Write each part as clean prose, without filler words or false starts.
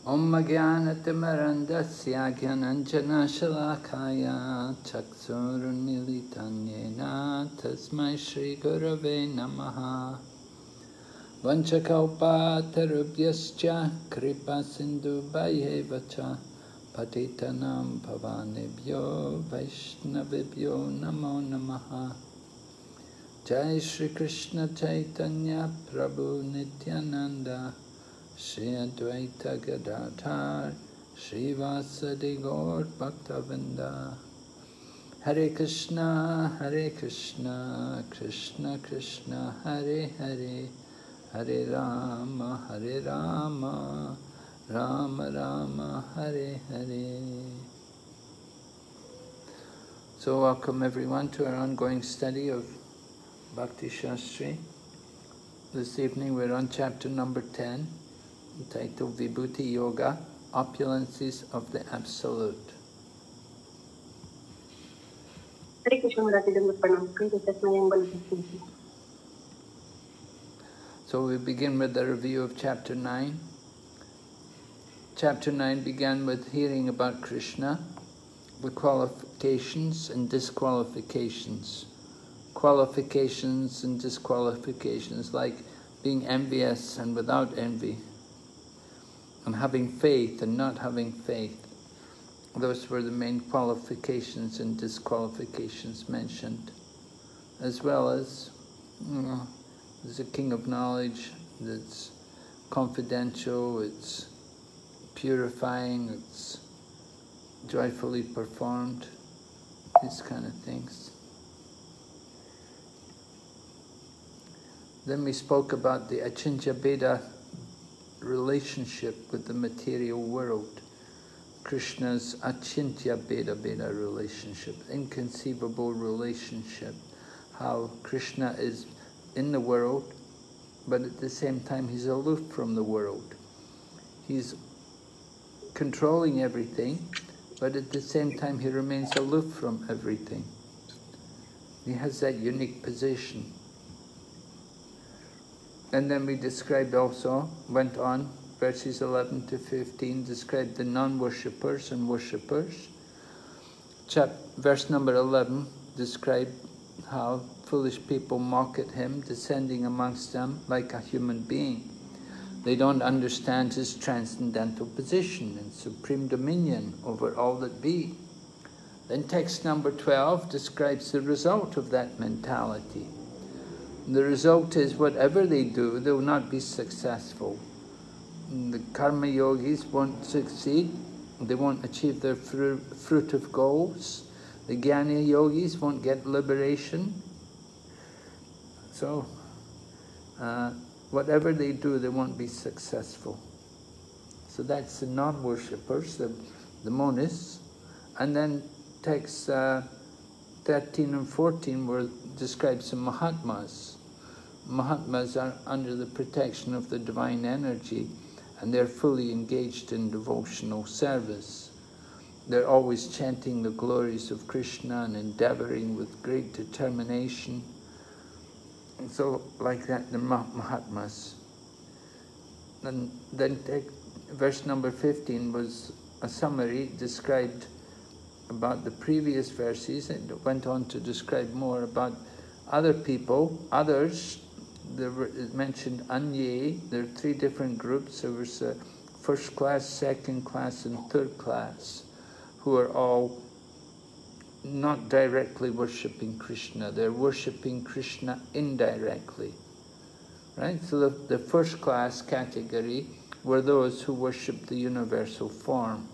Om Jnanatimarandasya Jnananjana Shalakaya Chaksurunilitanyena Tasmai Shri Gurave Namaha Vanchakalpatarubhyascha Kripa Sindhu Bhayevacha Patitanam Pavanebhyo Vaishnavibhyo Namo Namaha Jai Shri Krishna Chaitanya Prabhu Nityananda Shri Advaita Gadadhar Shri Vasadi Gaur Bhaktavinda Hare Krishna Krishna Krishna Hare Hare Hare Rama Rama Rama Hare Hare. So welcome everyone to our ongoing study of Bhakti Sastri. This evening we're on chapter number 10, entitled Vibhuti Yoga, Opulences of the Absolute. So we begin with a review of chapter 9. Chapter 9 began with hearing about Krishna, the qualifications and disqualifications. Qualifications and disqualifications, like being envious and without envy, and having faith and not having faith. Those were the main qualifications and disqualifications mentioned, as well as, there's a king of knowledge that's confidential, it's purifying, it's joyfully performed, these kind of things. Then we spoke about the Achintya Bheda relationship with the material world. Krishna's Achintya Bheda relationship, inconceivable relationship. How Krishna is in the world, but at the same time he's aloof from the world. He's controlling everything, but at the same time he remains aloof from everything. He has that unique position. And then we described also, went on, verses 11 to 15, described the non-worshippers and worshippers. Verse number 11 described how foolish people mock at him, descending amongst them like a human being. They don't understand his transcendental position and supreme dominion over all that be. Then text number 12 describes the result of that mentality. The result is whatever they do, they will not be successful. The karma yogis won't succeed, they won't achieve their fruitive goals. The jnana yogis won't get liberation. So, whatever they do, they won't be successful. So that's the non-worshippers, the monists. And then texts 13 and 14 describes the Mahatmas. Mahatmas are under the protection of the divine energy, and they're fully engaged in devotional service. They're always chanting the glories of Krishna and endeavoring with great determination. And so, like that, the Mahatmas. And then verse number 15 was a summary, described about the previous verses, and it went on to describe more about other people, others. It mentioned Anye. There are three different groups. There was first class, second class, and third class, who are all not directly worshipping Krishna. They're worshipping Krishna indirectly. Right? So the first class category were those who worshipped the universal form.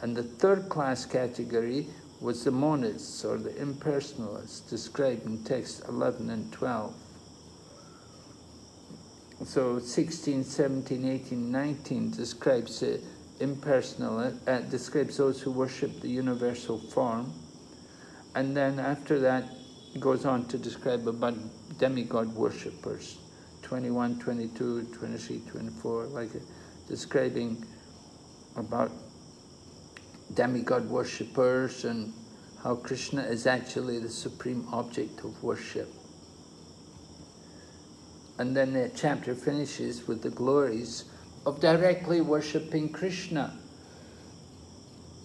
And the third class category was the monists, or the impersonalists, described in text 11 and 12. So 16, 17, 18, 19 describes describes those who worship the universal form. And then after that, it goes on to describe about demigod worshippers, 21, 22, 23, 24, like describing about demigod worshippers and how Krishna is actually the supreme object of worship. And then the chapter finishes with the glories of directly worshipping Krishna.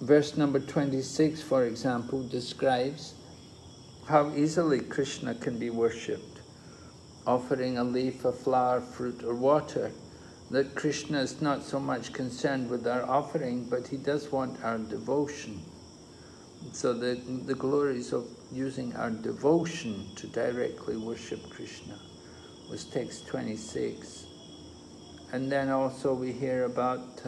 Verse number 26, for example, describes how easily Krishna can be worshipped, offering a leaf, a flower, fruit, or water. That Krishna is not so much concerned with our offering, but he does want our devotion. So the glories of using our devotion to directly worship Krishna was text 26. And then also we hear about,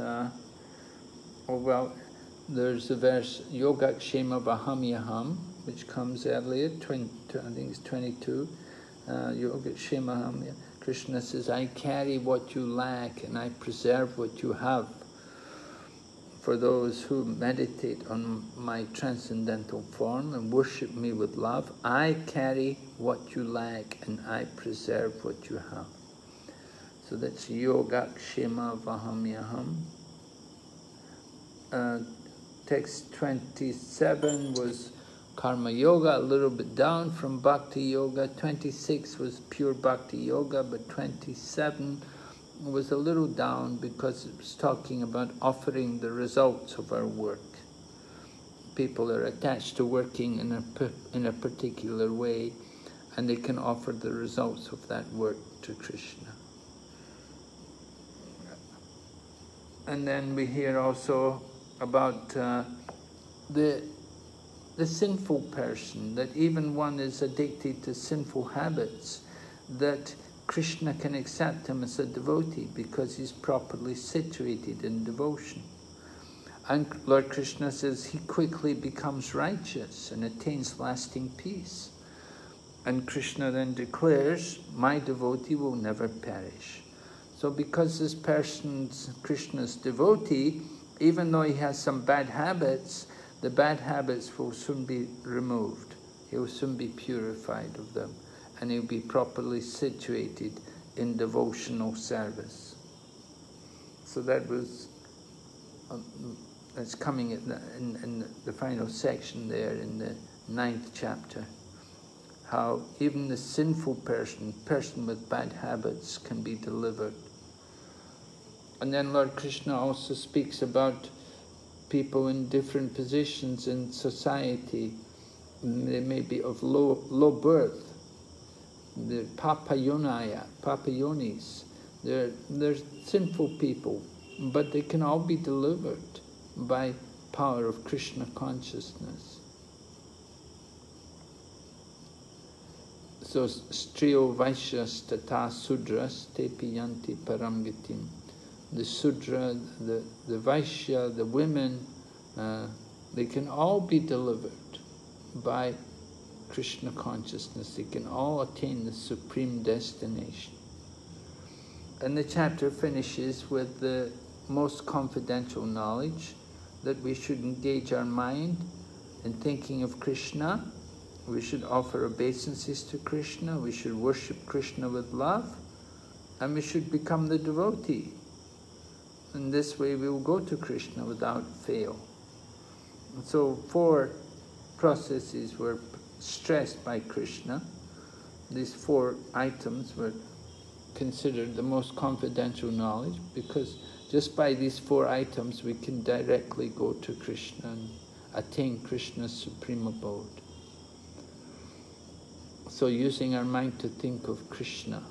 there's the verse Yogakshema Vahamyaham, which comes earlier, I think it's 22. Yogakshema Vahamyaham. Krishna says, I carry what you lack and I preserve what you have. For those who meditate on my transcendental form and worship me with love, I carry what you lack and I preserve what you have. So that's Yogakshema Vahamyaham. Text 27 was Karma Yoga, a little bit down from Bhakti Yoga. 26 was pure Bhakti Yoga, but 27 was a little down because it was talking about offering the results of our work. People are attached to working in a particular way, and they can offer the results of that work to Krishna. And then we hear also about the sinful person, that even one is addicted to sinful habits, that Krishna can accept him as a devotee because he's properly situated in devotion. And Lord Krishna says he quickly becomes righteous and attains lasting peace. And Krishna then declares, my devotee will never perish. So because this person's Krishna's devotee, even though he has some bad habits, the bad habits will soon be removed. He will soon be purified of them, and he'll be properly situated in devotional service. So that was, that's coming in the final section there in the 9th chapter. How even the sinful person with bad habits can be delivered. And then Lord Krishna also speaks about people in different positions in society. They may be of low birth. The papayonis. They're sinful people, but they can all be delivered by power of Krishna consciousness. So, striyo vaishyas tata sudras tepi yanti param gatim. The Sudra, the Vaishya, the women, they can all be delivered by Krishna consciousness. They can all attain the supreme destination. And the chapter finishes with the most confidential knowledge that we should engage our mind in thinking of Krishna. We should offer obeisances to Krishna. We should worship Krishna with love. And we should become the devotee. In this way we will go to Krishna without fail. And so 4 processes were stressed by Krishna. These 4 items were considered the most confidential knowledge, because just by these 4 items we can directly go to Krishna and attain Krishna's supreme abode. So using our mind to think of Krishna,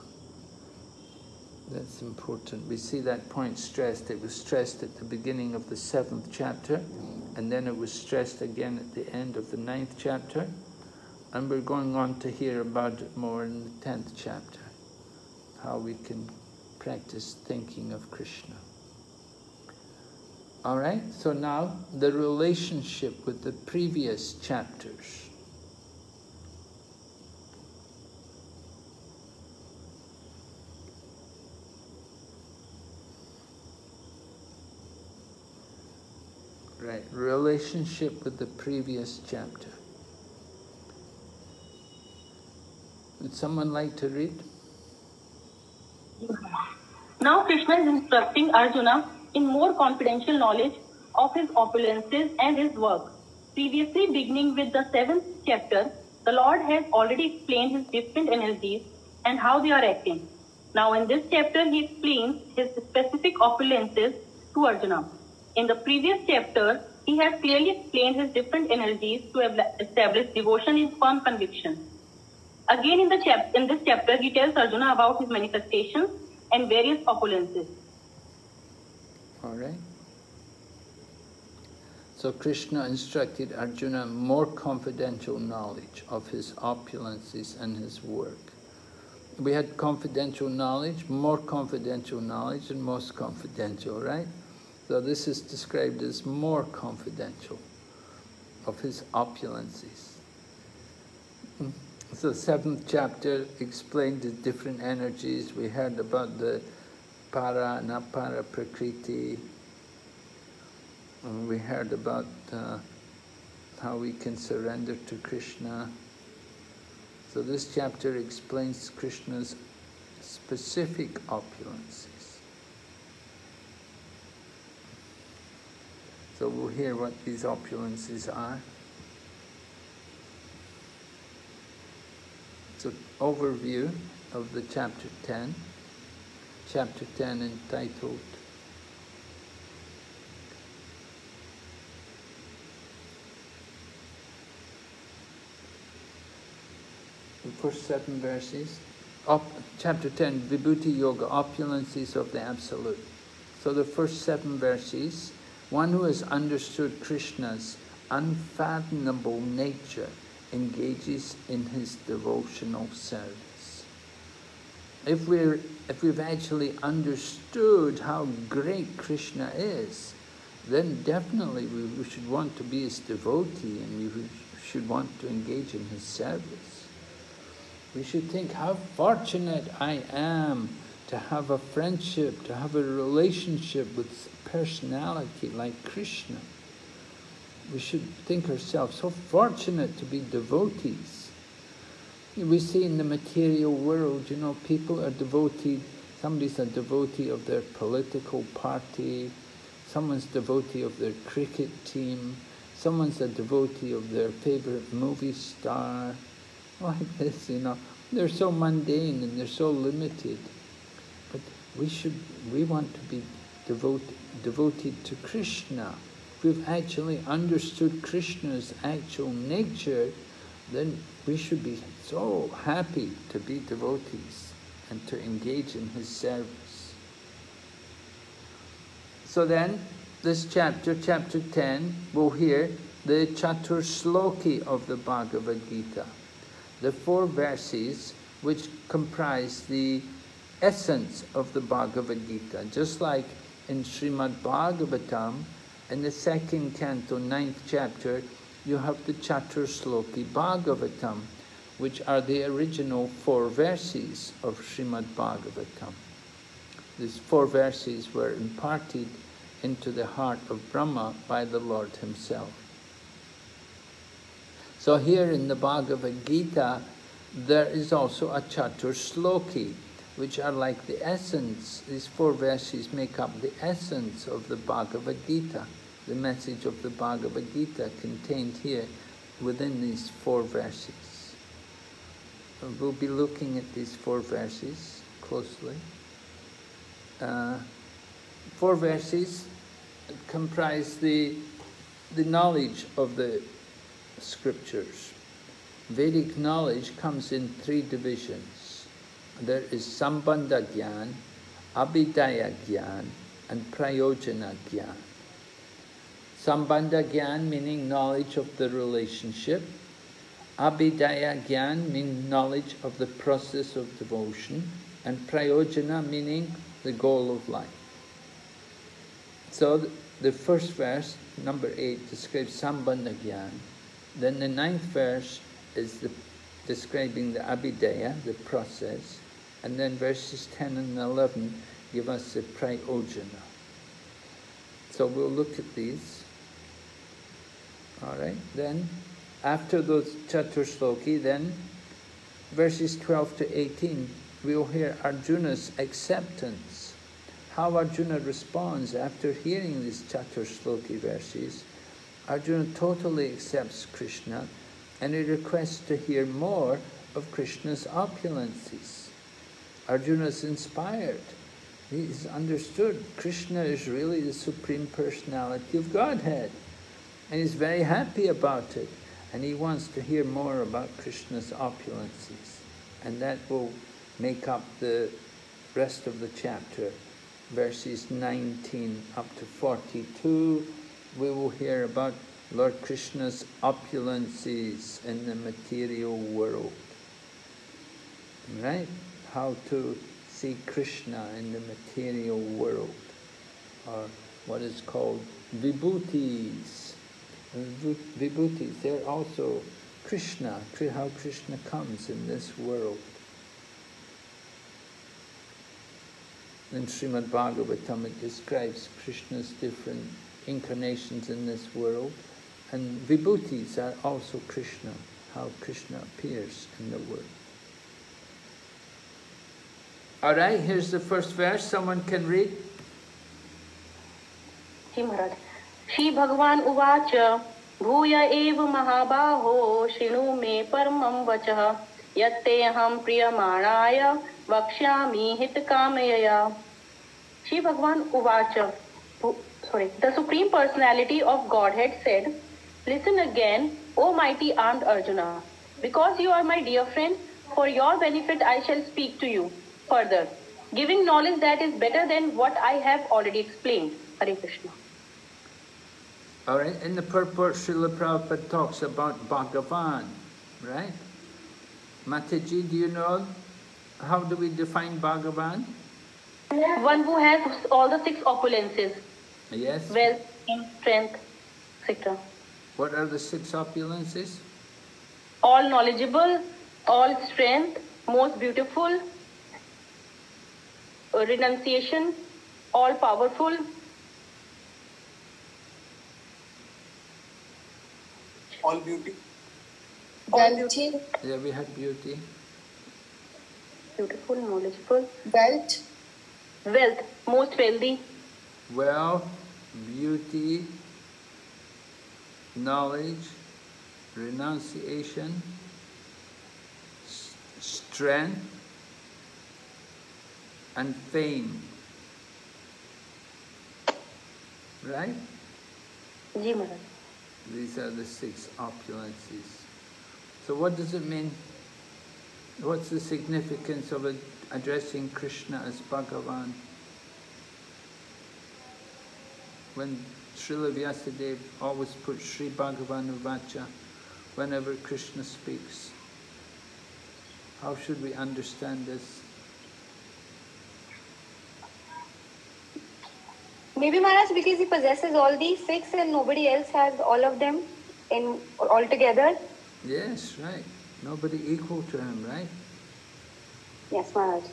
that's important. We see that point stressed. It was stressed at the beginning of the 7th chapter, and then it was stressed again at the end of the 9th chapter, and we're going on to hear about it more in the 10th chapter, how we can practice thinking of Krishna. All right, so now the relationship with the previous chapters. Right, relationship with the previous chapter. Would someone like to read? Now Krishna is instructing Arjuna in more confidential knowledge of his opulences and his work. Previously, beginning with the 7th chapter, the Lord has already explained his different energies and how they are acting. Now in this chapter, he explains his specific opulences to Arjuna. In the previous chapter, he has clearly explained his different energies to establish devotion in firm conviction. Again, in this chapter, he tells Arjuna about his manifestations and various opulences. All right. So Krishna instructed Arjuna more confidential knowledge of his opulences and his work. We had confidential knowledge, more confidential knowledge, and most confidential, right? So this is described as more confidential of his opulences. So the 7th chapter explained the different energies. We heard about the para and apara prakriti. And we heard about how we can surrender to Krishna. So this chapter explains Krishna's specific opulences. So we'll hear what these opulences are. So overview of the chapter 10. Chapter 10 entitled the first 7 verses. Chapter 10, Vibhuti Yoga, opulences of the Absolute. So the first 7 verses, one who has understood Krishna's unfathomable nature engages in his devotional service. If we've actually understood how great Krishna is, then definitely we should want to be his devotee and we should want to engage in his service. We should think how fortunate I am to have a friendship, to have a relationship with a personality like Krishna. We should think ourselves so fortunate to be devotees. We see in the material world, you know, people are devoted, somebody's a devotee of their political party, someone's devotee of their cricket team, someone's a devotee of their favorite movie star, like this, you know. They're so mundane and they're so limited. But we want to be devoted to Krishna. If we've actually understood Krishna's actual nature, then we should be so happy to be devotees and to engage in his service. So then, this chapter, chapter 10, we'll hear the Chatur Shloki of the Bhagavad Gita. The 4 verses which comprise the essence of the Bhagavad Gita. Just like in Srimad Bhagavatam, in the 2nd canto, 9th chapter, you have the Chatur Shloki Bhagavatam, which are the original 4 verses of Srimad Bhagavatam. These 4 verses were imparted into the heart of Brahma by the Lord himself. So here in the Bhagavad Gita, there is also a Chatur Shloki, which are like the essence. These 4 verses make up the essence of the Bhagavad Gita, the message of the Bhagavad Gita contained here within these 4 verses. We'll be looking at these 4 verses closely. 4 verses comprise the knowledge of the scriptures. Vedic knowledge comes in 3 divisions. There is Sambandha Gyan, Abhidaya Gyan, and Prayojana Gyan. Sambandha Gyan meaning knowledge of the relationship. Abhidaya Gyan meaning knowledge of the process of devotion. And Prayojana meaning the goal of life. So the first verse, number 8, describes Sambandha Gyan. Then the 9th verse is describing the Abhidaya, the process. And then verses 10 and 11 give us the Prayojana. So we'll look at these. All right, then after those Chatur Shloki, then verses 12 to 18, we'll hear Arjuna's acceptance. How Arjuna responds after hearing these Chatur Shloki verses. Arjuna totally accepts Krishna and he requests to hear more of Krishna's opulences. Arjuna's inspired. He's understood Krishna is really the Supreme Personality of Godhead. And he's very happy about it. And he wants to hear more about Krishna's opulences. And that will make up the rest of the chapter. Verses 19 up to 42, we will hear about Lord Krishna's opulences in the material world. Right? How to see Krishna in the material world, or what is called vibhutis. Vibhutis, they're also Krishna, how Krishna comes in this world. In Srimad Bhagavatam it describes Krishna's different incarnations in this world, and vibhutis are also Krishna, how Krishna appears in the world. All right, here's the first verse. Someone can read. Ji Maharaj. Shri Bhagavan Uvacha Bhuya eva mahabaho shinu me paramam vachah yatte aham priyamanaya vakshyami hitkamayaya. Shri Bhagavan Uvacha, the Supreme Personality of Godhead said, "Listen again, O mighty armed Arjuna. Because you are my dear friend, for your benefit I shall speak to you further, giving knowledge that is better than what I have already explained." Hare Krishna. All right, in the purport, Srila Prabhupada talks about Bhagavan, right? Mataji, do you know, how do we define Bhagavan? One who has all the 6 opulences. Yes. Wealth, strength, etc. What are the 6 opulences? All knowledgeable, all strength, most beautiful, renunciation, all powerful, all beauty. All beauty. Yeah, we have beauty. Beautiful, knowledgeable. Wealth. Wealth, most wealthy. Wealth, beauty, knowledge, renunciation, strength, and fame. Right? Ji Maharaj. These are the 6 opulences. So what does it mean? What's the significance of addressing Krishna as Bhagavan? When Srila Vyasadeva always puts Sri Bhagavan Uvacha whenever Krishna speaks. How should we understand this? Maybe Maharaj, because he possesses all these 6 and nobody else has all of them in all together. Yes, right. Nobody equal to him, right? Yes, Maharaj.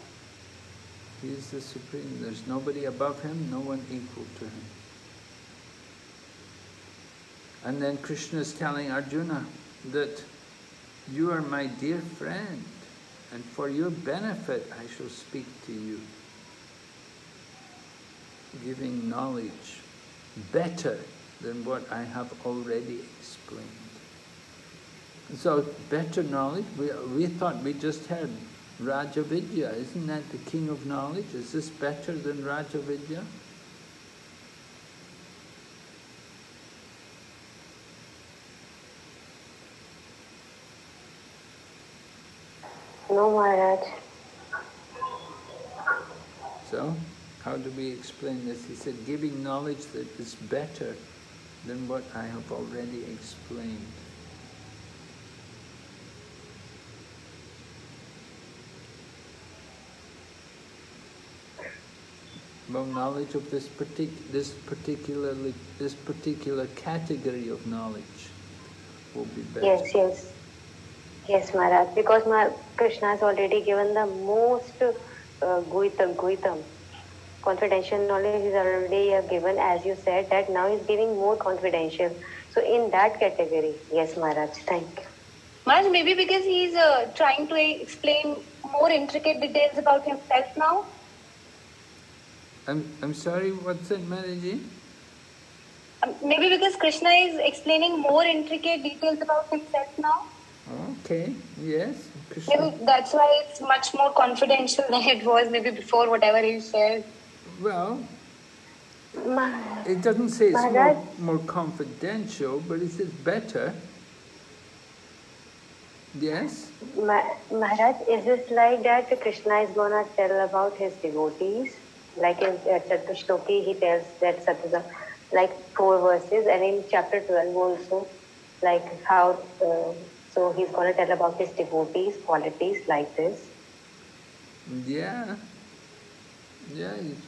He is the Supreme. There's nobody above him, no one equal to him. And then Krishna is telling Arjuna that you are my dear friend, and for your benefit I shall speak to you, giving knowledge better than what I have already explained. So, better knowledge, we thought we just heard Rajavidya. Isn't that the king of knowledge? Is this better than Rajavidya? No, Maharaj. So, how do we explain this? He said, giving knowledge that is better than what I have already explained. Well, knowledge of this particular category of knowledge will be better. Yes. Yes, Maharaj. Because Krishna has already given the most Guitam. Confidential knowledge is already given, as you said, that now he's giving more confidential. So in that category, yes, Maharaj, thank you. Maharaj, maybe because he's trying to explain more intricate details about himself now. I'm sorry, what's that, Mataji? Maybe because Krishna is explaining more intricate details about himself now. Okay, yes. Krishna. Maybe that's why it's much more confidential than it was maybe before, whatever he said. Well, it doesn't say it's more confidential, but it says better. Yes? Maharaj, is it like that Krishna is going to tell about his devotees? Like in chapter Shloki, he tells that like 4 verses, and in chapter 12 also, like how, so he's going to tell about his devotees, qualities like this. Yeah. Yeah, he's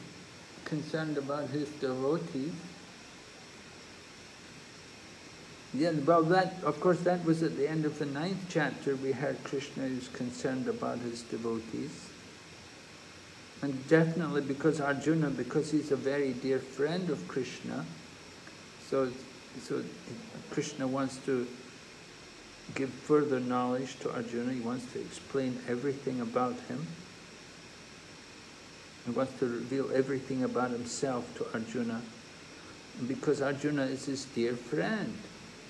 concerned about his devotees. Yeah, well that, of course, that was at the end of the 9th chapter. We heard Krishna is concerned about his devotees. And definitely because Arjuna, because he's a very dear friend of Krishna, so Krishna wants to give further knowledge to Arjuna. He wants to explain everything about him. He wants to reveal everything about himself to Arjuna. And because Arjuna is his dear friend,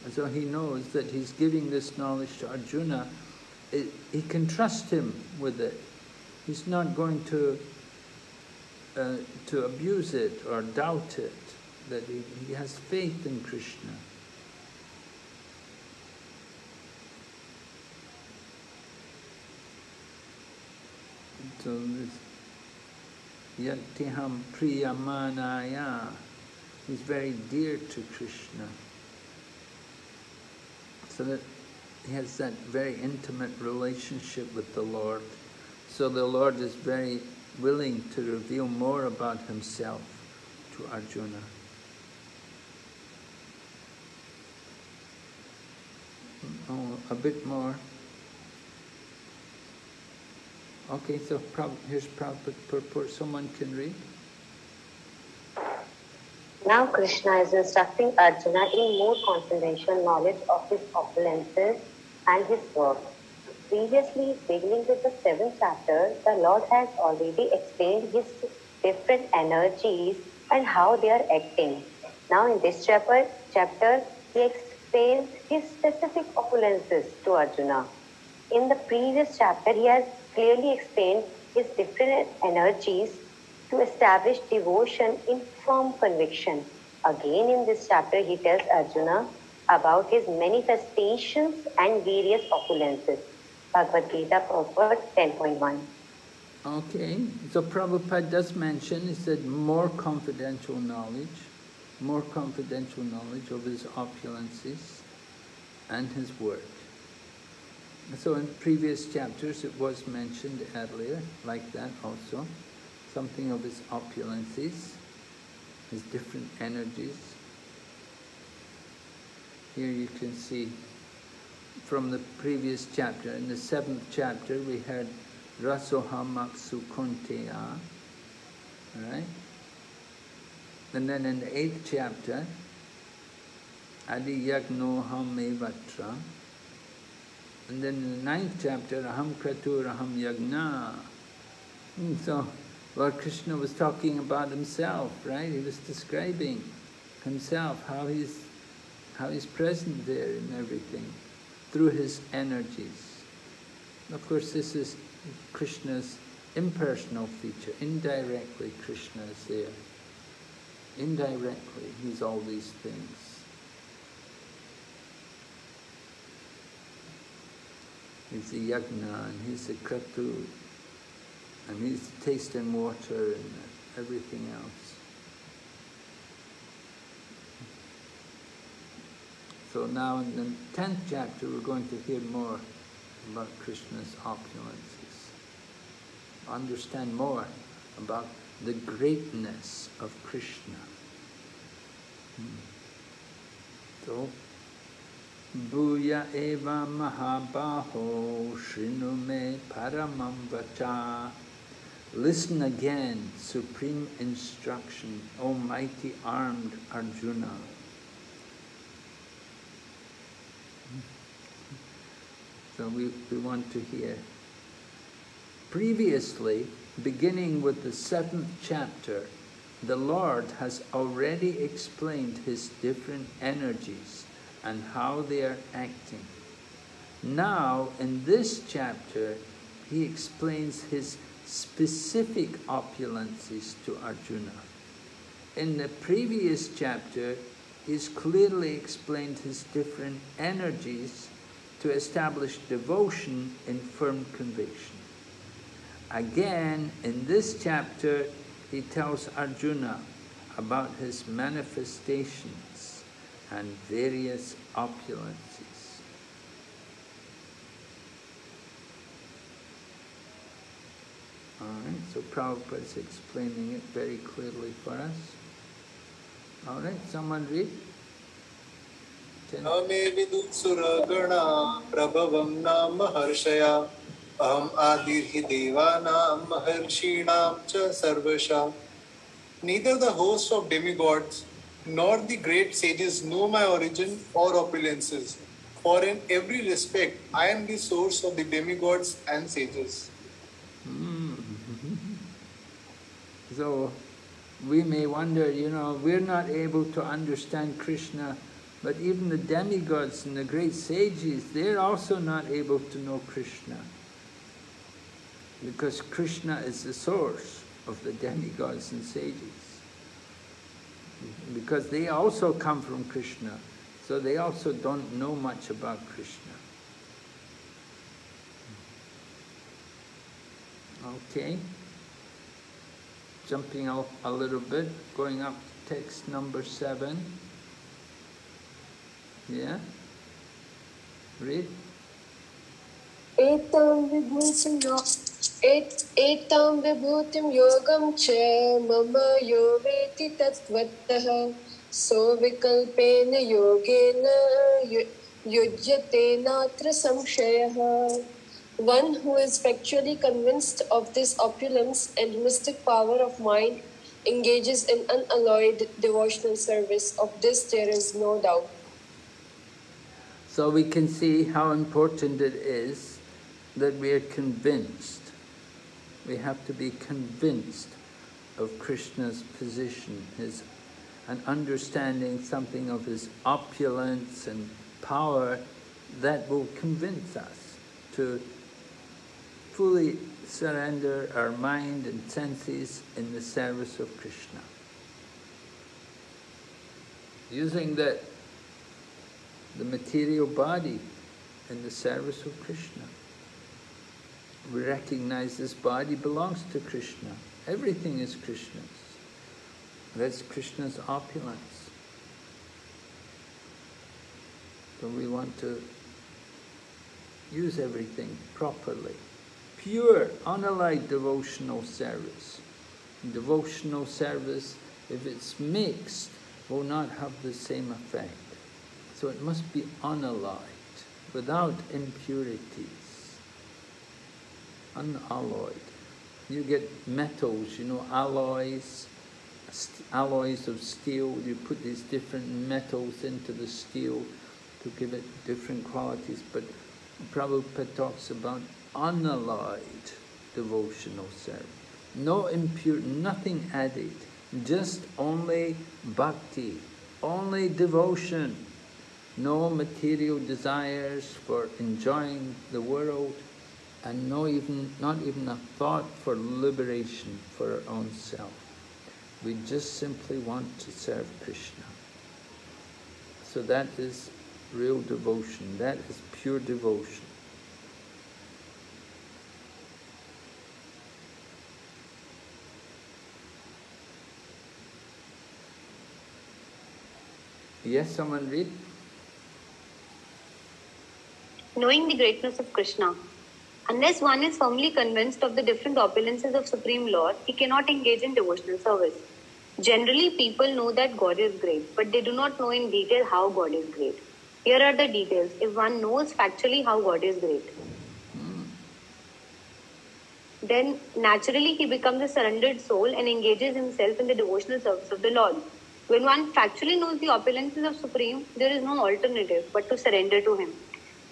and so he knows that he's giving this knowledge to Arjuna, he can trust him with it. He's not going to abuse it or doubt it, that he has faith in Krishna. So this Yaktiham Priyamanaya, he's very dear to Krishna. So that he has that very intimate relationship with the Lord. So the Lord is very willing to reveal more about himself to Arjuna. Oh, a bit more. Okay, so here's Prabhupada purport. Someone can read. Now Krishna is instructing Arjuna in more confidential knowledge of his opulences and his work. Previously, beginning with the 7th chapter, the Lord has already explained his different energies and how they are acting. Now in this chapter he explains his specific opulences to Arjuna. In the previous chapter, he has clearly explained his different energies to establish devotion in firm conviction. Again, in this chapter, he tells Arjuna about his manifestations and various opulences. Bhagavad Gita, purport 10.1. Okay, so Prabhupada does mention, he said, more confidential knowledge of his opulences and his work. So in previous chapters it was mentioned earlier, like that also, something of his opulences, his different energies. Here you can see from the previous chapter, in the 7th chapter we had Rasohamaksu Kunteya, right? And then in the 8th chapter, Adi Yagnoham Evatra. And then in the 9th chapter, Aham Kratu Raham Yagna. And so Lord Krishna was talking about himself, right? He was describing himself, how he's present there in everything, through his energies. Of course, this is Krishna's impersonal feature. Indirectly, Krishna is there. Indirectly, he's all these things. He's the yagna, and he's the kratu, and he's the taste and water, and everything else. So now in the 10th chapter, we're going to hear more about Krishna's opulences. Understand more about the greatness of Krishna. So, Bhuya eva mahabaho shrinu me paramam vacha. Listen again, supreme instruction, O mighty armed Arjuna. So we want to hear. Previously, beginning with the 7th chapter, the Lord has already explained his different energies and how they are acting. Now, in this chapter, he explains his specific opulences to Arjuna. In the previous chapter, he's clearly explained his different energies to establish devotion in firm conviction. Again, in this chapter, he tells Arjuna about his manifestations and various opulences. All right, so Prabhupada is explaining it very clearly for us. All right, someone read. Name vidutsura gana prabhavam nam maharshaya aham adirhi devanam maharshinam cha sarvasha. Neither the host of demigods nor the great sages know my origin or opulences, for in every respect I am the source of the demigods and sages. So we may wonder, we're not able to understand Krishna, but even the demigods and the great sages, they're also not able to know Krishna. Because Krishna is the source of the demigods and sages. Because they also come from Krishna, so they also don't know much about Krishna. Okay. Jumping up a little bit, going up to text number 7. Yeah? Read. Etam vibhutim yogam cha mama yo veti tattvattah so vikalpena yogena yujyate natra samshayah. One who is factually convinced of this opulence and mystic power of mind engages in unalloyed devotional service. Of this there is no doubt. So we can see how important it is that we are convinced. We have to be convinced of Krishna's position, and understanding something of his opulence and power that will convince us to fully surrender our mind and senses in the service of Krishna. Using the material body in the service of Krishna. We recognize this body belongs to Krishna. Everything is Krishna's. That's Krishna's opulence. So we want to use everything properly. Pure, unallied devotional service. Devotional service, if it's mixed, will not have the same effect. So it must be unallied, without impurities. Unalloyed. You get metals, alloys, alloys of steel. You put these different metals into the steel to give it different qualities. But Prabhupada talks about unalloyed devotional service. No impurity, nothing added. Just only bhakti, only devotion. No material desires for enjoying the world, and not even a thought for liberation for our own self. We just simply want to serve Krishna. So that is real devotion. That is pure devotion. Yes, someone read. Knowing the greatness of Krishna. Unless one is firmly convinced of the different opulences of Supreme Lord, he cannot engage in devotional service. Generally, people know that God is great, but they do not know in detail how God is great. Here are the details. If one knows factually how God is great, then naturally he becomes a surrendered soul and engages himself in the devotional service of the Lord. When one factually knows the opulences of Supreme, there is no alternative but to surrender to him.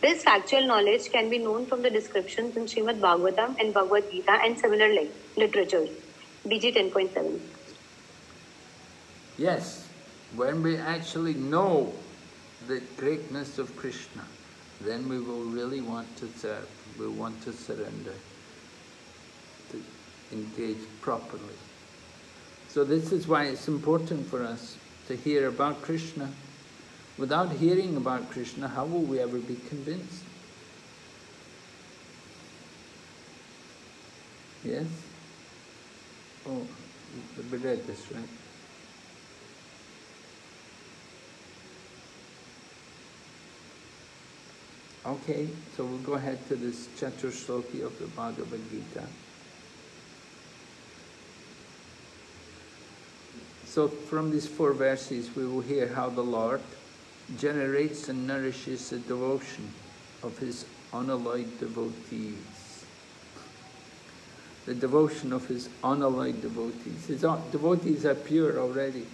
This factual knowledge can be known from the descriptions in Srimad Bhagavatam and Bhagavad Gita and similar literatures. BG 10.7. Yes, when we actually know the greatness of Krishna, then we will really want to serve. We want to surrender, to engage properly. So this is why it's important for us to hear about Krishna. Without hearing about Krishna, how will we ever be convinced? Yes? Oh, we read this, right? Okay, so we'll go ahead to this Chaturshloki of the Bhagavad Gita. So from these 4 verses we will hear how the Lord generates and nourishes the devotion of His unalloyed devotees. The devotion of His unalloyed devotees. His devotees are pure already,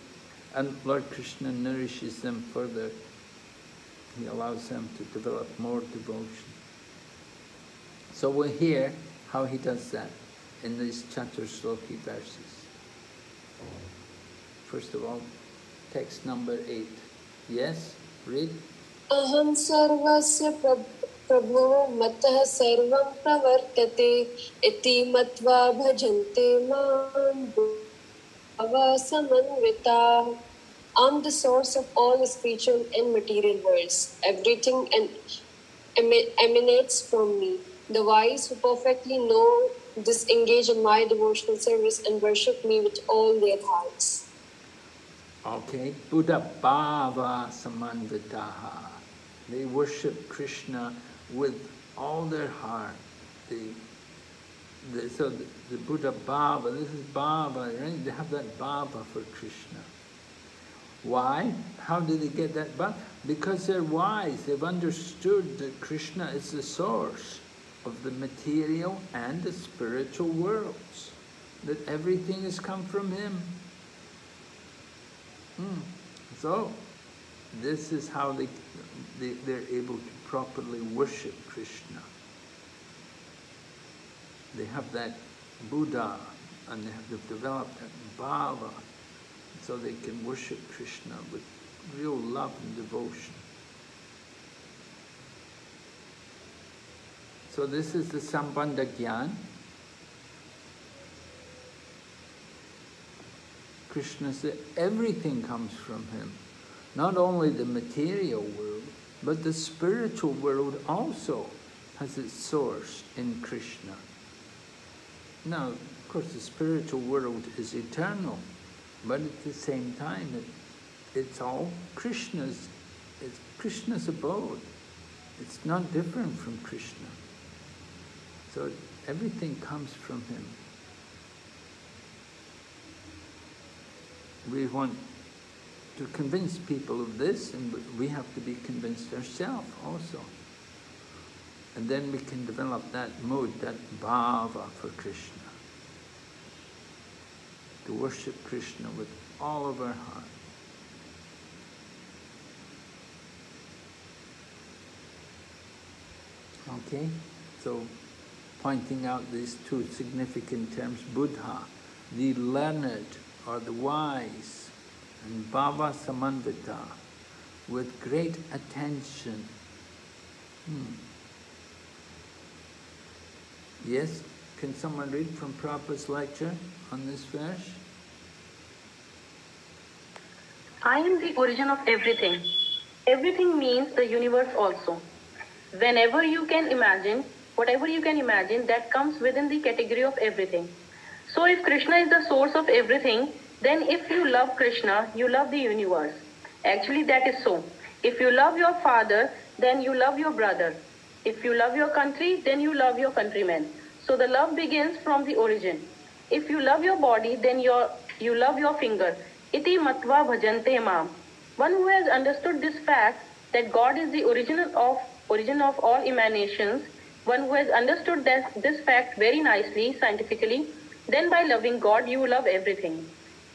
and Lord Krishna nourishes them further. He allows them to develop more devotion. So we'll hear how He does that in these Chaturshloki verses. First of all, text number 8. Yes, read. Aham sarvasya prabho matah sarvam pravartate iti matva bhajante mam bhava samanvitah. I'm the source of all the spiritual and material worlds. Everything emanates from me. The wise who perfectly know this engage in my devotional service and worship me with all their hearts. Okay, Buddha Bhava Samanvitaha. They worship Krishna with all their heart. So the Buddha Bhava, this is Bhava, right? They have that Bhava for Krishna. Why? How did they get that Bhava? Because they're wise. They've understood that Krishna is the source of the material and the spiritual worlds. That everything has come from Him. So, this is how they're able to properly worship Krishna. They have that Buddha, and they have developed that Bhava, so they can worship Krishna with real love and devotion. So this is the Sambandha Gyan. Krishna said everything comes from Him. Not only the material world, but the spiritual world also has its source in Krishna. Now, of course, the spiritual world is eternal, but at the same time, it's all Krishna's. It's Krishna's abode. It's not different from Krishna. So everything comes from Him. We want to convince people of this, and we have to be convinced ourselves also. And then we can develop that mood, that bhava for Krishna. To worship Krishna with all of our heart. Okay, so pointing out these 2 significant terms, Buddha, the learned or the wise, and Bhava Samanvita, with great attention. Yes, can someone read from Prabhupada's lecture on this verse? I am the origin of everything. Everything means the universe also. Whenever you can imagine, whatever you can imagine, that comes within the category of everything. So if Krishna is the source of everything, then if you love Krishna, you love the universe. Actually, that is so. If you love your father, then you love your brother. If you love your country, then you love your countrymen. So the love begins from the origin. If you love your body, then you love your finger. Iti matva bhajante mam. One who has understood this fact, that God is the origin of all emanations, one who has understood this fact very nicely, scientifically, then by loving God, you love everything.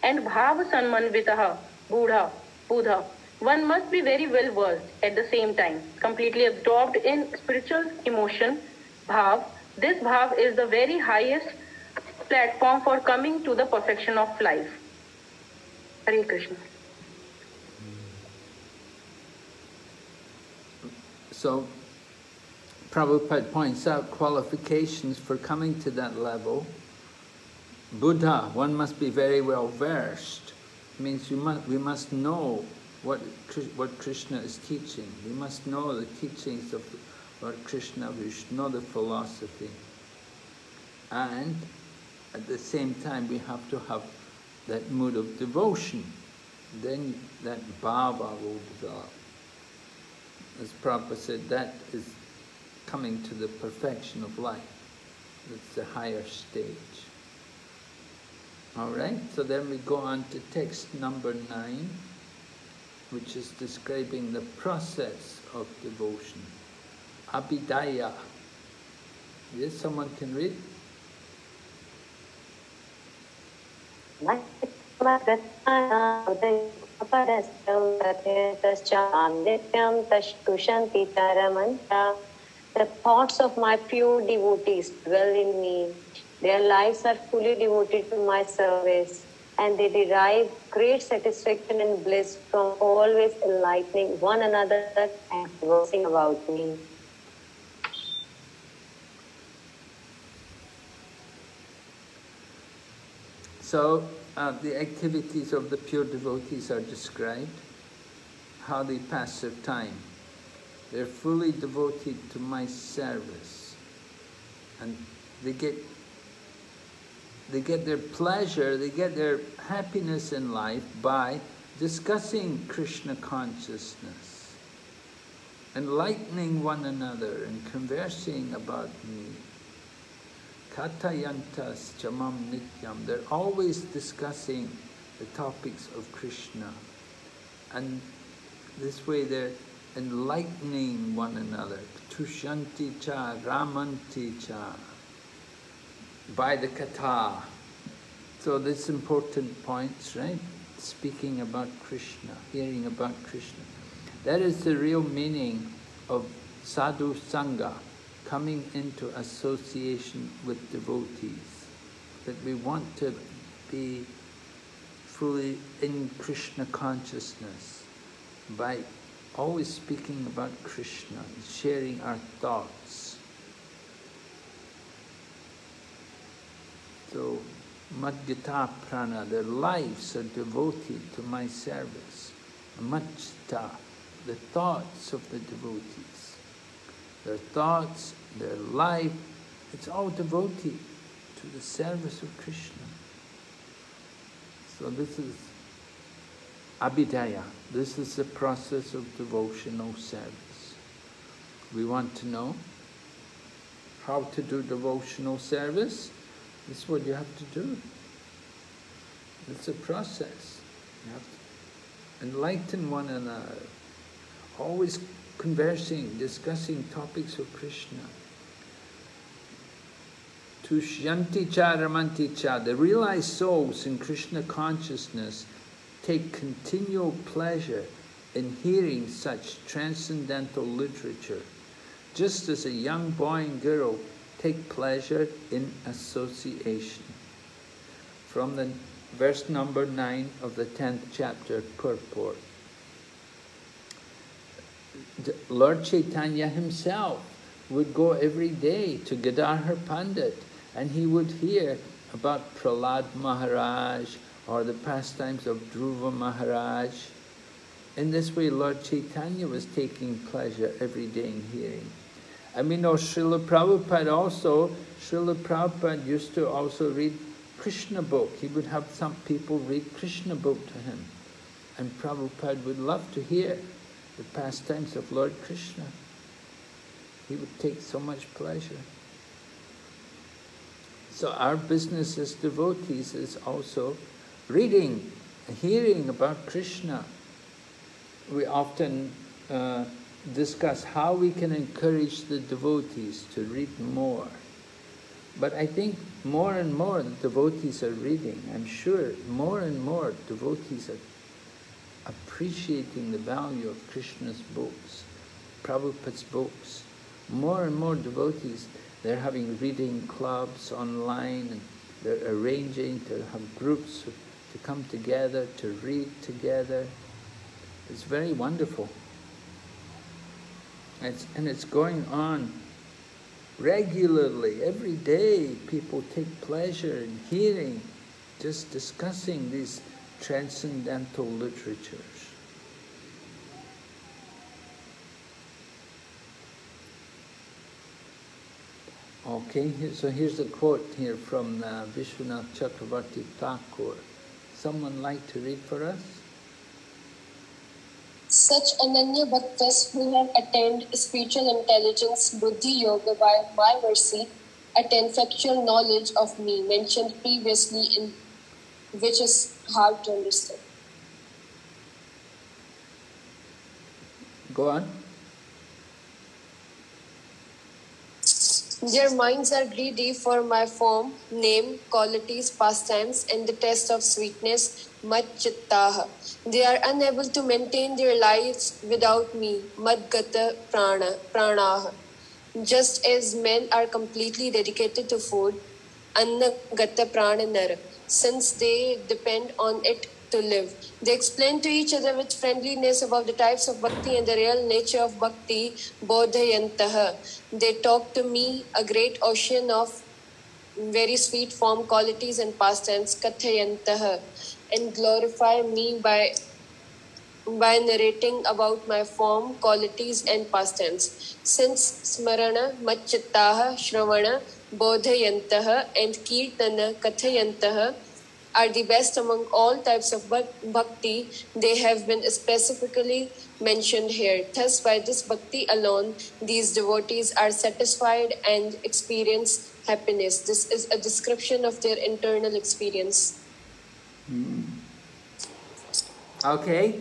And bhava sanmanvitaha, buddha, buddha. One must be very well versed at the same time, completely absorbed in spiritual emotion, bhav. This bhav is the very highest platform for coming to the perfection of life. Hare Krishna. So, Prabhupada points out qualifications for coming to that level. Buddha, one must be very well versed. It means we must know what Krishna is teaching. We must know the teachings of Lord Krishna. We should know the philosophy. And at the same time, we have to have that mood of devotion. Then that bhava will develop. As Prabhupada said, that is coming to the perfection of life. That's the higher stage. All right, so then we go on to text number 9, which is describing the process of devotion. Abhidaya. Yes, someone can read? The thoughts of my pure devotees dwell in me. Their lives are fully devoted to my service, and they derive great satisfaction and bliss from always enlightening one another and conversing about me. So the activities of the pure devotees are described, how they pass their time. They're fully devoted to my service, and they get their pleasure, they get their happiness in life by discussing Krishna consciousness, enlightening one another and conversing about me. Katayantas chamam nityam. They're always discussing the topics of Krishna. And this way they're enlightening one another. Tushanti cha, ramanti cha. By the katha. So this important points, right? Speaking about Krishna, hearing about Krishna. That is the real meaning of sadhu sangha, coming into association with devotees. That we want to be fully in Krishna consciousness by always speaking about Krishna, sharing our thoughts. So, Madhyata Prana, their lives are devoted to my service. Madhyata, the thoughts of the devotees. Their thoughts, their life, it's all devoted to the service of Krishna. So this is Abhidaya. This is the process of devotional service. We want to know how to do devotional service. This is what you have to do. It's a process. You have to enlighten one another. Always conversing, discussing topics of Krishna. Tushyanti cha ramanti cha. The realized souls in Krishna consciousness take continual pleasure in hearing such transcendental literature, just as a young boy and girl take pleasure in association. From the verse number 9 of the 10th chapter, purport. Lord Chaitanya himself would go every day to Gadadhar Pandit, and he would hear about Prahlad Maharaj or the pastimes of Dhruva Maharaj. In this way, Lord Chaitanya was taking pleasure every day in hearing. And we know Srila Prabhupada also, Srila Prabhupada used to also read Krishna book. He would have some people read Krishna book to him. And Prabhupada would love to hear the pastimes of Lord Krishna. He would take so much pleasure. So our business as devotees is also reading, hearing about Krishna. We often discuss how we can encourage the devotees to read more. But I think more and more the devotees are reading. I'm sure more and more devotees are appreciating the value of Krishna's books, Prabhupada's books. More and more devotees, they're having reading clubs online, and they're arranging to have groups to come together, to read together. It's very wonderful. And it's going on Regularly, every day, people take pleasure in hearing, just discussing these transcendental literatures. Okay, so here's a quote here from Vishwanath Chakravarti Thakur. Someone like to read for us? Such Ananya Bhaktas who have attained spiritual intelligence, Buddhi Yoga by my mercy, attain factual knowledge of me mentioned previously, in which is hard to understand. Go on. Their minds are greedy for my form, name, qualities, pastimes, and the test of sweetness, Madchittaha. They are unable to maintain their lives without me, Madgata Pranaha. Just as men are completely dedicated to food, Annagata Prananara, since they depend on it to live. They explain to each other with friendliness about the types of bhakti and the real nature of bhakti, bodhayantaha. They talk to me, a great ocean of very sweet form, qualities and pastimes, kathayantaha, and glorify me by narrating about my form, qualities and pastimes. Since smarana, macchittaha, shravana, bodhayantaha and kirtana, kathayantaha are the best among all types of bhakti, they have been specifically mentioned here. Thus, by this bhakti alone, these devotees are satisfied and experience happiness. This is a description of their internal experience. Okay,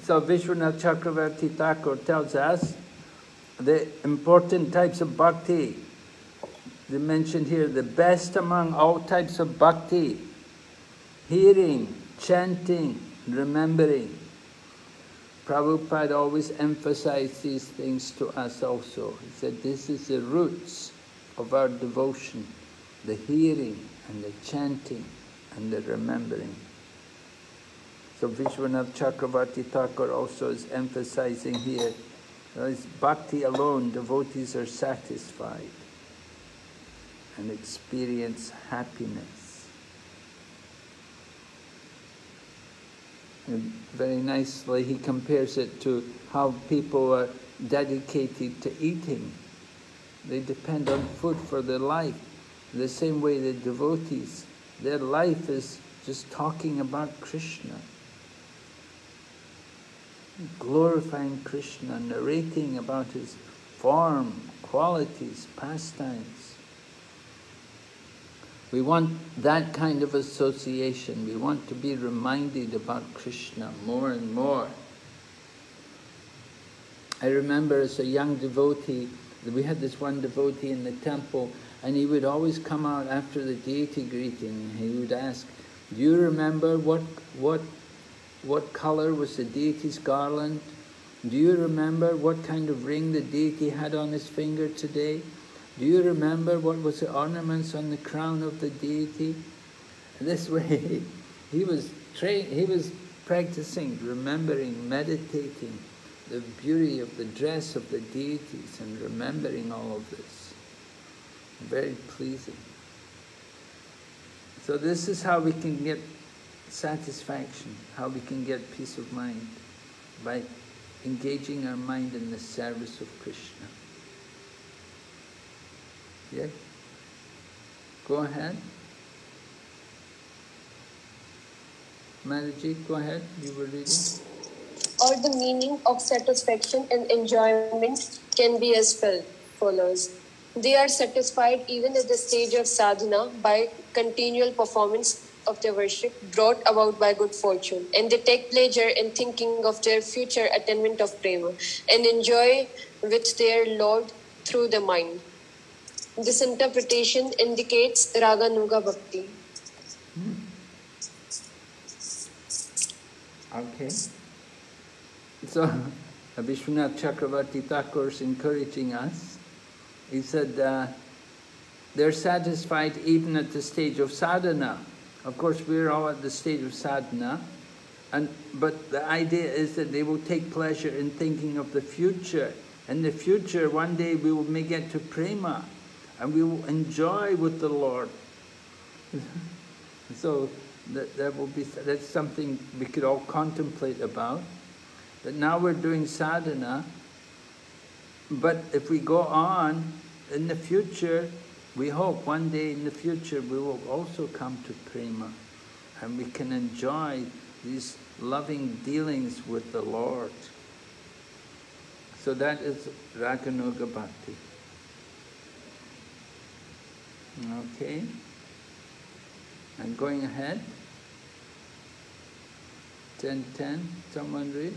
so Vishwanath Chakravarti Thakur tells us the important types of bhakti. They mentioned here the best among all types of bhakti. Hearing, chanting, remembering. Prabhupada always emphasized these things to us also. He said this is the roots of our devotion, the hearing and the chanting and the remembering. So Vishwanath Chakravarti Thakur also is emphasizing here, it's bhakti alone, devotees are satisfied and experience happiness. And very nicely he compares it to how people are dedicated to eating. They depend on food for their life. In the same way the devotees, their life is just talking about Krishna. Glorifying Krishna, narrating about his form, qualities, pastimes. We want that kind of association. We want to be reminded about Krishna more and more. I remember as a young devotee, we had this one devotee in the temple, and he would always come out after the deity greeting. He would ask, do you remember what color was the deity's garland? Do you remember what kind of ring the deity had on his finger today? Do you remember what was the ornaments on the crown of the deity? And this way, he was practicing, remembering, meditating the beauty of the dress of the deities and remembering all of this. Very pleasing. So this is how we can get satisfaction, how we can get peace of mind, by engaging our mind in the service of Krishna. Yeah? Go ahead. Mataji, go ahead. You were reading. Or the meaning of satisfaction and enjoyment can be as follows. They are satisfied even at the stage of sadhana by continual performance of their worship brought about by good fortune, and they take pleasure in thinking of their future attainment of prema and enjoy with their Lord through the mind. This interpretation indicates Raganuga Bhakti. Okay. So, Vishwanath Chakravarti Thakur is encouraging us. He said they're satisfied even at the stage of sadhana. Of course, we're all at the stage of sadhana, but the idea is that they will take pleasure in thinking of the future. In the future, one day we may get to prema, and we will enjoy with the Lord. So that's something we could all contemplate about. That now we're doing sadhana, but if we go on in the future, we hope one day in the future we will also come to prema, and we can enjoy these loving dealings with the Lord. So that is Raganuga Bhakti. Okay, and going ahead, 10:10. Someone read.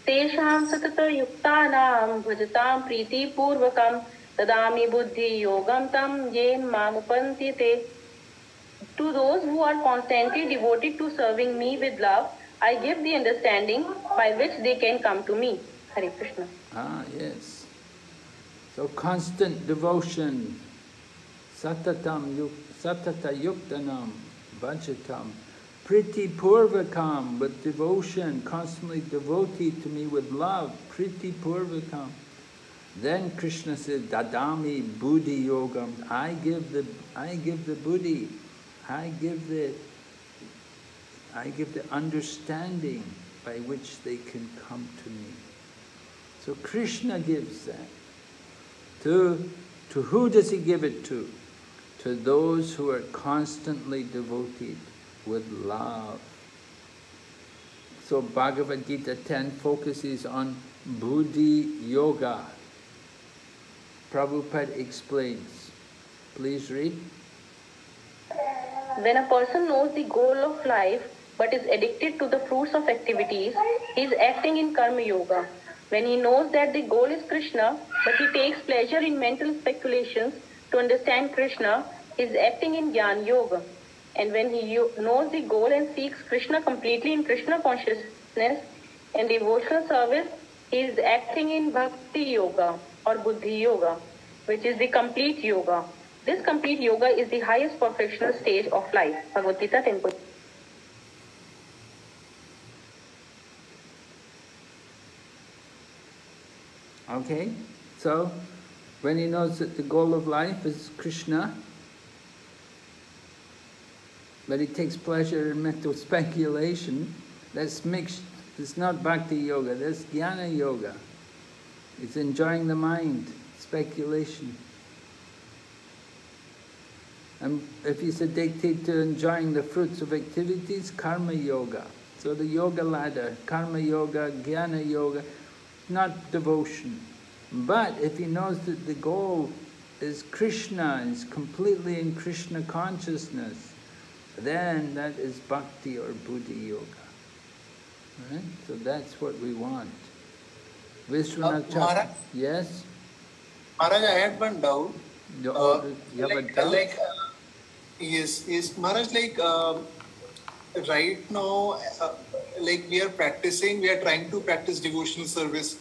Tesham satata yuktanam bhajatam priti purvakam tadami buddhi yogam tam yen mamupantite. To those who are constantly devoted to serving me with love, I give the understanding by which they can come to me. Hare Krishna. Ah, yes. So constant devotion, satata yuktanam bhajatam, priti purvakam, with devotion, constantly devotee to me with love, priti purvakam. Then Krishna says, dadami buddhi yogam, I give the buddhi, I give the understanding by which they can come to me. So Krishna gives that. To who does he give it to? To those who are constantly devoted with love. So Bhagavad Gita 10 focuses on buddhi yoga. Prabhupada explains. Please read. When a person knows the goal of life but is addicted to the fruits of activities, he is acting in karma yoga. When he knows that the goal is Krishna, but he takes pleasure in mental speculations to understand Krishna, he is acting in Jnana yoga. And when he knows the goal and seeks Krishna completely in Krishna consciousness and devotional service, he is acting in Bhakti yoga or Buddhi yoga, which is the complete yoga. This complete yoga is the highest perfectional stage of life. Bhagavad Gita 10. Okay, so when he knows that the goal of life is Krishna, but he takes pleasure in mental speculation, that's mixed. It's not Bhakti yoga, that's Jnana yoga. It's enjoying the mind, speculation. And if he's addicted to enjoying the fruits of activities, karma yoga. So the yoga ladder, karma yoga, jnana yoga, not devotion. But if he knows that the goal is Krishna, is completely in Krishna consciousness, then that is bhakti or buddhi yoga. Right? So that's what we want. Vishwanath Chakra. Yes? Maharaj, I had one doubt. You have a doubt? Yes, Maharaj, right now, we are practicing, we are trying to practice devotional service,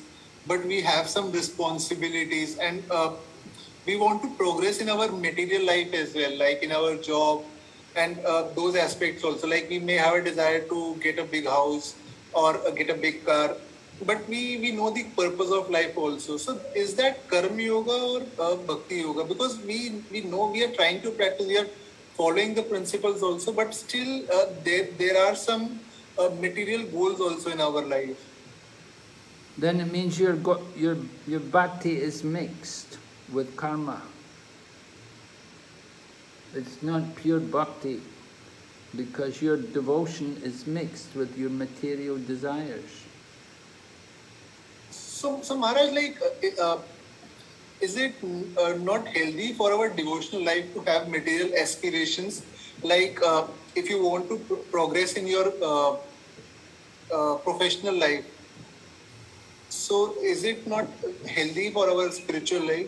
but we have some responsibilities and we want to progress in our material life as well, like in our job and those aspects also. Like we may have a desire to get a big house or get a big car, but we know the purpose of life also. So is that karma yoga or bhakti yoga? Because we know we are trying to practice, we are following the principles also, but still there are some material goals also in our life. Then it means your bhakti is mixed with karma. It's not pure bhakti because your devotion is mixed with your material desires. So Maharaj, is it not healthy for our devotional life to have material aspirations? Like if you want to progress in your professional life, so is it not healthy for our spiritual life?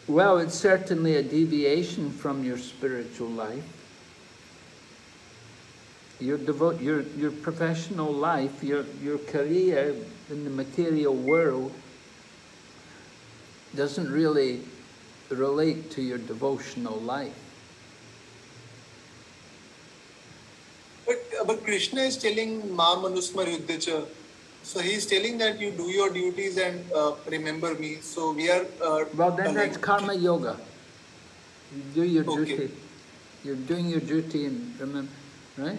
Well, it's certainly a deviation from your spiritual life. Your professional life, your career in the material world doesn't really relate to your devotional life. But Krishna is telling Ma Manusmar Yuddhacha. So he's telling that you do your duties and remember me. So we are. Well, then that's karma yoga. You do your Okay. duty. You're doing your duty and remember, right?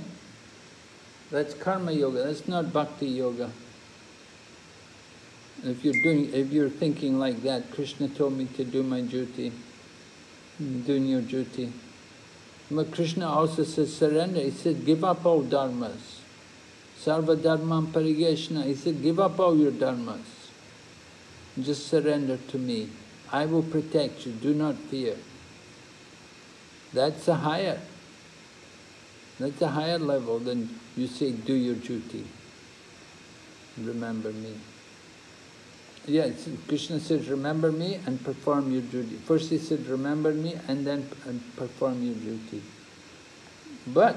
That's karma yoga. That's not bhakti yoga. If you're thinking like that, Krishna told me to do my duty. You're doing your duty. But Krishna also says surrender. He said, give up all dharmas. Sarva dharmam parigeshna. He said, give up all your dharmas. Just surrender to me. I will protect you. Do not fear. That's a higher level than you say, do your duty. Remember me. Yes, Krishna says, remember me and perform your duty. First he said, remember me and then perform your duty. But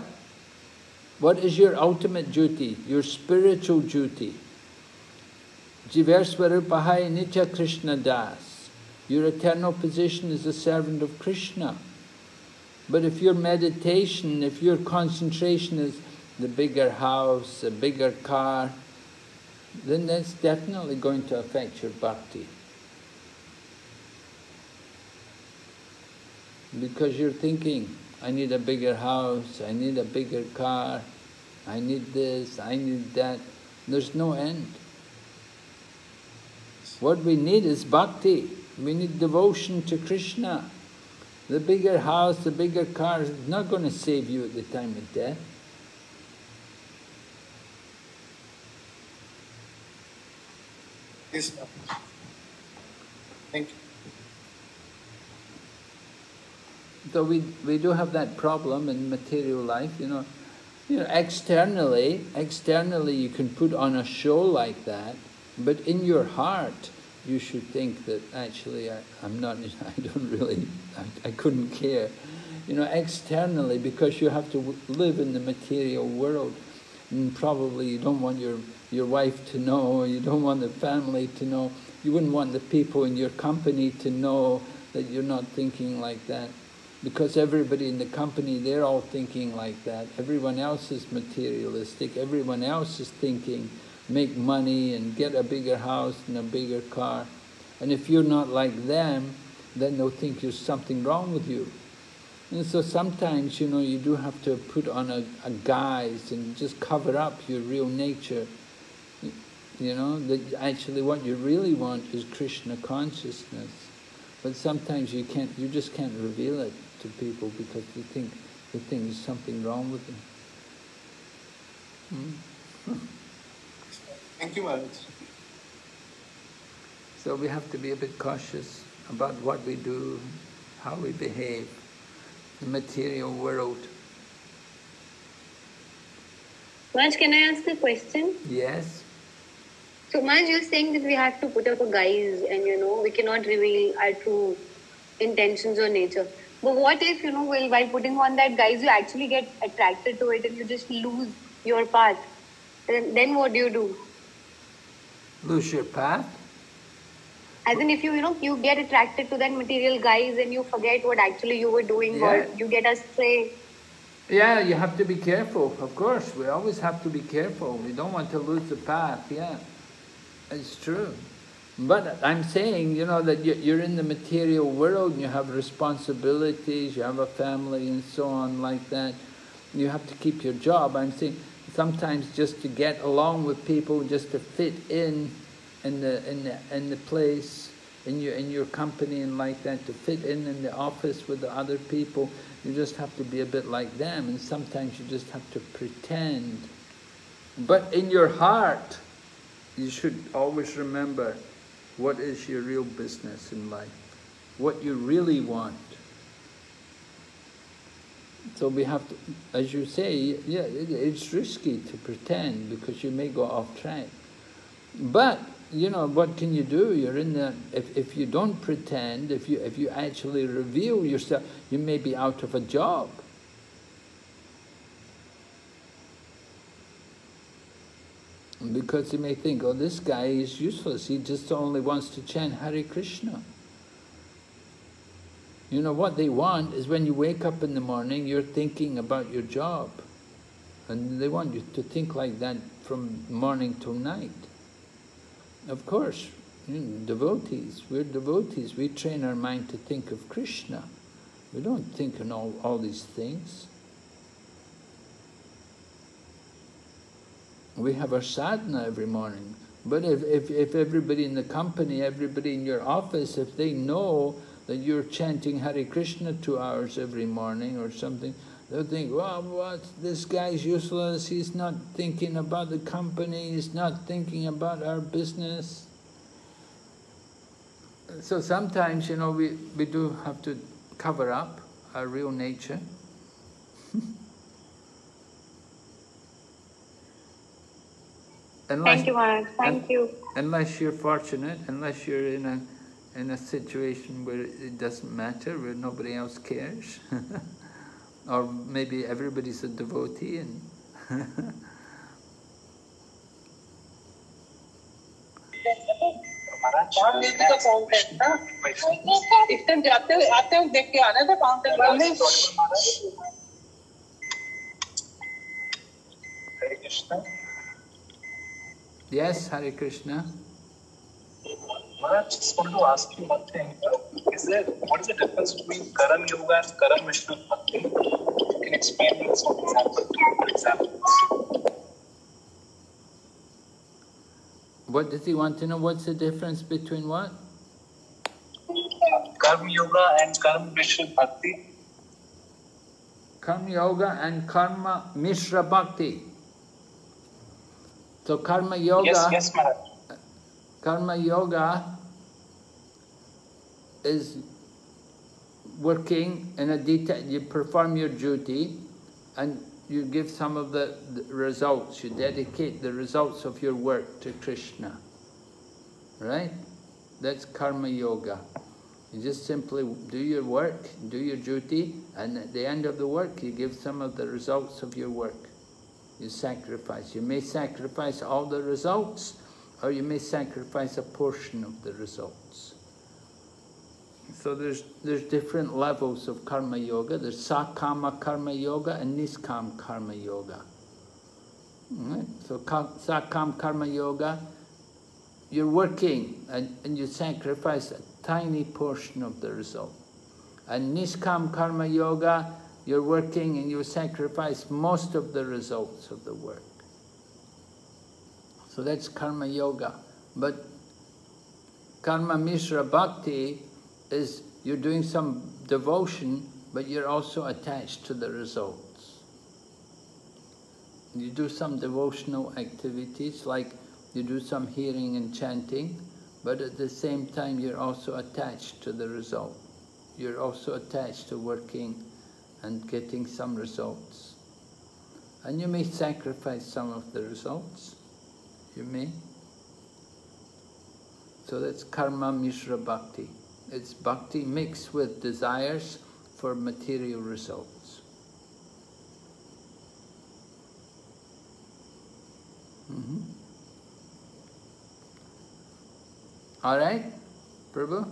what is your ultimate duty? Your spiritual duty. Jivarsvarupahai Nitya Krishna Das. Your eternal position is a servant of Krishna. But if your meditation, if your concentration is the bigger house, the bigger car, then that's definitely going to affect your bhakti. Because you're thinking, I need a bigger house, I need a bigger car, I need this, I need that. There's no end. What we need is bhakti. We need devotion to Krishna. The bigger house, the bigger car is not going to save you at the time of death. Yes. Thank you. So we do have that problem in material life, you know, externally you can put on a show like that, but in your heart you should think that actually I couldn't care. You know, externally, because you have to live in the material world, and probably you don't want your wife to know, you don't want the family to know, you wouldn't want the people in your company to know that you're not thinking like that. Because everybody in the company, they're all thinking like that. Everyone else is materialistic, everyone else is thinking, make money and get a bigger house and a bigger car. And if you're not like them, then they'll think there's something wrong with you. And so sometimes, you know, you do have to put on a guise and just cover up your real nature. You know, that actually what you really want is Krishna consciousness. But sometimes you just can't reveal it to people because they think there's something wrong with them. Thank you, Maharaj. So we have to be a bit cautious about what we do, how we behave, the material world. Maharaj, can I ask a question? Yes. So Maharaj, you're saying that we have to put up a guise and, you know, we cannot reveal our true intentions or nature. But what if, you know, while putting on that guise, you actually get attracted to it and you just lose your path? Then what do? Lose your path? As in, if you get attracted to that material guise and you forget what actually you were doing, or you get astray. Yeah, you have to be careful, of course. We always have to be careful. We don't want to lose the path, yeah. It's true. But I'm saying, you know, that you're in the material world and you have responsibilities, you have a family and so on like that. You have to keep your job. I'm saying sometimes just to get along with people, just to fit in the place, in your company and like that, to fit in the office with the other people, you just have to be a bit like them, and sometimes you just have to pretend. But in your heart, you should always remember what is your real business in life, what you really want. So we have to, as you say, yeah, it's risky to pretend because you may go off track. But, you know, what can you do? You're in the, if you don't pretend, if you actually reveal yourself, you may be out of a job. Because you may think, oh, this guy is useless, he just only wants to chant Hare Krishna. You know, what they want is when you wake up in the morning, you're thinking about your job. And they want you to think like that from morning till night. Of course, devotees, we're devotees. We train our mind to think of Krishna. We don't think in all these things. We have our sadhana every morning. But if everybody in the company, everybody in your office, if they know that you're chanting Hare Krishna 2 hours every morning or something, they'll think, well, what? This guy's useless, he's not thinking about the company, he's not thinking about our business. So sometimes, we do have to cover up our real nature. Thank you, Maharaj. Thank you. Unless you're fortunate, unless you're in a situation where it doesn't matter, where nobody else cares, or maybe everybody's a devotee and Yes, Hare Krishna. Maharaj, just want to ask you one thing. What is the difference between Karam Yoga and Karam Mishra Bhakti? You can explain me some examples. What does he want to know? What's the difference between what? Karma Yoga and Karma Mishra Bhakti. Karma Yoga and Karma Mishra Bhakti. So Karma Yoga, Yes, Maharaj. Karma Yoga is working in a detail. You perform your duty and you give some of the results. You dedicate the results of your work to Krishna. Right? That's Karma Yoga. You just simply do your work, do your duty, and at the end of the work you give some of the results of your work. You sacrifice. You may sacrifice all the results, or you may sacrifice a portion of the results. So there's different levels of Karma Yoga. There's Sakama Karma Yoga and Niskam Karma Yoga. Right? So Sakam Karma Yoga, you're working and you sacrifice a tiny portion of the result. And Niskam Karma Yoga, you're working and you sacrifice most of the results of the work. So that's Karma Yoga. But Karma Mishra Bhakti is you're doing some devotion, but you're also attached to the results. You do some devotional activities, like you do some hearing and chanting, but at the same time you're also attached to the result. You're also attached to working and getting some results. And you may sacrifice some of the results. You may. So that's Karma Mishra Bhakti. It's bhakti mixed with desires for material results. All right, Prabhu?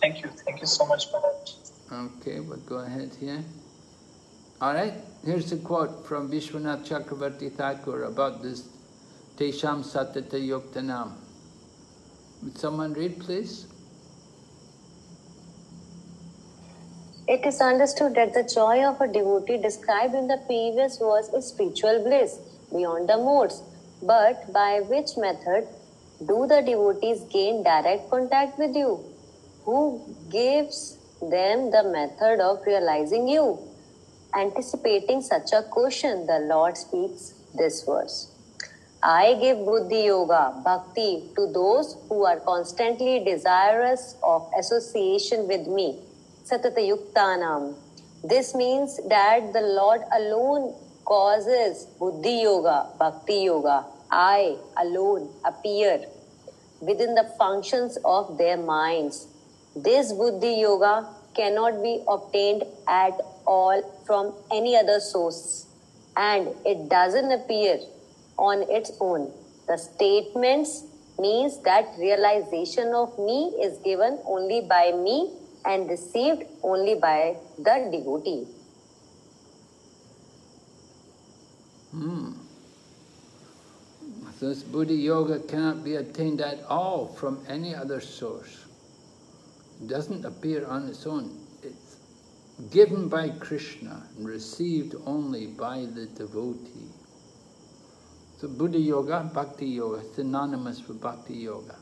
Thank you so much, Maharaj. Okay, we'll go ahead here. All right, here's a quote from Vishwanath Chakravarti Thakur about this Tesham Satata Yuktanam. Would someone read, please? It is understood that the joy of a devotee described in the previous verse is spiritual bliss beyond the modes. But by which method do the devotees gain direct contact with you? Who gives them the method of realizing you? Anticipating such a question, the Lord speaks this verse. I give Buddhi Yoga, Bhakti, to those who are constantly desirous of association with me. Satata Yuktanam. This means that the Lord alone causes Buddhi Yoga, Bhakti Yoga. I alone appear within the functions of their minds. This Buddhi Yoga cannot be obtained at all from any other source, and it doesn't appear on its own. The statements means that realization of me is given only by me and received only by the devotee. This Buddhi Yoga cannot be attained at all from any other source. It doesn't appear on its own. It's given by Krishna and received only by the devotee. So Buddhi Yoga, Bhakti Yoga, synonymous with Bhakti Yoga.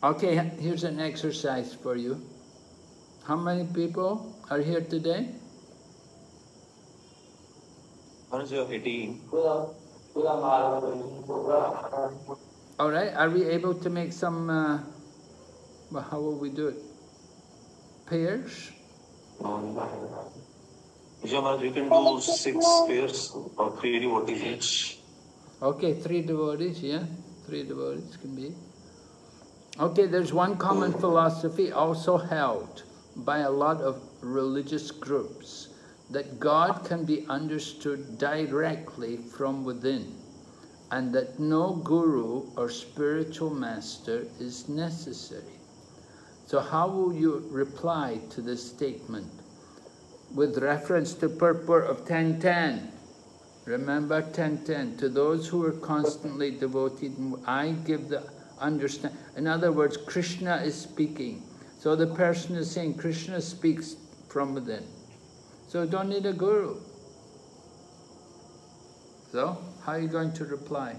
Okay, here's an exercise for you. How many people are here today? 18. All right, are we able to make some, well, how will we do it? Pairs? We can do 6 pairs or 3 devotees each. Okay, 3 devotees, yeah? 3 devotees can be. Okay, there's one common philosophy also held by a lot of religious groups, that God can be understood directly from within, and that no guru or spiritual master is necessary. So how will you reply to this statement? With reference to purport of 10.10, remember 10.10, to those who are constantly devoted, I give the understand. In other words, Krishna is speaking. So the person is saying Krishna speaks from within. So you don't need a guru. So, how are you going to reply?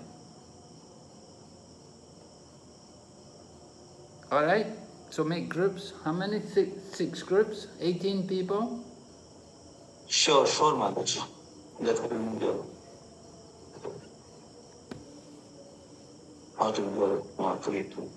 All right, so make groups. How many? 6 groups? 18 people? Sure, Mataji. That will be good. How to do it, too.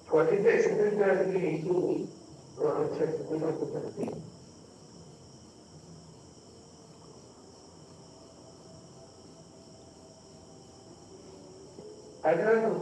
What is the essential I don't know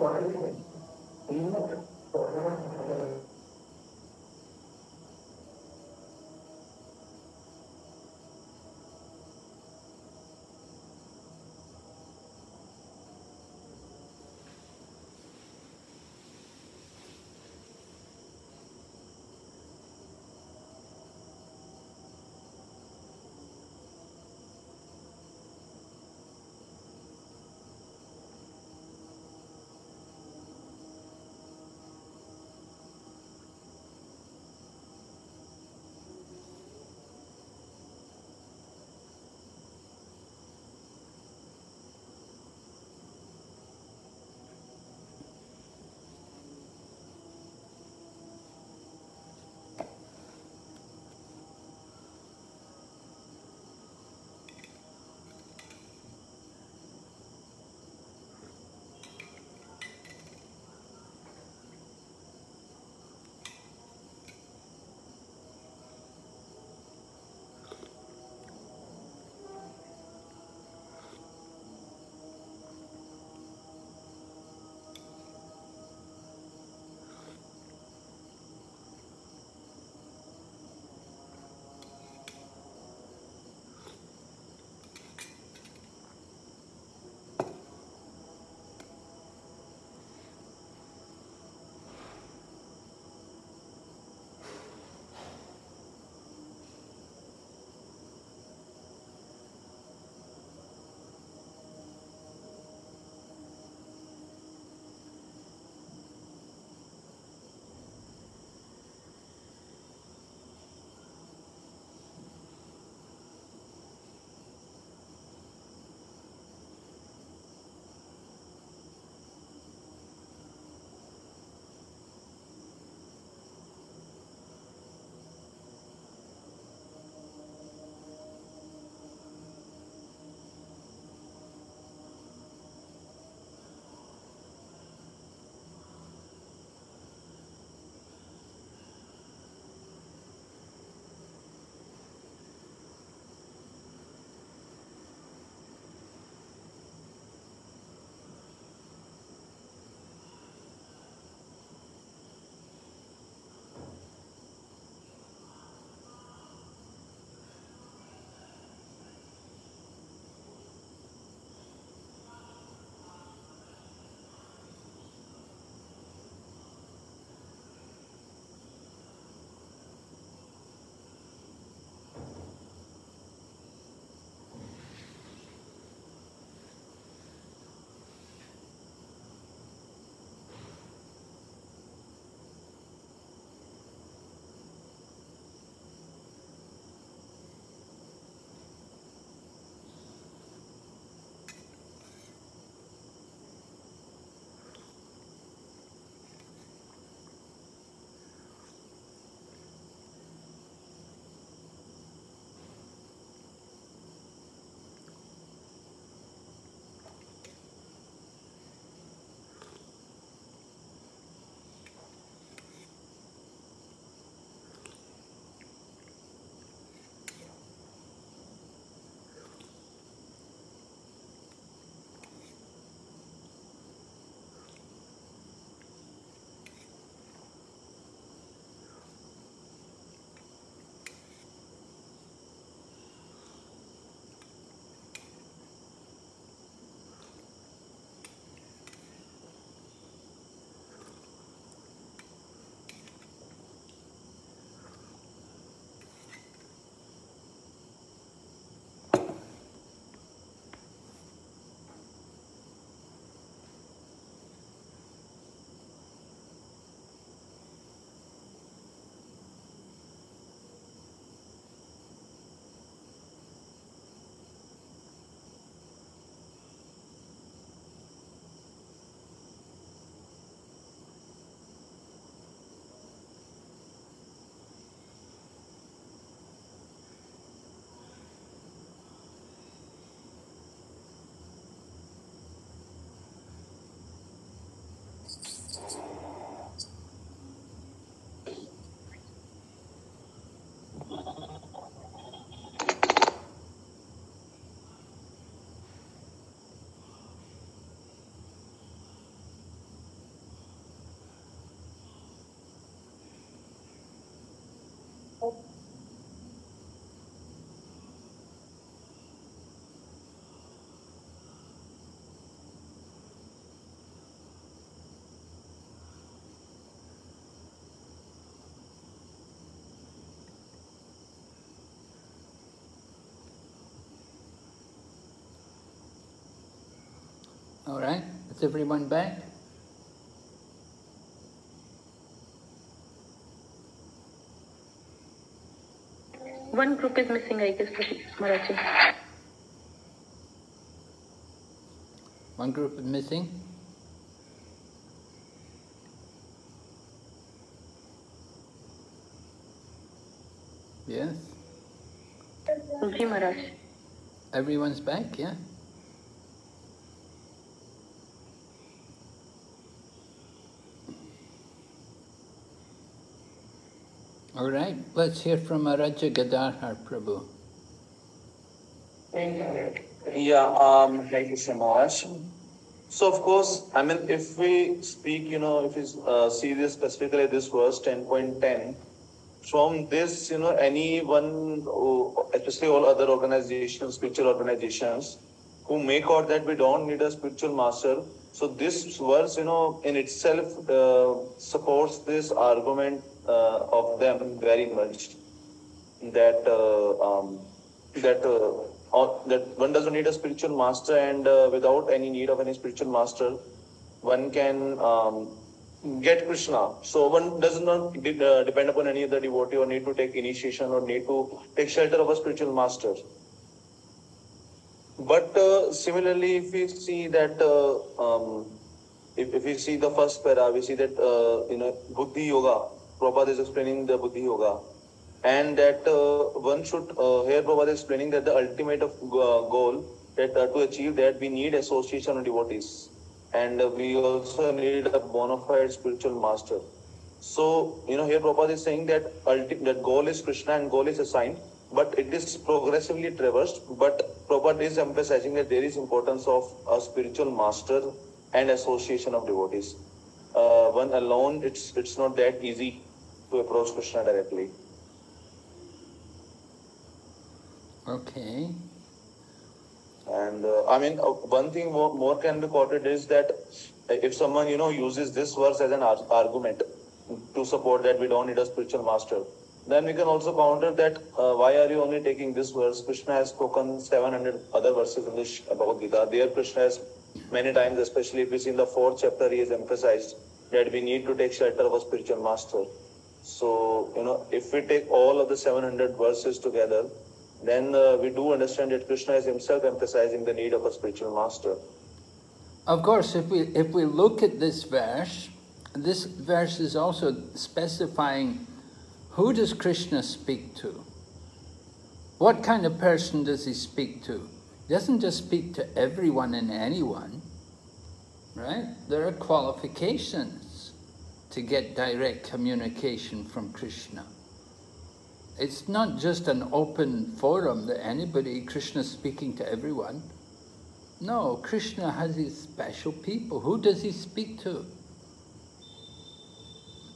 All right, is everyone back? One group is missing, I guess, Maharaj. One group is missing? Yes? Ji Maharaj. Everyone's back, yeah? All right, let's hear from Araja Gadadhar Prabhu. Yeah, thank you so much. So of course, I mean, if we speak, if we see this specifically, this verse 10.10, from this, anyone, especially all other organizations, spiritual organizations, who make out that we don't need a spiritual master. So this verse, in itself supports this argument of them very much, that that one doesn't need a spiritual master, and without any need of any spiritual master, one can get Krishna. So one does not depend upon any other devotee, or need to take initiation, or need to take shelter of a spiritual master. But similarly, if we see that, if we see the first para, we see that Buddhi Yoga, Prabhupada is explaining the Buddhi Yoga, and that one should, here Prabhupada is explaining that the ultimate of goal, that to achieve that we need association of devotees, and we also need a bona fide spiritual master. So, here Prabhupada is saying that that goal is Krishna and goal is assigned, but it is progressively traversed. But Prabhupada is emphasizing that there is importance of a spiritual master and association of devotees. One alone, it's not that easy to approach Krishna directly. Okay. And I mean, one thing more can be quoted is that if someone, uses this verse as an argument to support that we don't need a spiritual master, then we can also counter that why are you only taking this verse? Krishna has spoken 700 other verses in this Bhagavad Gita. There Krishna has many times, especially if we see in the 4th chapter, he has emphasized that we need to take shelter of a spiritual master. So, if we take all of the 700 verses together, then we do understand that Krishna is himself emphasizing the need of a spiritual master. Of course, if we look at this verse is also specifying who does Krishna speak to? What kind of person does he speak to? He doesn't just speak to everyone and anyone, right? There are qualifications to get direct communication from Krishna. It's not just an open forum that Krishna's speaking to everyone. No, Krishna has his special people. Who does he speak to?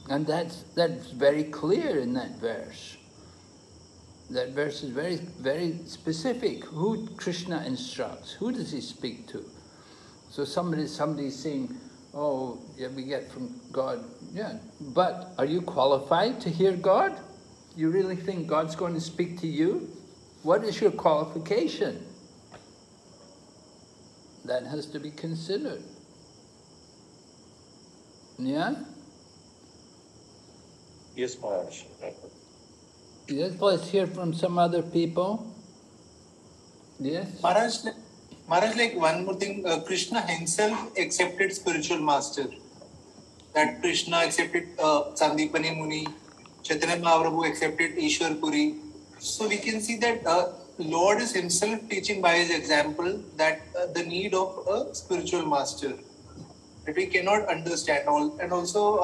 And that's very clear in that verse. That verse is very, very specific. Who Krishna instructs, who does he speak to? So somebody's saying, oh, yeah, we get from God. Yeah, but are you qualified to hear God? You really think God's going to speak to you? What is your qualification? That has to be considered. Yeah? Yes, Maharaj. Yes, let's hear from some other people. Yes? Maharaj, like one more thing, Krishna himself accepted spiritual master. That Krishna accepted Sandipani Muni, Chaitanya Mahaprabhu accepted Ishwar Puri. So we can see that Lord is himself teaching by his example that the need of a spiritual master that we cannot understand all. And also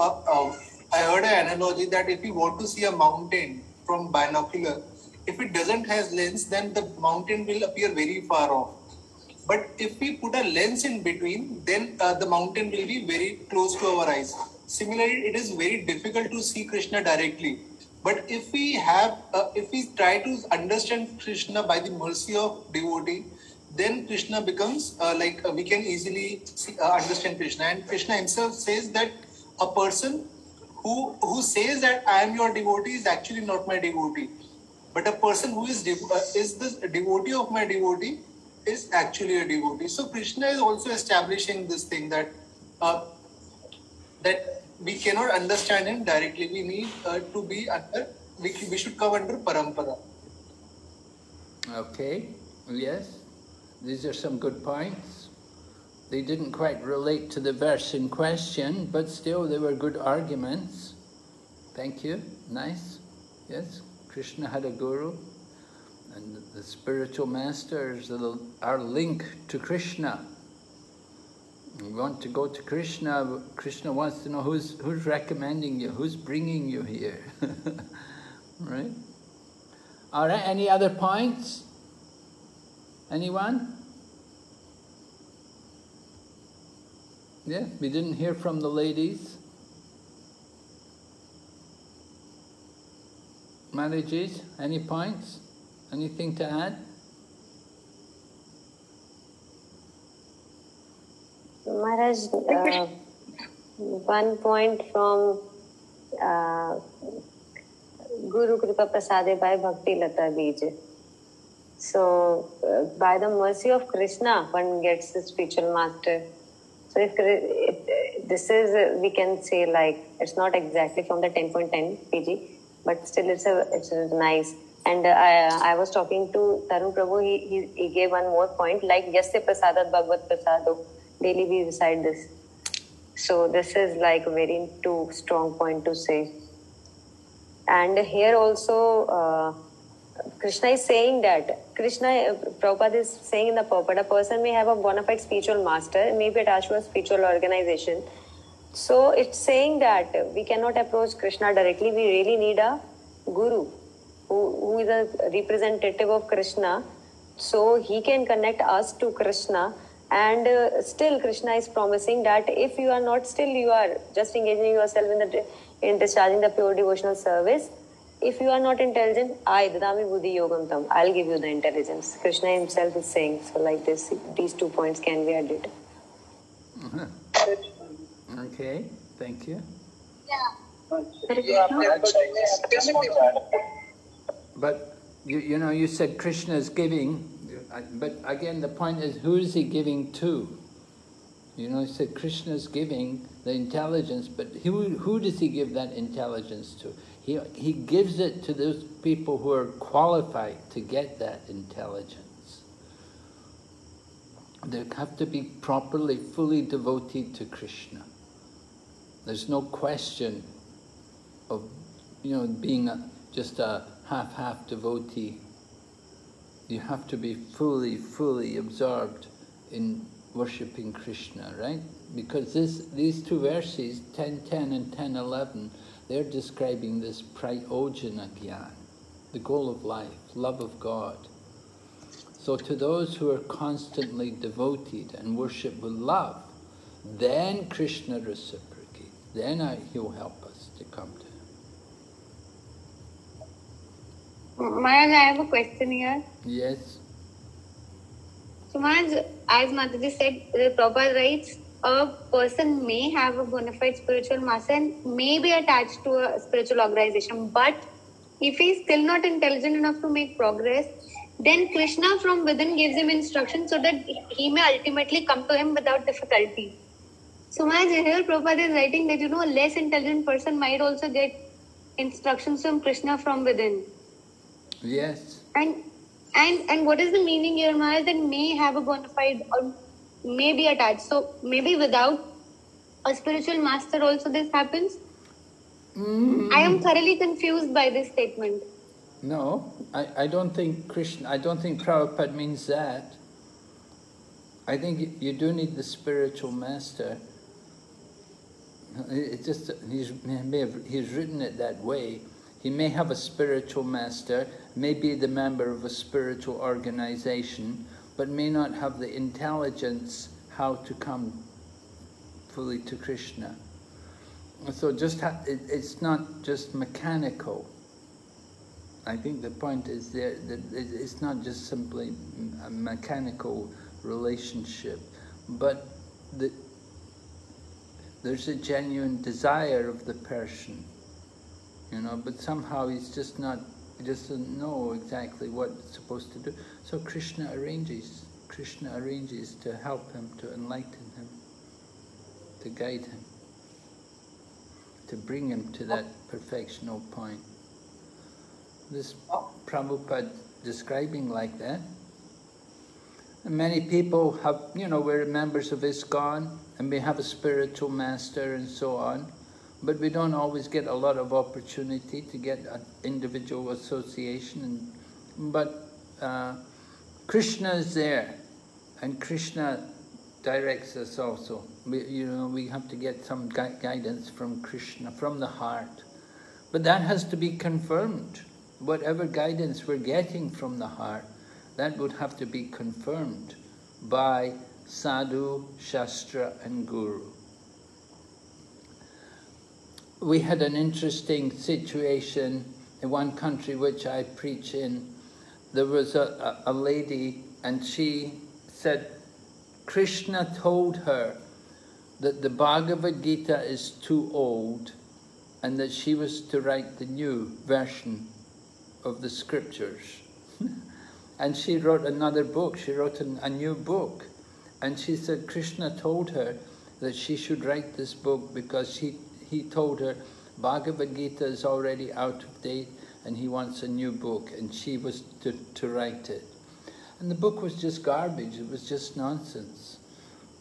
I heard an analogy that if you want to see a mountain from binocular, if it doesn't have lens, then the mountain will appear very far off. But if we put a lens in between, then the mountain will be very close to our eyes. Similarly, it is very difficult to see Krishna directly. But if we try to understand Krishna by the mercy of devotee, then Krishna becomes we can easily understand Krishna. And Krishna himself says that a person who says that I am your devotee is actually not my devotee. But a person who is the devotee of my devotee is actually a devotee. So Krishna is also establishing this thing that that we cannot understand him directly. We need to be under. We should come under parampara. Okay. Yes. These are some good points. They didn't quite relate to the verse in question, but still they were good arguments. Thank you. Nice. Yes. Krishna had a guru, and the spiritual masters are our link to Krishna. We want to go to Krishna. Krishna wants to know who's recommending you, who's bringing you here. Right? All right, any other points? Anyone? Yeah, we didn't hear from the ladies. Marriages, any points? Anything to add? Maharaj, one point from Guru Kripa Prasade by Bhakti Lata Bij. So, by the mercy of Krishna, one gets the spiritual master. So, if this is, we can say like, it's not exactly from the 10.10 PG, but still it's a nice. And I was talking to Tarun Prabhu, he gave one more point, like, Yasya Prasadat Bhagavad Prasado. Daily we recite this. So this is like a very too strong point to say. And here also, Krishna is saying that, Prabhupada is saying in the Prabhupada, a person may have a bona fide spiritual master, may be attached to a spiritual organization. So it's saying that we cannot approach Krishna directly, we really need a guru who is a representative of Krishna, so he can connect us to Krishna. And still Krishna is promising that if you are not, still you are just engaging yourself in discharging the pure devotional service. If you are not intelligent, I dadami buddhi yogam tam, I'll give you the intelligence. Krishna himself is saying. So like this, these 2 points can be added. Okay, thank you. But you know, you said Krishna is giving, but again the point is, who is he giving to? You know, you said Krishna is giving the intelligence, but who does he give that intelligence to? He gives it to those people who are qualified to get that intelligence. They have to be properly, fully devoted to Krishna. There's no question of, you know, being just a half devotee. You have to be fully absorbed in worshipping Krishna, right? Because these 2 verses, 10.10 and 10.11, they're describing this prayojana gyan, the goal of life, love of God. So to those who are constantly devoted and worship with love, then Krishna reciprocates. Then he'll help us to come to him. Maharaj, I have a question here. Yes. So Maharaj, as Mataji said, the Prabhupada writes, a person may have a bona fide spiritual master and may be attached to a spiritual organization, but if he is still not intelligent enough to make progress, then Krishna from within gives him instruction so that he may ultimately come to him without difficulty. So Maharaj, here Prabhupada is writing that, you know, a less intelligent person might also get instructions from Krishna from within. Yes. And what is the meaning here, Maharaj, that may have a bona fide or may be attached? So maybe without a spiritual master also this happens? I am thoroughly confused by this statement. No, I don't think Prabhupada means that. I think you do need the spiritual master. It's just, he's written it that way. He may have a spiritual master, may be the member of a spiritual organization, but may not have the intelligence how to come fully to Krishna. So it's not just mechanical. I think the point is that it's not just simply a mechanical relationship, but there's a genuine desire of the person. You know, but somehow he just doesn't know exactly what it's supposed to do. So Krishna arranges. Krishna arranges to help him, to enlighten him, to guide him, to bring him to that perfectional point. This Prabhupada describing like that. And many people have, we're members of ISKCON and we have a spiritual master and so on, but we don't always get a lot of opportunity to get an individual association. But Krishna is there, and Krishna directs us also. We have to get some guidance from Krishna, from the heart. But that has to be confirmed. Whatever guidance we're getting from the heart, that would have to be confirmed by sadhu, shastra and guru. We had an interesting situation in one country which I preach in. There was a lady, and she said Krishna told her that the Bhagavad Gita is too old and that she was to write the new version of the scriptures. And she wrote another book, she wrote a new book. And she said Krishna told her that she should write this book because he told her Bhagavad Gita is already out of date and he wants a new book, and she was to write it. And the book was just garbage, it was just nonsense.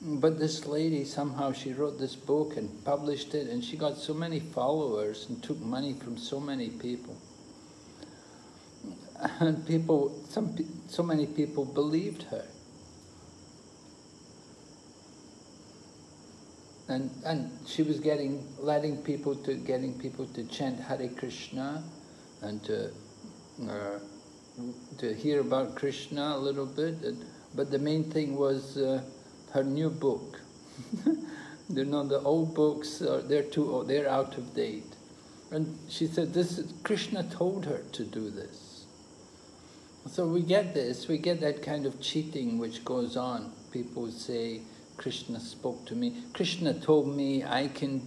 But this lady, somehow she wrote this book and published it, and she got so many followers and took money from so many people. And so many people believed her. And she was getting people to chant Hare Krishna and to hear about Krishna a little bit. But the main thing was her new book. The old books, they're out of date. And she said, Krishna told her to do this. So we get this, we get that kind of cheating which goes on. People say, Krishna spoke to me. Krishna told me I can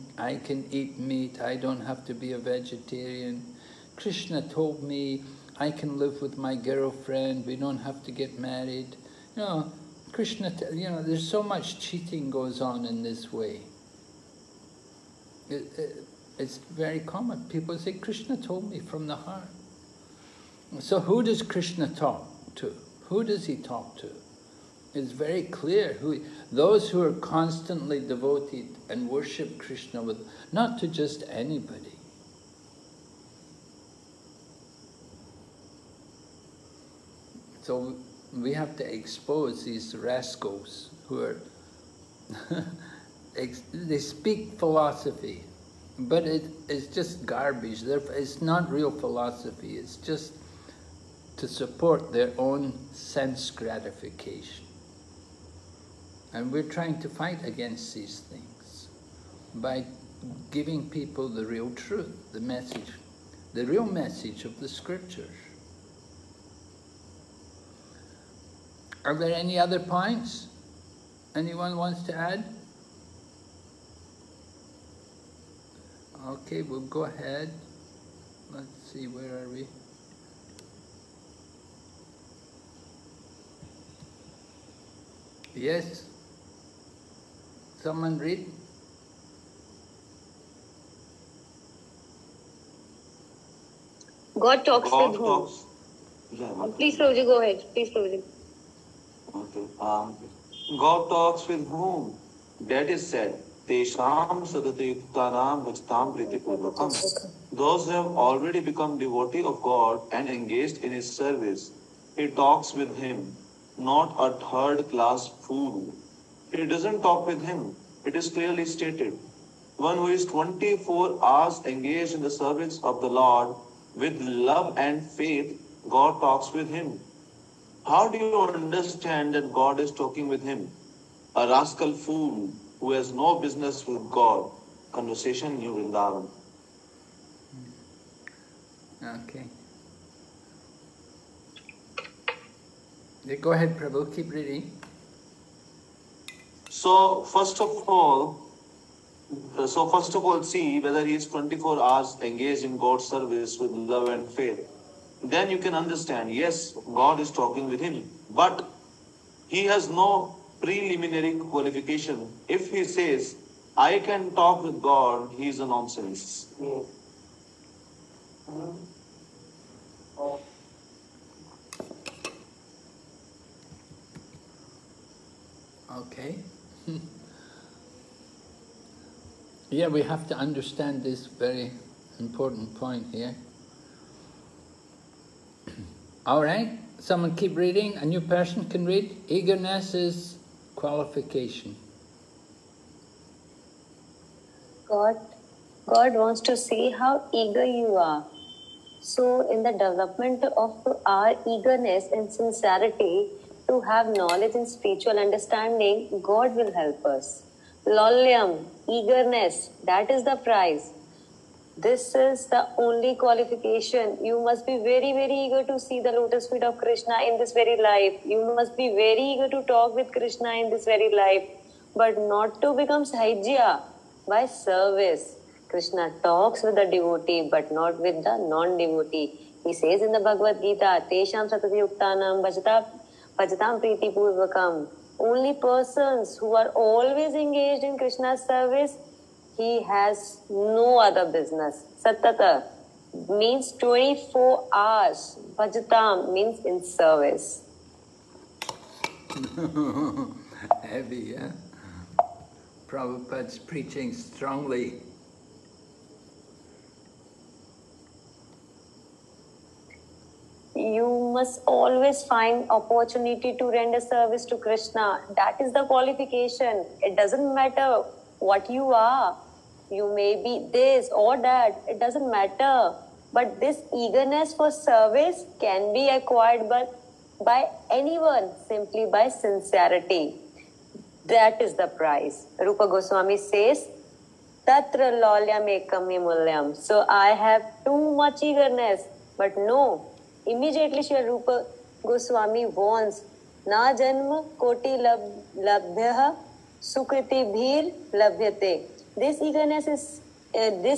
eat meat, I don't have to be a vegetarian. Krishna told me I can live with my girlfriend, we don't have to get married. Krishna, there's so much cheating goes on in this way. It's very common. People say, Krishna told me from the heart. So who does Krishna talk to? Who does he talk to? It's very clear. Those who are constantly devoted and worship Krishna with, not to just anybody. So we have to expose these rascals who are, they speak philosophy, but it's just garbage. It's not real philosophy, it's just to support their own sense gratification. And we're trying to fight against these things by giving people the real truth, the message, the real message of the scriptures. Are there any other points anyone wants to add? Okay, we'll go ahead. Let's see, where are we? Yes? Someone read? God talks with whom? Yeah, please, Prabhuji, go ahead. Please, Prabhuji. Okay. God talks with whom? That is said, Tesham sadate yuktanam bhajtam pritipurvakam. Those who have already become devotee of God and engaged in His service, He talks with him, not a third-class fool. He doesn't talk with him. It is clearly stated. One who is 24 hours engaged in the service of the Lord with love and faith, God talks with him. How do you understand that God is talking with him? A rascal fool who has no business with God. Conversation New Vrindavan. Okay. Go ahead, Prabhu, keep reading. So first of all, see whether he is 24 hours engaged in God's service with love and faith. Then you can understand, yes, God is talking with him. But he has no preliminary qualification. If he says, I can talk with God, he is a nonsense. Okay. Yeah, we have to understand this very important point here. All right, someone keep reading. A new person can read. Eagerness is qualification. God wants to see how eager you are. So in the development of our eagerness and sincerity to have knowledge and spiritual understanding, God will help us. Lolyam, eagerness, that is the prize. This is the only qualification. You must be very, very eager to see the lotus feet of Krishna in this very life. You must be very eager to talk with Krishna in this very life, but not to become sahajya by service. Krishna talks with the devotee, but not with the non-devotee. He says in the Bhagavad Gita, Tesham satatayuktanam bhajatam priti purvakam. Only persons who are always engaged in Krishna's service, he has no other business. Satata means 24 hours. Bhajatam means in service. Heavy, yeah? Prabhupada's preaching strongly. You must always find opportunity to render service to Krishna. That is the qualification. It doesn't matter what you are. You may be this or that. It doesn't matter. But this eagerness for service can be acquired by anyone simply by sincerity. That is the prize. Rupa Goswami says, Tatra lolyam ekam mulyam. So I have too much eagerness. But no. Immediately Sri Rupa Goswami warns, Na janma koti labhyah sukriti bhir labhyate. This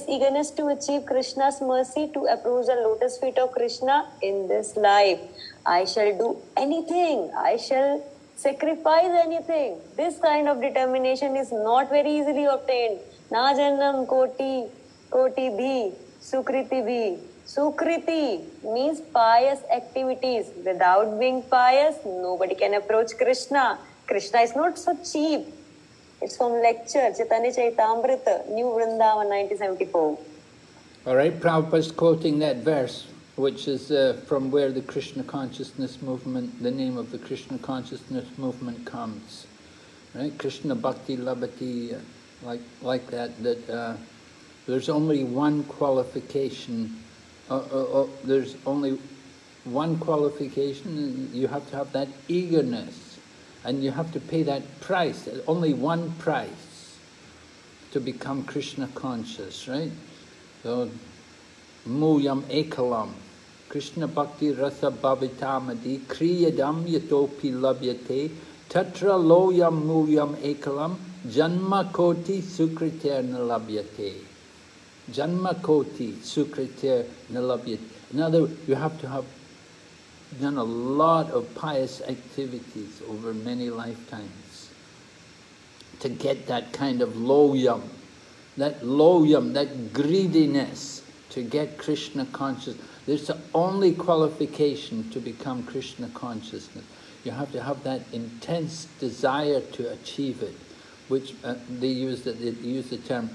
eagerness to achieve Krishna's mercy, to approach the lotus feet of Krishna in this life. I shall do anything. I shall sacrifice anything. This kind of determination is not very easily obtained. Na jannam koti bhi sukriti bhi. Sukriti means pious activities. Without being pious, nobody can approach Krishna. Krishna is not so cheap. It's from lecture, Chaitanya Chaitamrita, New Vrindavan, 1974. All right, Prabhupada's quoting that verse, which is from where the Krishna consciousness movement, the name of the Krishna consciousness movement comes. Right? Krishna Bhakti Labhati, like that there's only one qualification. There's only one qualification. You have to have that eagerness, and you have to pay that price. Only one price to become Krishna conscious, right? So, muyam ekalam, Krishna bhakti rasa bhavitamadi, kriyadam yatopi labhyate, tatra loyam muyam ekalam, janma koti sukriter nalabhyate. Janma koti sukriter nalabhyate. In other words, you have to have done a lot of pious activities over many lifetimes to get that kind of loyam, that greediness to get Krishna consciousness. There's the only qualification to become Krishna consciousness. You have to have that intense desire to achieve it, which they use the term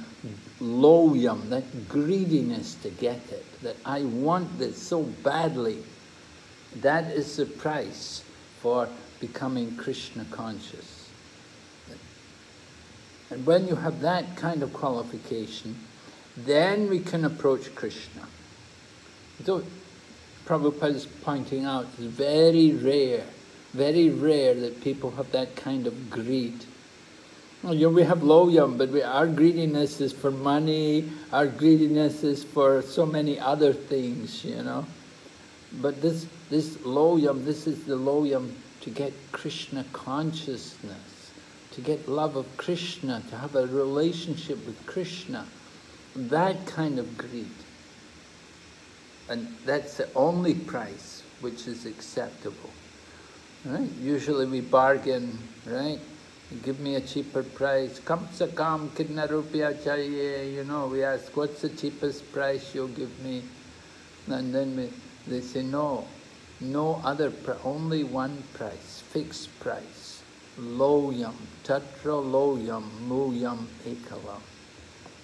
loyam, that greediness to get it, that I want this so badly. That is the price for becoming Krishna conscious. And when you have that kind of qualification, then we can approach Krishna. So Prabhupada is pointing out, it's very rare that people have that kind of greed. Well, we have loyam, but our greediness is for money, our greediness is for so many other things, you know. But this loyam, this is the loyam to get Krishna consciousness, to get love of Krishna, to have a relationship with Krishna. That kind of greed. And that's the only price which is acceptable. Right? Usually we bargain, right? Give me a cheaper price. Kam se kam kitna rupya chahiye? You know, we ask, what's the cheapest price you'll give me? And then they say, no, no other price, only one price, fixed price. Loyam, tatra loyam, muyam ekalam.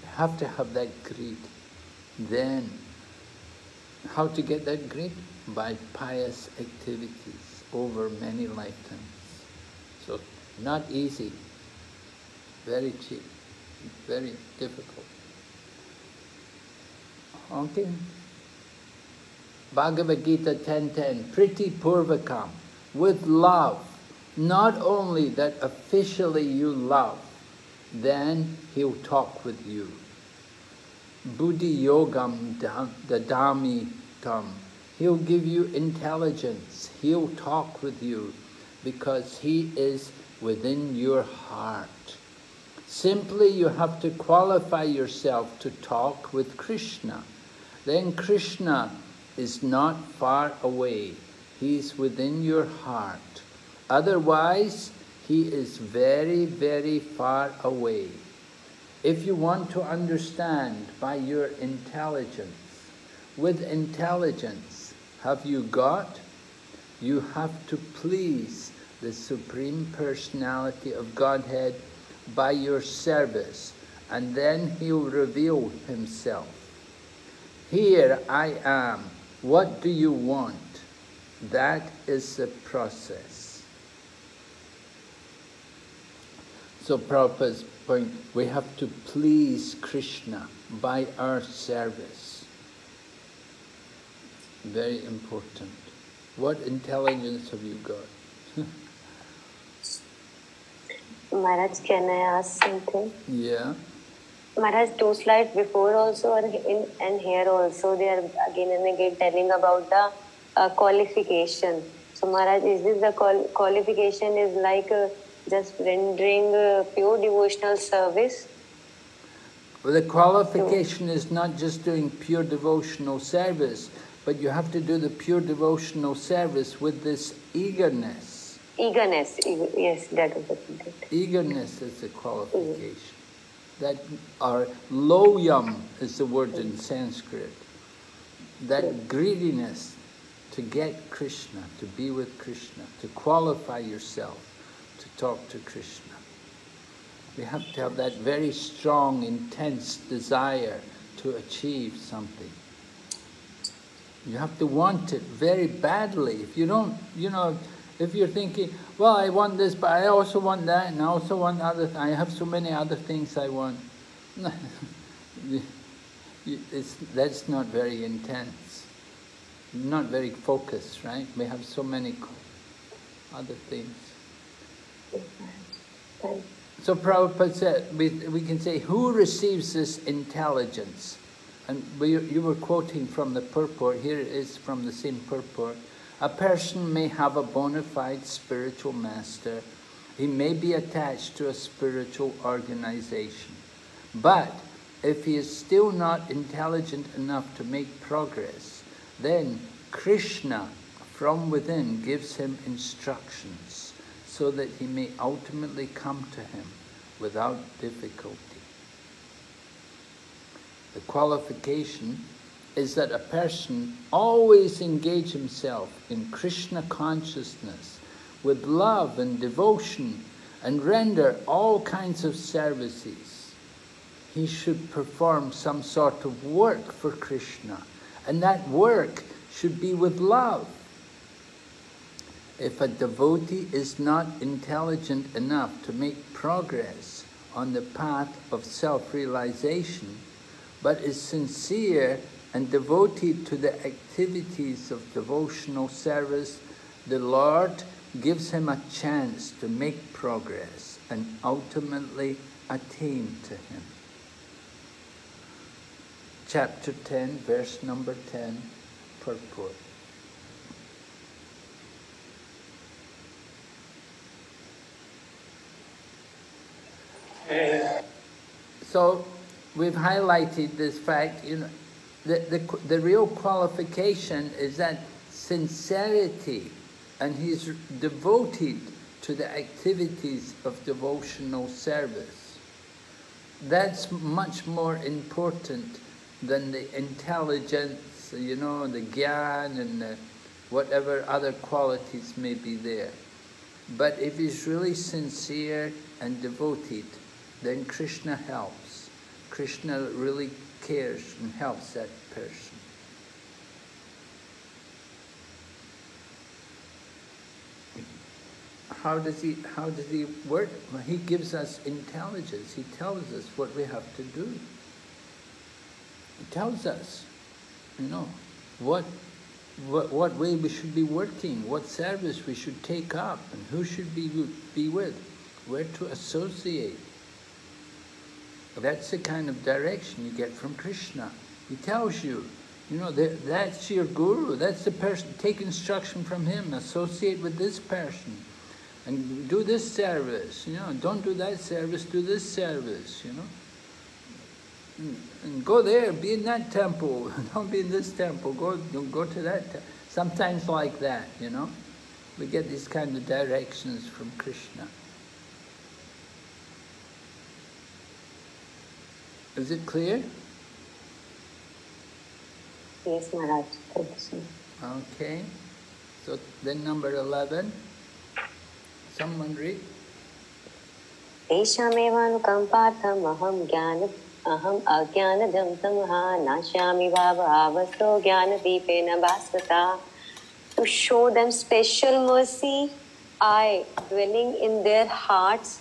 You have to have that greed. Then, how to get that greed? By pious activities over many lifetimes. So, not easy, very cheap, very difficult. Okay. Bhagavad Gita 10:10, Priti Purvakam, with love. Not only that officially you love, then he'll talk with you. Buddhi yogam dadami tam. He'll give you intelligence. He'll talk with you because he is within your heart. Simply you have to qualify yourself to talk with Krishna. Then Krishna is not far away. He is within your heart. Otherwise, he is very, very far away. If you want to understand by your intelligence, with intelligence, have you got? You have to please the Supreme Personality of Godhead by your service, and then he'll reveal himself. Here I am. What do you want? That is the process. So Prabhupada's point, we have to please Krishna by our service. Very important. What intelligence have you got? Maharaj, can I ask something? Yeah. Maharaj, 2 slides before also and here also they are again and again telling about the qualification. So Maharaj, is this the qualification is like just rendering pure devotional service? Well, the qualification is not just doing pure devotional service, but you have to do the pure devotional service with this eagerness. Eagerness, yes, that was the thing. Eagerness is the qualification. That or loyam is the word in Sanskrit. That greediness to get Krishna, to be with Krishna, to qualify yourself to talk to Krishna. We have to have that very strong, intense desire to achieve something. You have to want it very badly. If you don't, if you're thinking, well, I want this, but I also want that, and I also want other. I have so many other things I want. That's not very intense. Not very focused, right? We have so many other things. So Prabhupada said, we can say, who receives this intelligence? And you were quoting from the purport. Here it is from the same purport. A person may have a bona fide spiritual master. He may be attached to a spiritual organization. But if he is still not intelligent enough to make progress, then Krishna from within gives him instructions so that he may ultimately come to him without difficulty. The qualification is that a person always engage himself in Krishna consciousness with love and devotion and render all kinds of services. He should perform some sort of work for Krishna, and that work should be with love. If a devotee is not intelligent enough to make progress on the path of self-realization, but is sincere and devoted to the activities of devotional service, the Lord gives him a chance to make progress and ultimately attain to him. Chapter 10, verse number 10, purport. So we've highlighted this fact, the real qualification is that sincerity and he's devoted to the activities of devotional service. That's much more important than the intelligence, you know, the gyan and the whatever other qualities may be there. But if he's really sincere and devoted, then Krishna helps. Krishna really cares and helps that person. How does he work? Well, he gives us intelligence. He tells us what we have to do. He tells us, you know, what way we should be working, what service we should take up, and who should be with, where to associate. That's the kind of direction you get from Krishna. He tells you, you know, that's your guru, that's the person, take instruction from him, associate with this person, and do this service, you know, don't do that service, do this service, you know. And go there, be in that temple, don't be in this temple, go to that temple. Sometimes like that, you know. We get these kind of directions from Krishna. Is it clear? Yes, Maharaj. Thank you. Okay. So then number 11. Someone read. Teshamevanukampatham aham ajnanajam tamha nashami bhavaavasto jnanadipena bhasvata. To show them special mercy, I, dwelling in their hearts,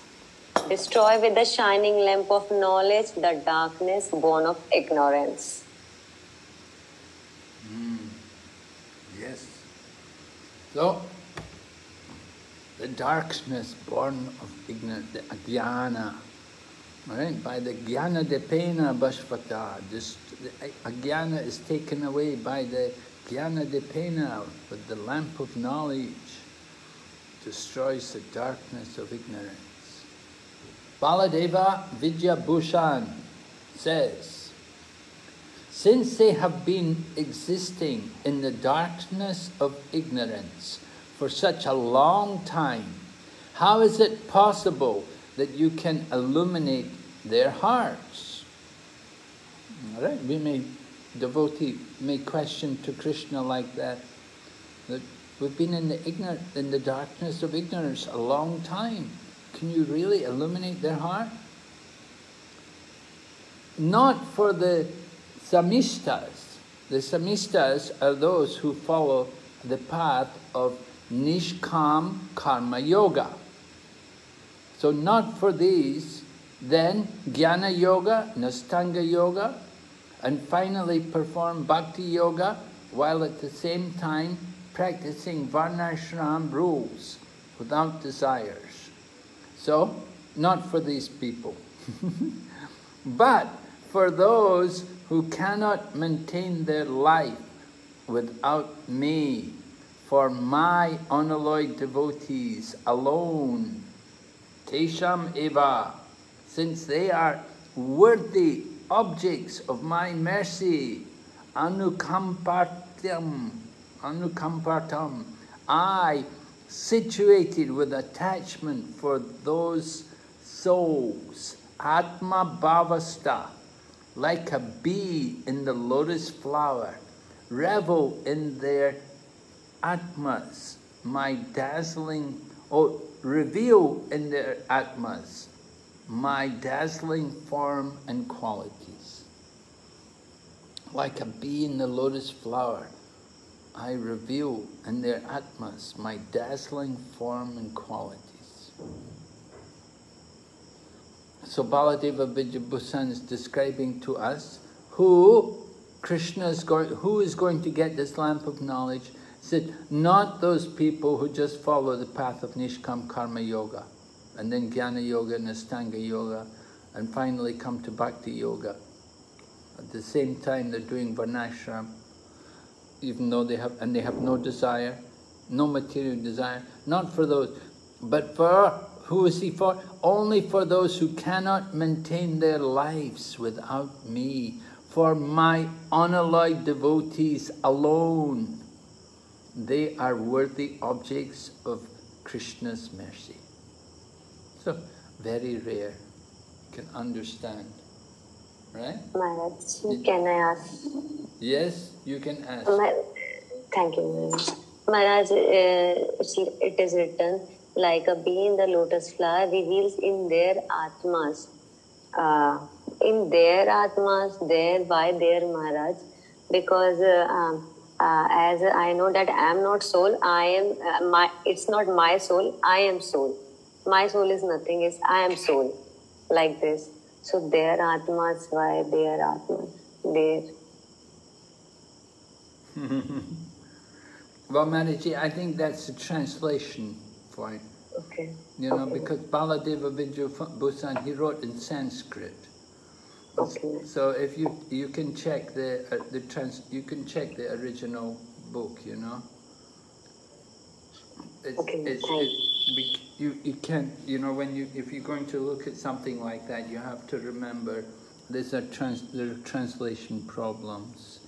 destroy with the shining lamp of knowledge the darkness born of ignorance. Yes. So, the darkness born of ignorance, the ajnana, right? By the jnana dipena bhasvata, the ajnana is taken away by the jnana dipena, with the lamp of knowledge, destroys the darkness of ignorance. Baladeva Vidya Bhushan says, since they have been existing in the darkness of ignorance for such a long time, how is it possible that you can illuminate their hearts? All right, devotee may question to Krishna like that we've been in the darkness of ignorance a long time. Can you really illuminate their heart? Not for the Samistas. The Samistas are those who follow the path of Nishkam Karma Yoga. So not for these, then Jnana Yoga, Nastanga Yoga, and finally perform Bhakti Yoga, while at the same time practicing Varnashram rules without desires. So, not for these people. But for those who cannot maintain their life without me, for my unalloyed devotees alone, Tesham Eva, since they are worthy objects of my mercy, Anukampartam, I, situated with attachment for those souls, Atma Bhavasta, like a bee in the lotus flower, revel in their Atmas, my dazzling, reveal in their Atmas, my dazzling form and qualities. Like a bee in the lotus flower, I reveal in their Atmas my dazzling form and qualities. So Baladeva Vidyabhusan is describing to us who is going to get this lamp of knowledge. He said, not those people who just follow the path of Nishkam Karma Yoga, and then Jnana Yoga and Astanga Yoga, and finally come to Bhakti Yoga. At the same time they're doing Varnashram, even though they have no desire, no material desire. Not for those, but for, who is he for? Only for those who cannot maintain their lives without me, for my unalloyed devotees alone. they are worthy objects of Krishna's mercy. So, very rare. You can understand. Right? Maharaj, can I ask? Yes, you can ask. Thank you, Maharaj. Maharaj, it is written, like a bee in the lotus flower reveals in their atmas. There, why there, Maharaj? Because as I know that I am not soul, I am it's not my soul, I am soul. My soul is nothing, I am soul. Like this. So their atmas, why their atmas? There. Well, Manaji, I think that's a translation point. Okay. You know, because Baladeva Vijayabhusan, he wrote in Sanskrit. Okay. So if you can check you can check the original book, you know. You can't, you know, if you're going to look at something like that, you have to remember there are translation problems.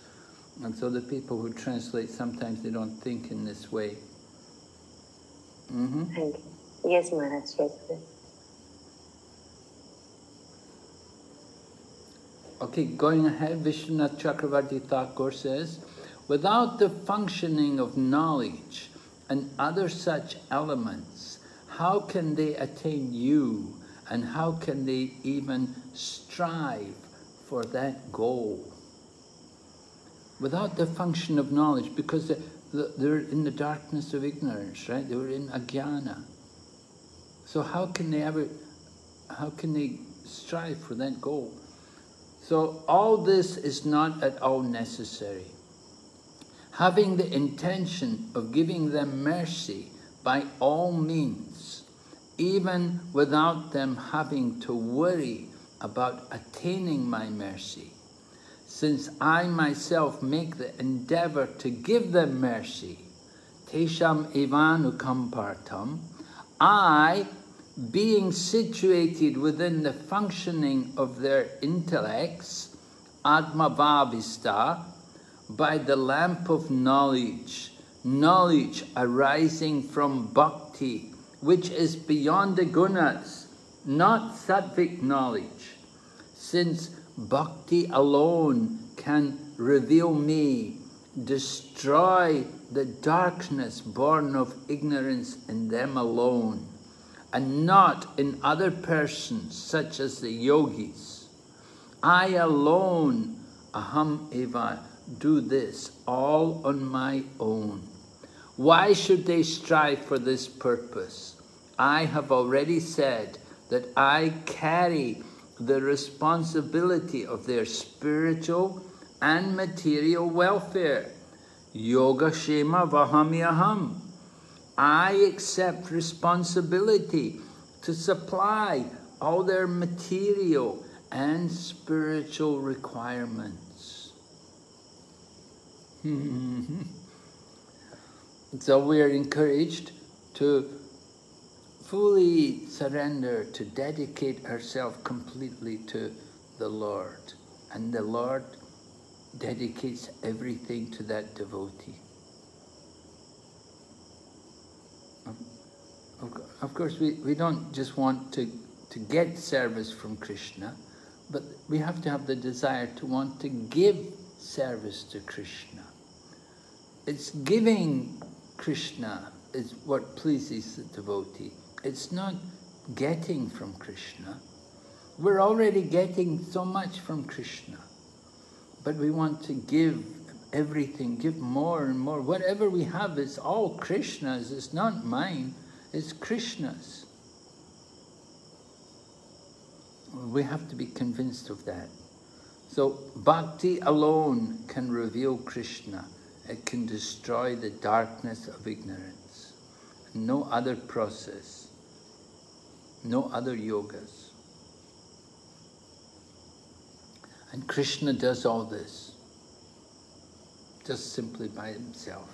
And so the people who translate, sometimes they don't think in this way. Thank you. Yes, Maharaj. Yes. Okay, going ahead, Vishwanath Chakravarti Thakur says, without the functioning of knowledge and other such elements, how can they attain you, and how can they even strive for that goal? Without the function of knowledge, because they're in the darkness of ignorance, right? They were in ajnana. So how can they strive for that goal? So all this is not at all necessary. Having the intention of giving them mercy by all means, even without them having to worry about attaining my mercy, since I myself make the endeavor to give them mercy, tesham evanukampartam, I, being situated within the functioning of their intellects, atmavavista, by the lamp of knowledge, knowledge arising from bhakti, which is beyond the gunas, not sattvic knowledge, since bhakti alone can reveal me, destroy the darkness born of ignorance in them alone, and not in other persons such as the yogis. I alone, aham eva, do this all on my own. Why should they strive for this purpose? I have already said that I carry the responsibility of their spiritual and material welfare. Yoga Shema Vahamyaham. I accept responsibility to supply all their material and spiritual requirements. So we are encouraged to fully surrender, to dedicate ourselves completely to the Lord. And the Lord dedicates everything to that devotee. Of course, we don't just want to get service from Krishna, but we have to have the desire to want to give service to Krishna. It's giving Krishna is what pleases the devotee. It's not getting from Krishna. We're already getting so much from Krishna, but we want to give everything, give more and more. Whatever we have is all Krishna's, it's not mine, it's Krishna's. We have to be convinced of that. So bhakti alone can reveal Krishna. It can destroy the darkness of ignorance. No other process, no other yogas. And Krishna does all this just simply by himself.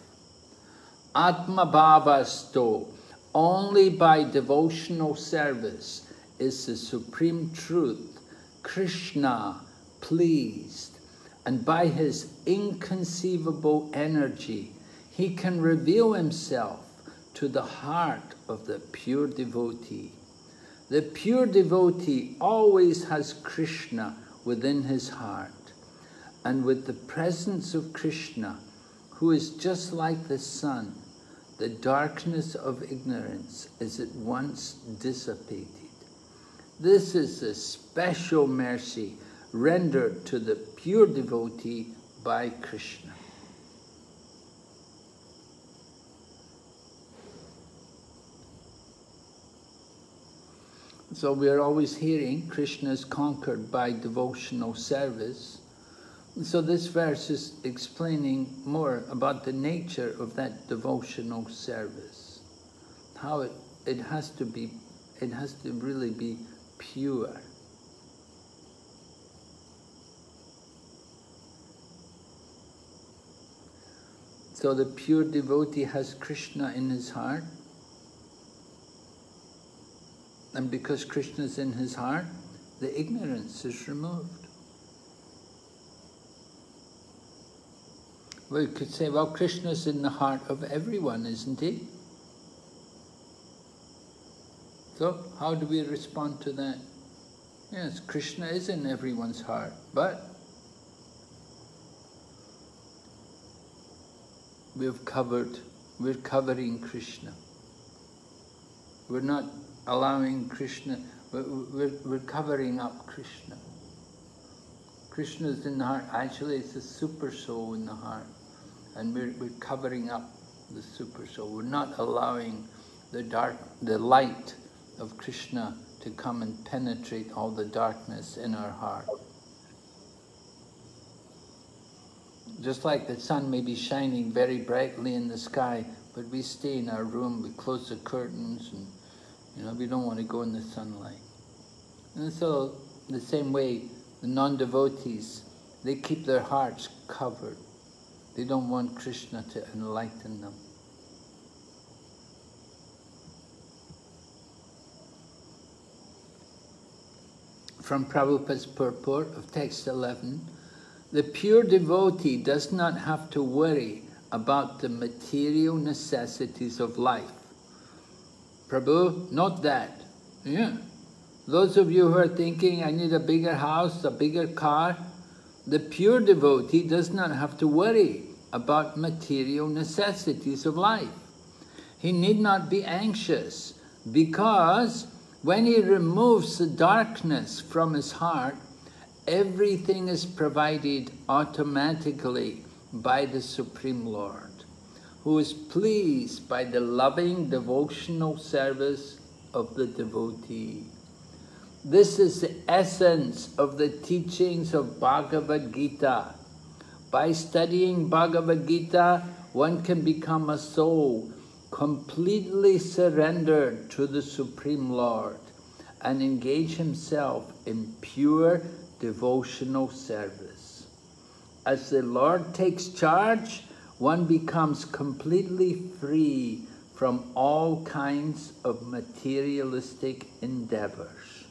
Atma bhavasto, only by devotional service is the supreme truth, Krishna, pleased, and by his inconceivable energy, he can reveal himself to the heart of the pure devotee. The pure devotee always has Krishna within his heart. And with the presence of Krishna, who is just like the sun, the darkness of ignorance is at once dissipated. This is a special mercy rendered to the pure devotee by Krishna. So we are always hearing Krishna is conquered by devotional service. So this verse is explaining more about the nature of that devotional service. How it has to really be pure. So the pure devotee has Krishna in his heart. And because Krishna is in his heart, the ignorance is removed. We could say, well, Krishna is in the heart of everyone, isn't he? So, how do we respond to that? Yes, Krishna is in everyone's heart, but we're covering Krishna. We're not allowing Krishna, we're covering up Krishna. Krishna is in the heart. Actually, it's the super soul in the heart. And we're covering up the super soul. We're not allowing the light of Krishna to come and penetrate all the darkness in our heart. Just like the sun may be shining very brightly in the sky, but we stay in our room, we close the curtains, and we don't want to go in the sunlight. And so, the same way, the non-devotees, they keep their hearts covered. They don't want Krishna to enlighten them. From Prabhupada's purport of text 11, the pure devotee does not have to worry about the material necessities of life. Prabhu, note that. Yeah. Those of you who are thinking, I need a bigger house, a bigger car, the pure devotee does not have to worry about material necessities of life. He need not be anxious, because when he removes the darkness from his heart, everything is provided automatically by the Supreme Lord, who is pleased by the loving devotional service of the devotee. This is the essence of the teachings of Bhagavad Gita. By studying Bhagavad Gita, one can become a soul completely surrendered to the Supreme Lord and engage himself in pure devotional service. As the Lord takes charge, one becomes completely free from all kinds of materialistic endeavors.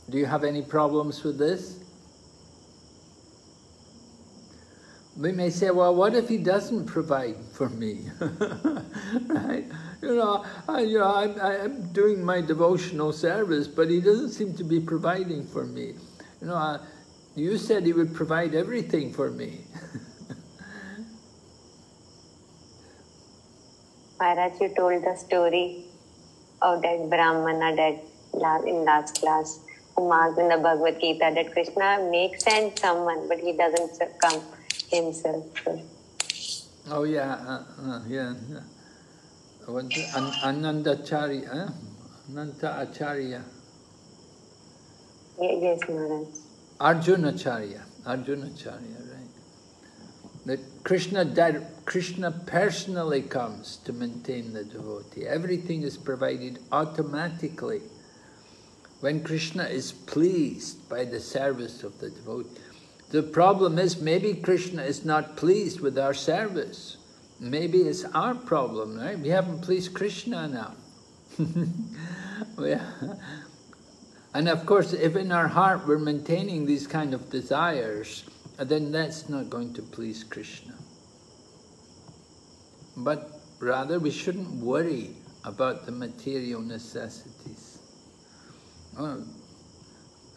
Do you have any problems with this? We may say, well, what if he doesn't provide for me? Right? I'm doing my devotional service, but he doesn't seem to be providing for me. You said he would provide everything for me. Maharaj, you told the story of that Brahmana in last class who marked in the Bhagavad Gita that Krishna may send someone, but he doesn't come himself. Oh yeah, yeah. Anandacharya, Ananta Acharya. Yes, Maharaj. Arjunacharya, right? That Krishna personally comes to maintain the devotee. Everything is provided automatically when Krishna is pleased by the service of the devotee. The problem is, maybe Krishna is not pleased with our service. Maybe it's our problem, right? We haven't pleased Krishna enough. And And of course, if in our heart we're maintaining these kind of desires, then that's not going to please Krishna. But rather, we shouldn't worry about the material necessities.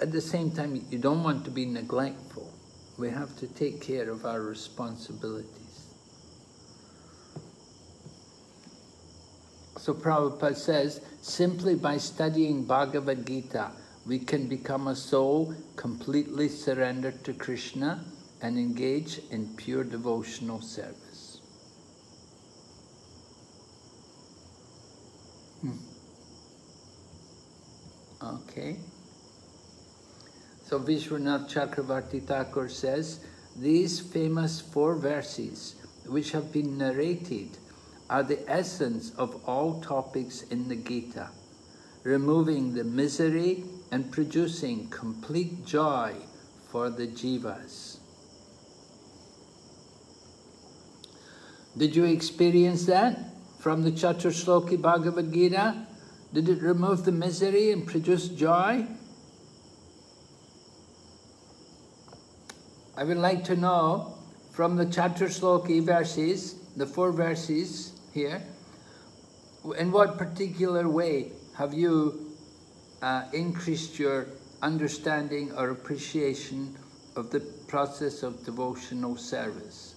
At the same time, you don't want to be neglectful. We have to take care of our responsibilities. So Prabhupada says, simply by studying Bhagavad Gita, we can become a soul completely surrendered to Krishna and engage in pure devotional service. Okay. So Vishwanath Chakravarti Thakur says, these famous 4 verses, which have been narrated, are the essence of all topics in the Gita, removing the misery and producing complete joy for the jivas. Did you experience that from the Chaturshloki Bhagavad Gita? Did it remove the misery and produce joy? I would like to know from the Chaturshloki verses, the 4 verses here, in what particular way have you increased your understanding or appreciation of the process of devotional service?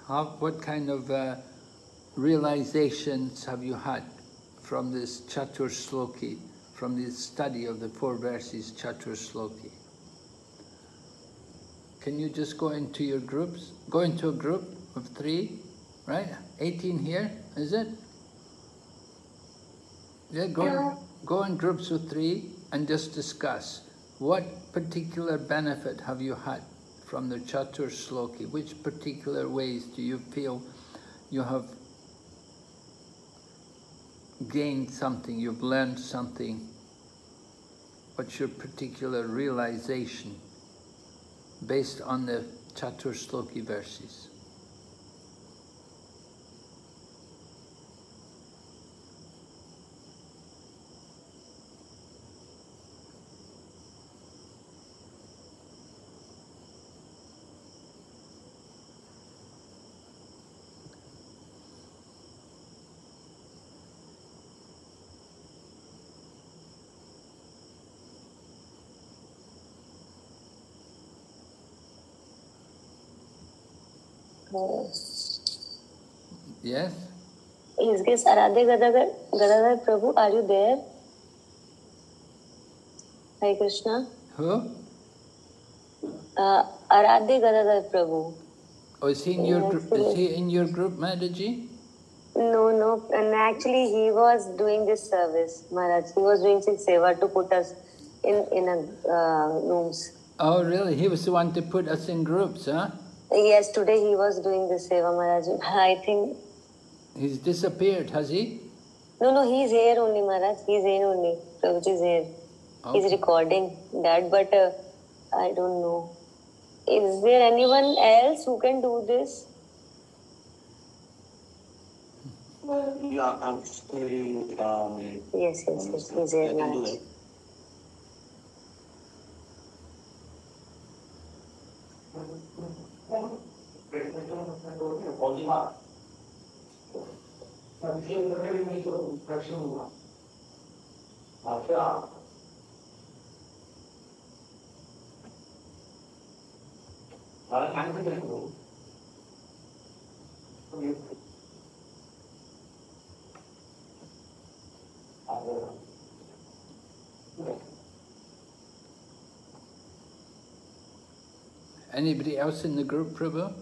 What kind of realizations have you had from this Chaturshloki, from this study of the 4 verses Chaturshloki? Can you just go into your groups? Go into a group of 3, right? 18 here, is it? Yeah, go in groups of 3 and just discuss. What particular benefit have you had from the Chaturshloki? Which particular ways do you feel you have gained something, you've learned something? What's your particular realization based on the Chaturshloki verses? Yes? His guest Aradhya Gadadhar Prabhu, are you there? Hare Krishna. Who? Aradhya Gadadhar Prabhu. Oh, is he in your group? Is he in your group, Mataji? No. And actually, he was doing this service, Maharaj. He was doing his seva to put us in rooms. Oh, really? He was the one to put us in groups, huh? Yes, today he was doing this seva, Maharaj. I think... He's disappeared, has he? No, he's here only, Maharaj. He's here only. Prabhuji is here. Okay. He's recording that, but I don't know. Is there anyone else who can do this? Yeah, I'm still... Yes, he's here, Maharaj. Anybody else in the group, Prabhu?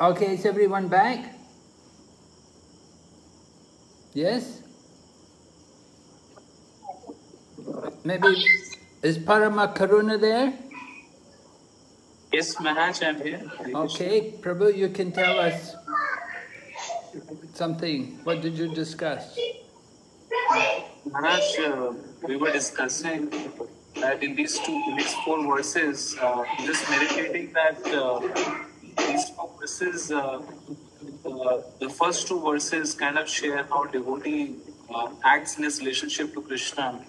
Okay, is everyone back? Yes? Maybe, is Parama Karuna there? Yes, Maharaj, I'm here. Okay, Prabhu, you can tell us something. What did you discuss? Maharaj, we were discussing that in these four verses, just meditating that these four verses, the first two verses kind of share how devotee acts in his relationship to Krishna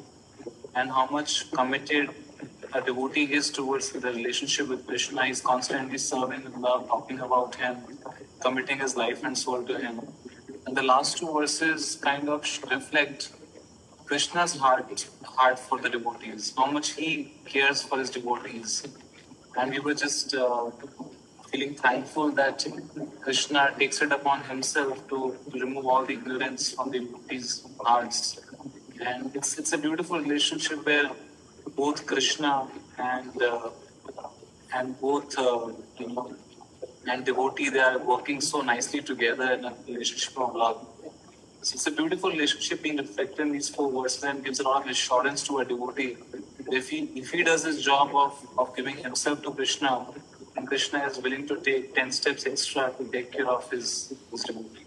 and how much committed a devotee is towards the relationship with Krishna. He's constantly serving with love, talking about him, committing his life and soul to him. And the last two verses kind of reflect Krishna's heart for the devotees, how much he cares for his devotees. And we were just feeling thankful that Krishna takes it upon himself to remove all the ignorance from the devotees' hearts. And it's a beautiful relationship where both Krishna and both and devotee, they are working so nicely together in a relationship of love. So it's a beautiful relationship being reflected in these 4 verses and gives a lot of assurance to a devotee. If he does his job of giving himself to Krishna, and Krishna is willing to take 10 steps extra to take care of his devotee.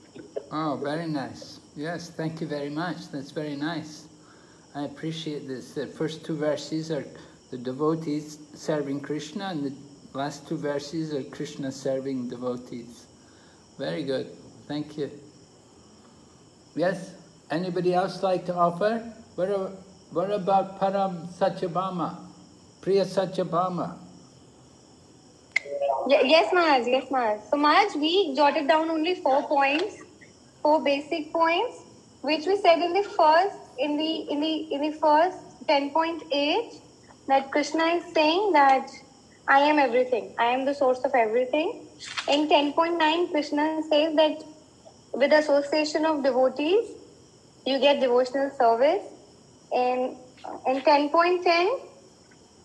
Oh, very nice. Yes, thank you very much. That's very nice. I appreciate this. The first 2 verses are the devotees serving Krishna, and the last 2 verses are Krishna serving devotees. Very good. Thank you. Yes? Anybody else like to offer? What about Param Satyabhama? Priya Satyabhama? Yes, Maharaj. Yes, Maharaj. So, Maharaj, we jotted down only 4 points, 4 basic points, which we said in the first 10.8, that Krishna is saying that I am everything. I am the source of everything. In 10.9, Krishna says that with association of devotees, you get devotional service. And in 10.10,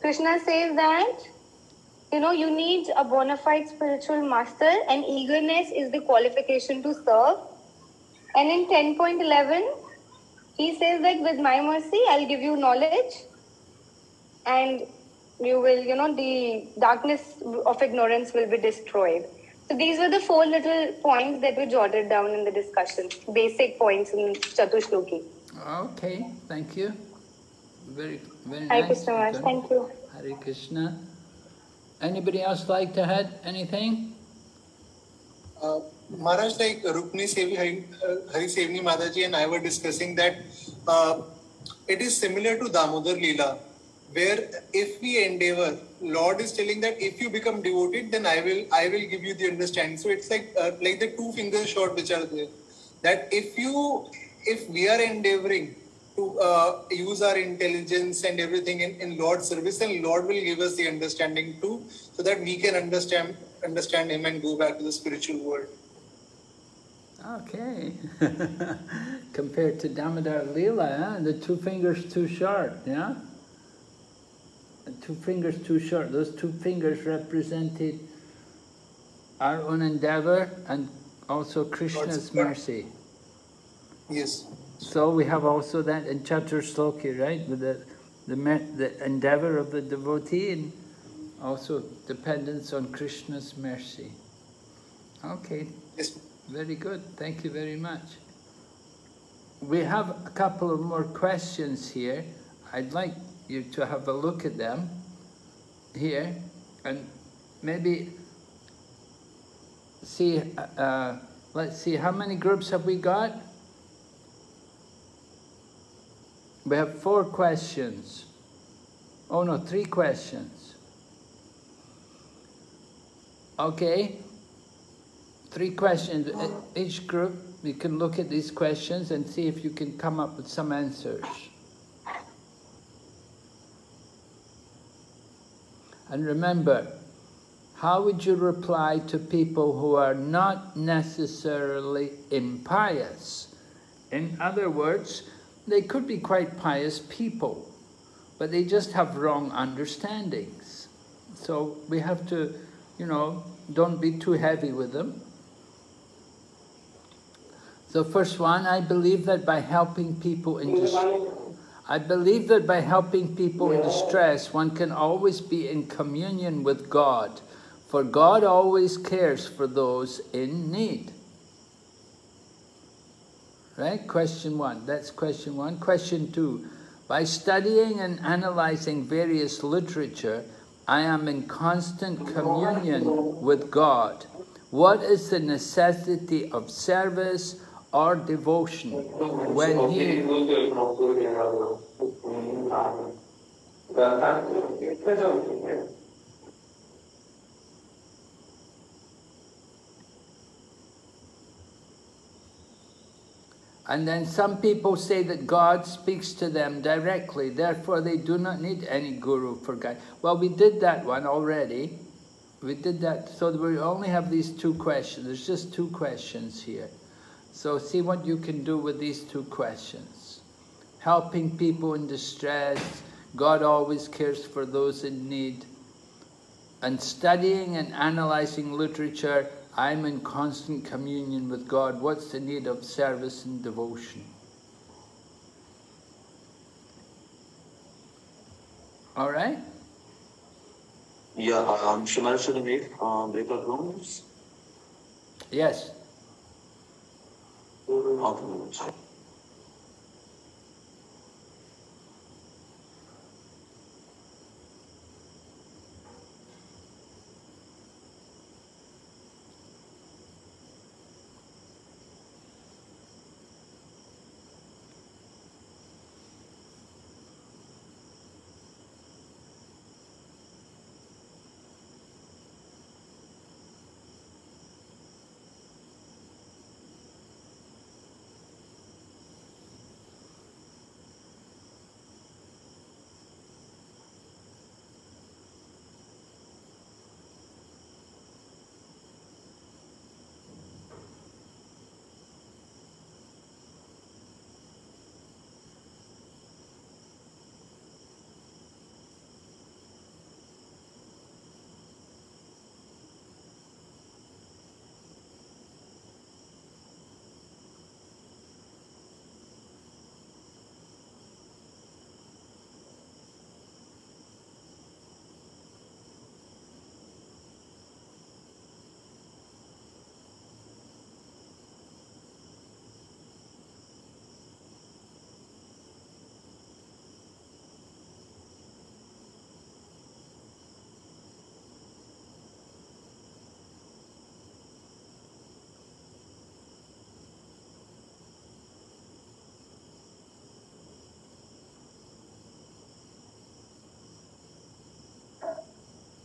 Krishna says that, you need a bona fide spiritual master, and eagerness is the qualification to serve. And in 10.11, he says that with my mercy, I'll give you knowledge, and you will, the darkness of ignorance will be destroyed. So these were the 4 little points that we jotted down in the discussion, basic points in Chatushloki. Okay, thank you. Very, very Hare nice. Krishna, Maharaj. Thank you. Hare Krishna. Anybody else like to add anything? Maharaj, like Rukmini Sevi Hari Sevni Mataji and I were discussing that it is similar to Damodar Leela, where if we endeavor, Lord is telling that if you become devoted, then I will give you the understanding. So it's like the 2 fingers short which are there. That if we are endeavoring to use our intelligence and everything in Lord's service, then Lord will give us the understanding too, so that we can understand Him and go back to the spiritual world. Okay. Compared to Damodar Leela, the 2 fingers too short, yeah? The 2 fingers too short. Those 2 fingers represented our own endeavor and also Krishna's mercy. Yes. So we have also that in Chatushloki, right? With the endeavor of the devotee and also dependence on Krishna's mercy. Okay. Yes. Very good. Thank you very much. We have a couple of more questions here. I'd like you to have a look at them here and maybe see, let's see, how many groups have we got? We have 4 questions. Oh no, 3 questions. Okay. 3 questions. Each group, you can look at these questions and see if you can come up with some answers. And remember, how would you reply to people who are not necessarily impious? In other words, they could be quite pious people, but they just have wrong understandings. So we have to, don't be too heavy with them. So first one, I believe that by helping people in distress, one can always be in communion with God, for God always cares for those in need. Right? Question 1. That's question 1. Question 2. By studying and analyzing various literature, I am in constant communion with God. What is the necessity of service or devotion when he... And then some people say that God speaks to them directly, therefore they do not need any guru for guidance. Well, we did that one already. We did that, so we only have these 2 questions. There's just 2 questions here. So see what you can do with these 2 questions. Helping people in distress, God always cares for those in need. and studying and analyzing literature, I'm in constant communion with God. What's the need of service and devotion? All right? Yeah, Shimara should need breakout rooms. Yes.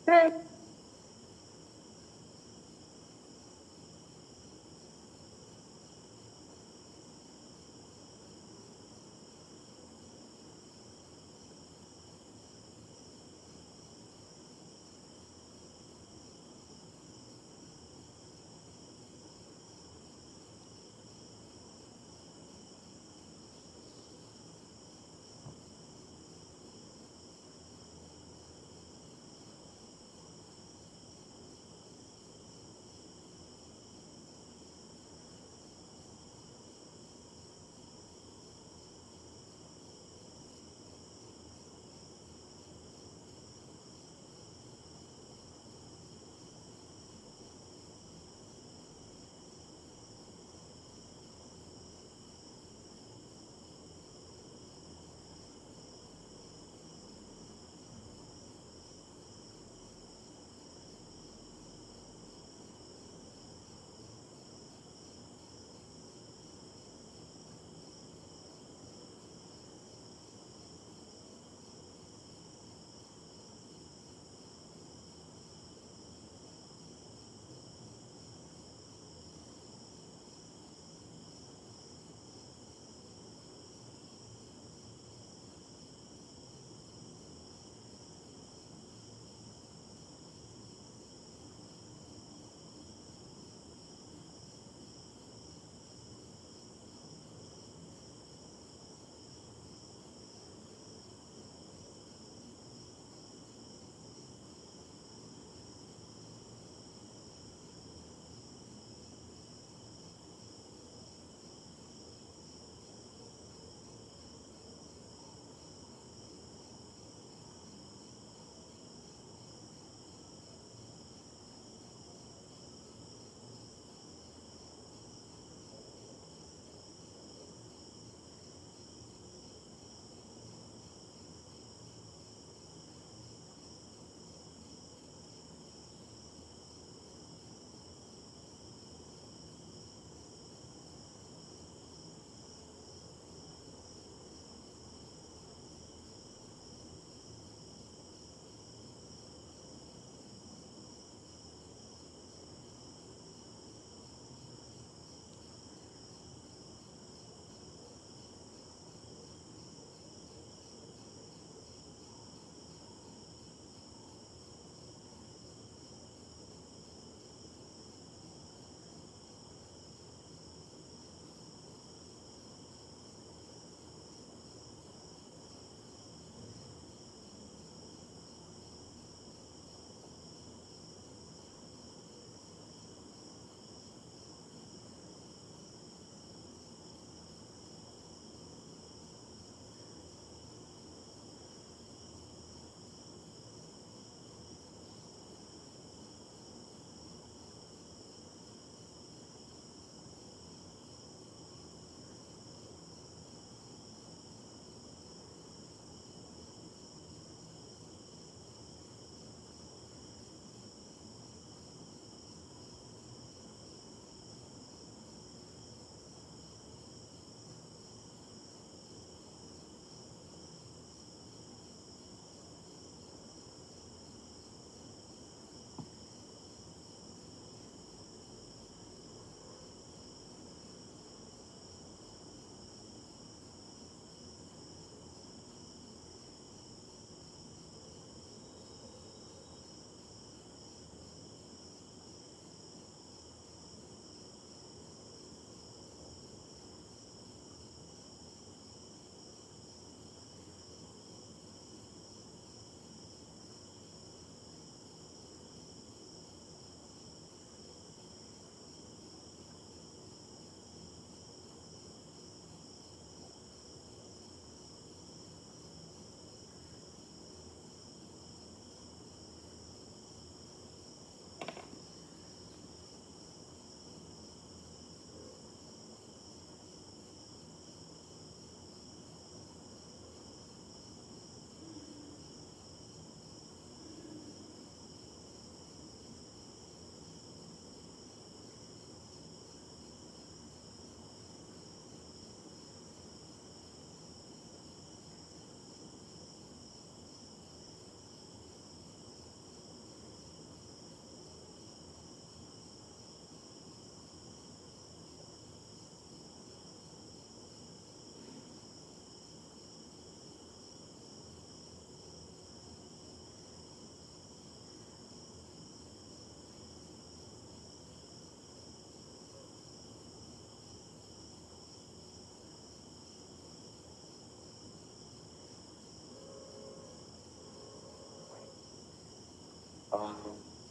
Okay.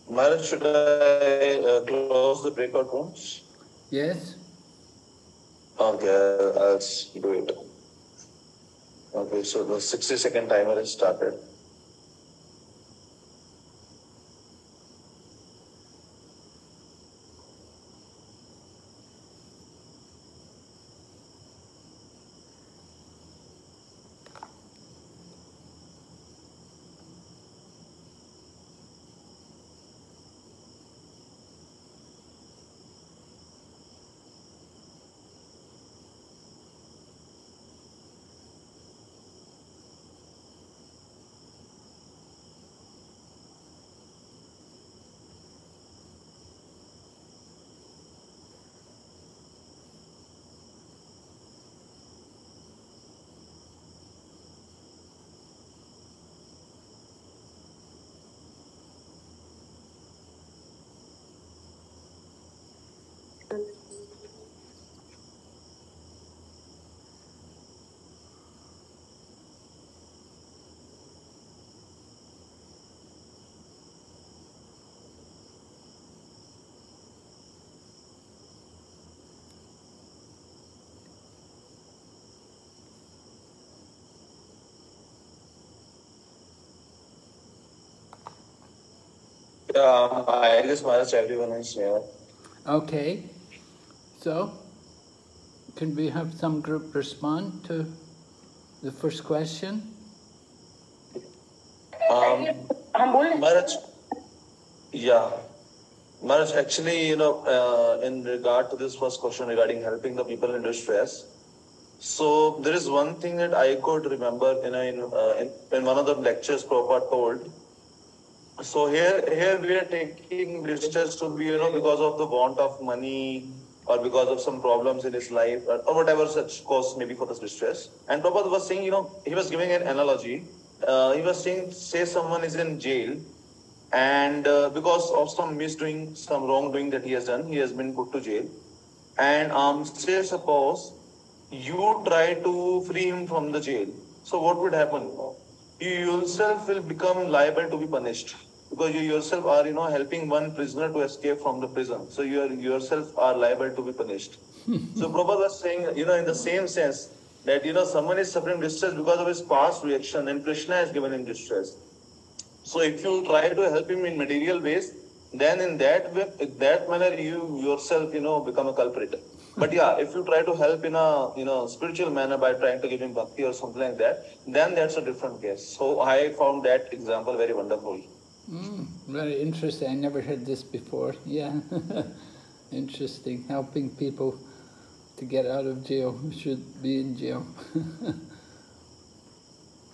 Maharaj, should I close the breakout rooms? Yes. Okay, I'll do it. Okay, so the 60-second timer is started. I guess Maharaj, everyone is here. Okay. So, can we have some group respond to the first question? Maharaj, yeah. Maharaj, actually, in regard to this first question regarding helping the people in distress, so there is one thing that I could remember in one of the lectures Prabhupada told. So here we are taking distress to be, because of the want of money or because of some problems in his life or whatever such cause maybe for this distress. And Prabhupada was saying, he was giving an analogy. He was saying, say someone is in jail and because of some misdoing, some wrongdoing that he has done, he has been put to jail. And say suppose you try to free him from the jail. So what would happen? You yourself will become liable to be punished because you yourself are, helping one prisoner to escape from the prison. So you yourself are liable to be punished. So Prabhupada was saying, in the same sense that, someone is suffering distress because of his past reaction and Krishna has given him distress. So if you try to help him in material ways, then in that way, in that manner, you yourself, become a culprit. But yeah, if you try to help in a spiritual manner by trying to give him bhakti or something like that, then that's a different case. So I found that example very wonderful. Very interesting. I never heard this before. Yeah, interesting. Helping people to get out of jail who should be in jail.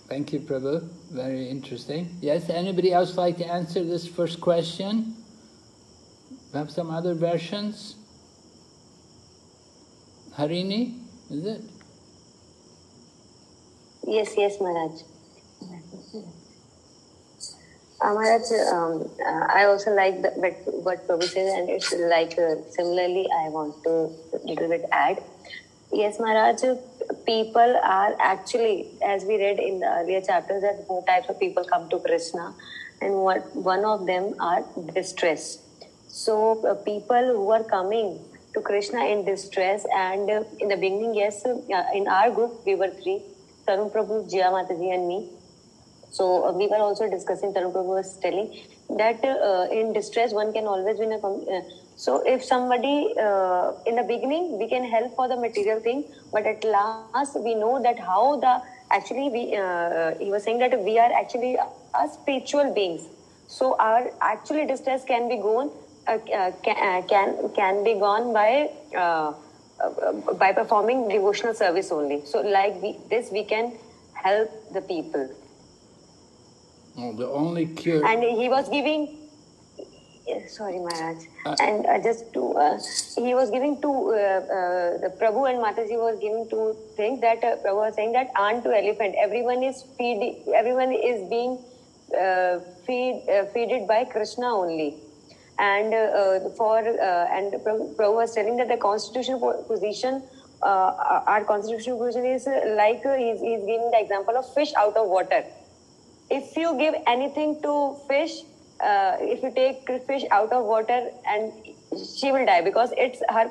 Thank you, Prabhu. Very interesting. Yes, anybody else like to answer this first question? Have some other versions? Harini, is it? Yes, Maharaj. Maharaj, I also like what Prabhu says, and it's like similarly, I want to little bit add. Yes, Maharaj, people are actually, as we read in the earlier chapters, that four types of people come to Krishna, and one of them are distress. So people who are coming to Krishna in distress, and in the beginning, yes, in our group we were three, Tarun Prabhu, Jia Mataji and me. So we were also discussing, Tarun Prabhu was telling that in distress one can always win a so if somebody in the beginning we can help for the material thing, but at last we know that how the actually he was saying that we are actually spiritual beings. So our actually distress can be gone can be gone by performing devotional service only. So like we can help the people. Oh, the only cure. And he was giving. Sorry, Maharaj. And he was giving two. The Prabhu and Mataji was giving two things that Prabhu was saying that ant to elephant. Everyone is feeding. Everyone is being feeded by Krishna only. And Prabhu was telling that the constitutional position, our constitutional position is like he's giving the example of fish out of water. If you give anything to fish, if you take fish out of water, and she will die because it's her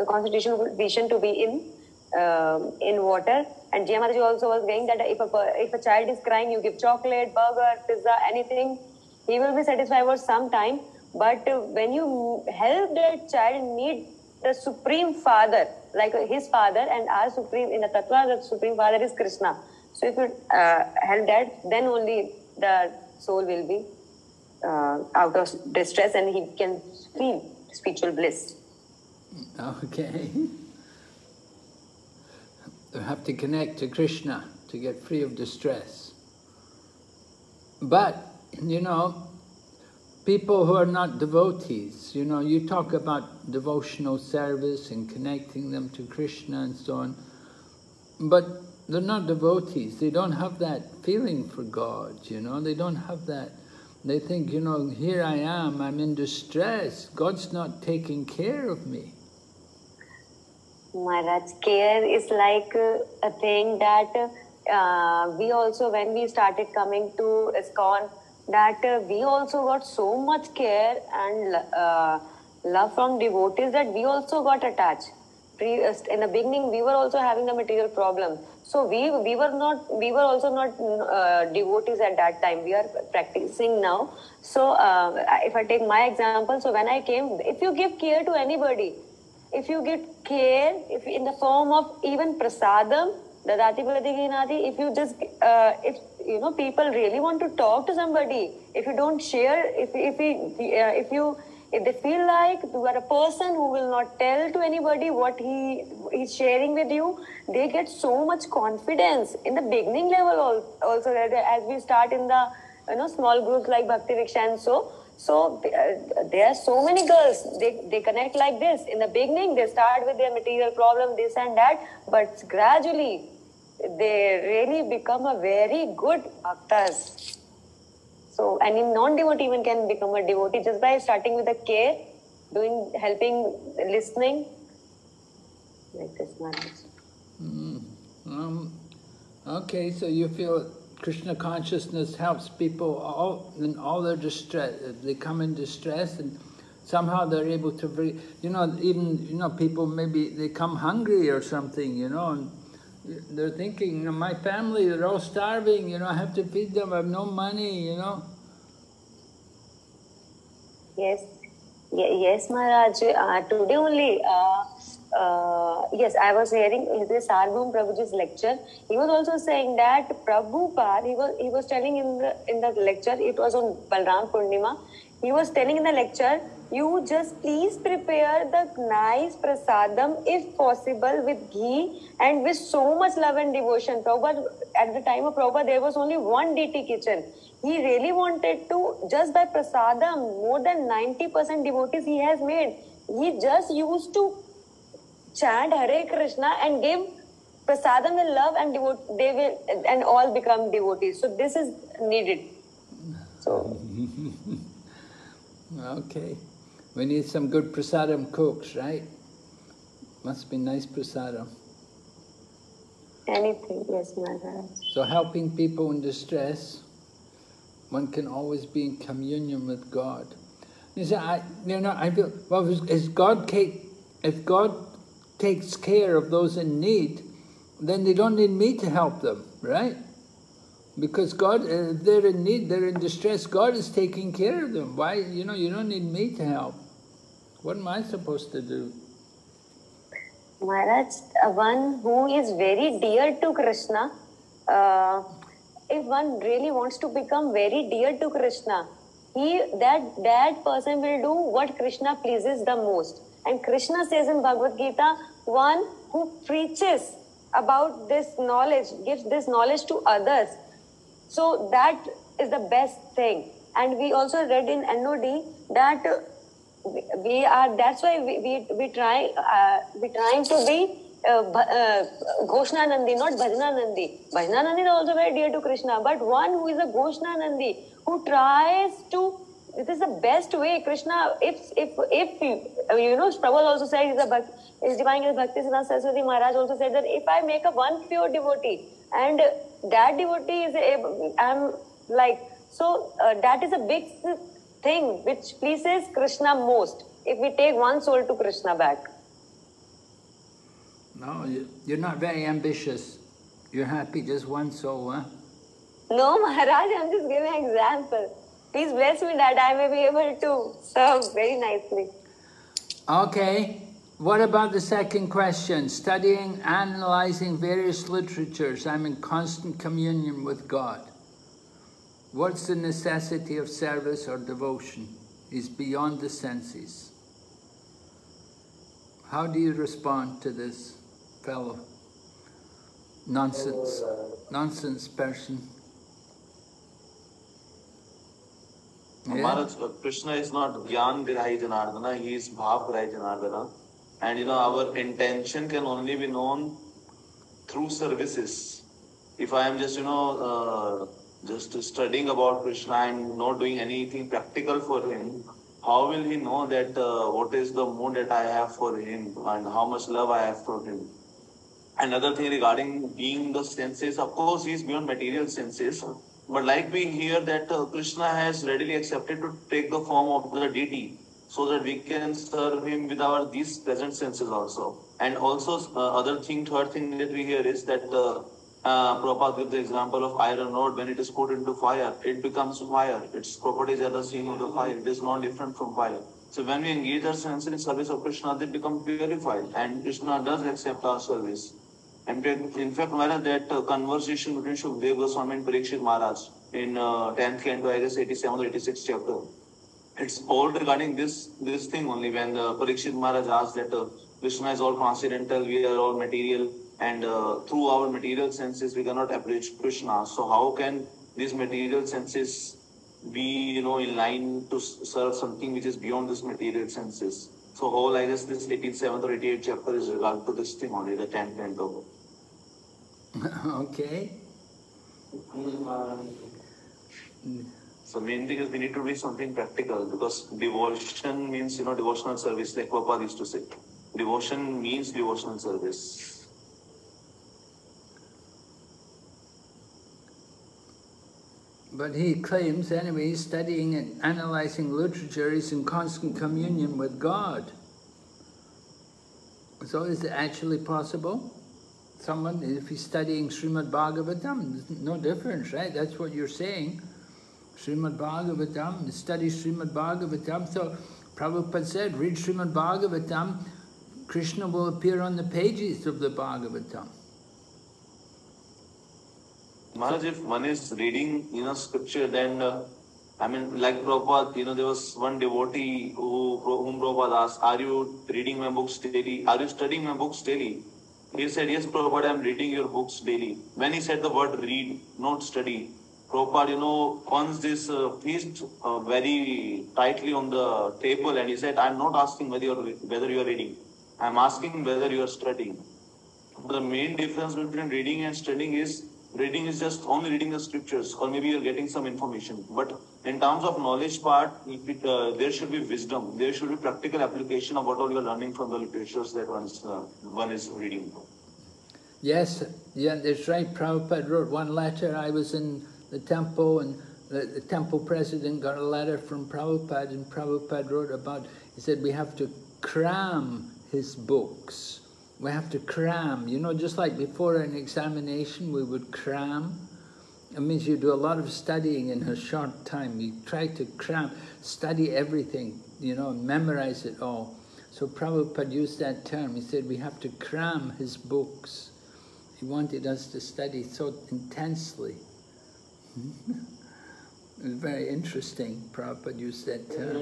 constitutional vision to be in water. And Jaya Mataji also was saying that if a child is crying, you give chocolate, burger, pizza, anything, he will be satisfied for some time. But when you help that child meet the Supreme Father, like his father and our Supreme, in the Tattva, the Supreme Father is Krishna. So if you help that, then only the soul will be out of distress and he can feel spiritual bliss. Okay. You have to connect to Krishna to get free of distress. But, you know, people who are not devotees, you know, you talk about devotional service and connecting them to Krishna and so on, but they're not devotees. They don't have that feeling for God, you know, they don't have that. They think, you know, here I am, I'm in distress, God's not taking care of me. Maharaj, care is like a thing that we also, when we started coming to ISKCON, that we also got so much care and love from devotees that we also got attached. In the beginning, we were also having the material problem. So we were also not devotees at that time. We are practicing now. So if I take my example, so when I came, if you give care to anybody, if you give care, if in the form of even prasadam, dadati pradhiginati, if you just, if you know, people really want to talk to somebody, if you don't share, if they feel like you are a person who will not tell to anybody what he is sharing with you, they get so much confidence in the beginning level also, as we start in the, you know, small groups like Bhakti Viksha and so there are so many girls, they connect like this. In the beginning, they start with their material problem, this and that, but gradually, they really become a very good bhaktas. So, and in non-devotee even can become a devotee just by starting with the care, doing, helping, listening, like this Maharaj. Okay, so you feel Krishna consciousness helps people in all their distress. They come in distress and somehow they're able to, you know, even, you know, people maybe they come hungry or something, you know, and they're thinking, you know, my family, they're all starving, you know, I have to feed them, I have no money, you know. Yes, yes, Maharaj. Today only, yes, I was hearing this Sarvabhauma Prabhuji's lecture. He was also saying that Prabhupada, he was telling in the lecture, it was on Balram Purnima, he was telling in the lecture, you just please prepare the nice prasadam, if possible, with ghee and with so much love and devotion. Prabhupada, at the time of Prabhupada, there was only one DT kitchen. He really wanted to, just by prasadam, more than 90% devotees he has made. He just used to chant Hare Krishna and give prasadam with love, and they will, and all become devotees. So this is needed. So okay, we need some good prasadam cooks, right? Must be nice prasadam. Anything, yes, Maharaj. So helping people in distress, one can always be in communion with God. You say, I feel, well, if God takes care of those in need, then they don't need me to help them, right? Because God, if they're in need, they're in distress, God is taking care of them. Why, you know, you don't need me to help. What am I supposed to do? Maharaj, one who is very dear to Krishna, if one really wants to become very dear to Krishna, that person will do what Krishna pleases the most. And Krishna says in Bhagavad Gita, one who preaches about this knowledge, gives this knowledge to others. So that is the best thing. And we also read in NOD that that's why we trying to be Ghoshnanandi, not Bhajananandi. Bhajananandi is also very dear to Krishna, but one who is a Ghoshnanandi, who tries to, this is the best way. Krishna, if you know, Prabhupada also said, his divine is Bhakti Sastri Maharaj also said that if I make one pure devotee, and that devotee is able, I'm like So that is a big thing which pleases Krishna most. If we take one soul to Krishna back. No, you're not very ambitious. You're happy, just one soul, huh? No, Maharaj, I'm just giving an example. Please bless me that I may be able to serve very nicely. Okay. What about the second question? Studying, analyzing various literatures. I'm in constant communion with God. What's the necessity of service or devotion? Is beyond the senses. How do you respond to this fellow? Nonsense person. Maharaj, Krishna is not Gyan Virahi Janardana, he is Bhav Virahi Janardana. And our intention can only be known through services. If I am just, just studying about Krishna and not doing anything practical for him, how will he know that what is the mood that I have for him and how much love I have for him? Another thing regarding being the senses, of course, he is beyond material senses. But like we hear that Krishna has readily accepted to take the form of the deity so that we can serve him with our these present senses also. And also third thing that we hear is that Prabhupada gives the example of iron ore. When it is put into fire, it becomes fire. Its properties are the same of the fire. It is not different from fire. So when we engage our senses in service of Krishna, they become purified, and Krishna does accept our service. And in fact, Maharaj, that conversation between Shukdev Goswami and Parikshit Maharaj in 10th canto, I guess 87 or 86 chapter, it's all regarding this thing only. When Parikshit Maharaj asked that Krishna is all transcendental, we are all material, and through our material senses we cannot approach Krishna. So how can these material senses be, in line to serve something which is beyond this material senses? So whole, I guess, this 87th or 88th chapter is regard to this thing only, the 10th canto. Okay. So main thing is we need to do something practical, because devotion means, devotional service, like Prabhupada used to say. Devotion means devotional service. But he claims, anyway, he's studying and analyzing literature, he's in constant communion with God. So is it actually possible? Someone, if he's studying Srimad Bhagavatam, there's no difference, right? That's what you're saying. Srimad Bhagavatam, study Srimad Bhagavatam. So Prabhupada said, read Srimad Bhagavatam, Krishna will appear on the pages of the Bhagavatam. Maharaj, if one is reading, scripture, then, like Prabhupada, there was one devotee whom Prabhupada asked, are you reading my books daily? Are you studying my books daily? He said, yes, Prabhupada, I am reading your books daily. When he said the word read, not study, Prabhupada, once this fist very tightly on the table, and he said, I am not asking whether you are reading. I am asking whether you are studying. The main difference between reading and studying is, reading is just only reading the scriptures, or maybe you're getting some information. But in terms of knowledge part, there should be wisdom. There should be practical application of what all you're learning from the literatures that one is reading. Yes, yeah, that's right. Prabhupada wrote one letter. I was in the temple, and the temple president got a letter from Prabhupada, and Prabhupada wrote about, he said, we have to cram his books. We have to cram, just like before an examination, we would cram. It means you do a lot of studying in a short time. You try to cram, study everything, memorize it all. So Prabhupada used that term. He said we have to cram his books. He wanted us to study so intensely. It was very interesting. Prabhupada used that term.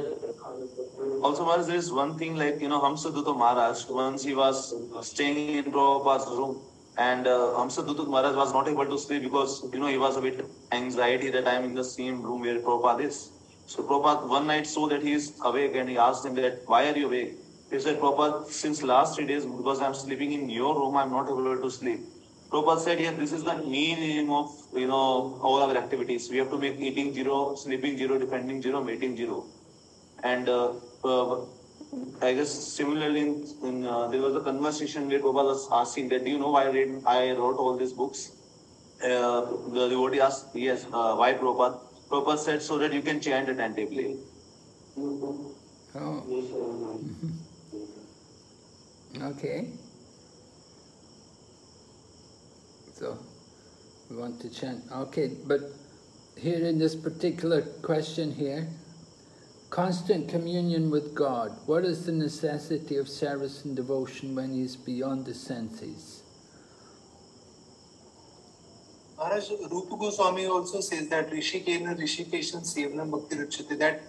Also, Maharaj, there is one thing like, Hamsadutta Maharaj, once he was staying in Prabhupada's room, and Hamsadutta Maharaj was not able to sleep because, he was a bit anxiety that I am in the same room where Prabhupada is. So Prabhupada one night saw that he is awake, and he asked him that, why are you awake? He said, Prabhupada, since last 3 days, because I am sleeping in your room, I am not able to sleep. Prabhupada said, yes, this is the main aim of, all our activities. We have to make eating zero, sleeping zero, defending zero, mating zero. And I guess similarly, there was a conversation where Prabhupada was asking that, do you know why I wrote all these books? The devotee asked, yes, why Prabhupada? Prabhupada said so that you can chant attentively. Oh. Okay. So, we want to chant. Okay, but here in this particular question here, constant communion with God. What is the necessity of service and devotion when he is beyond the senses? Maharaj, Rupa Goswami also says that Rishikena Rishikeshan Sevanam Bhakti Ruchate, that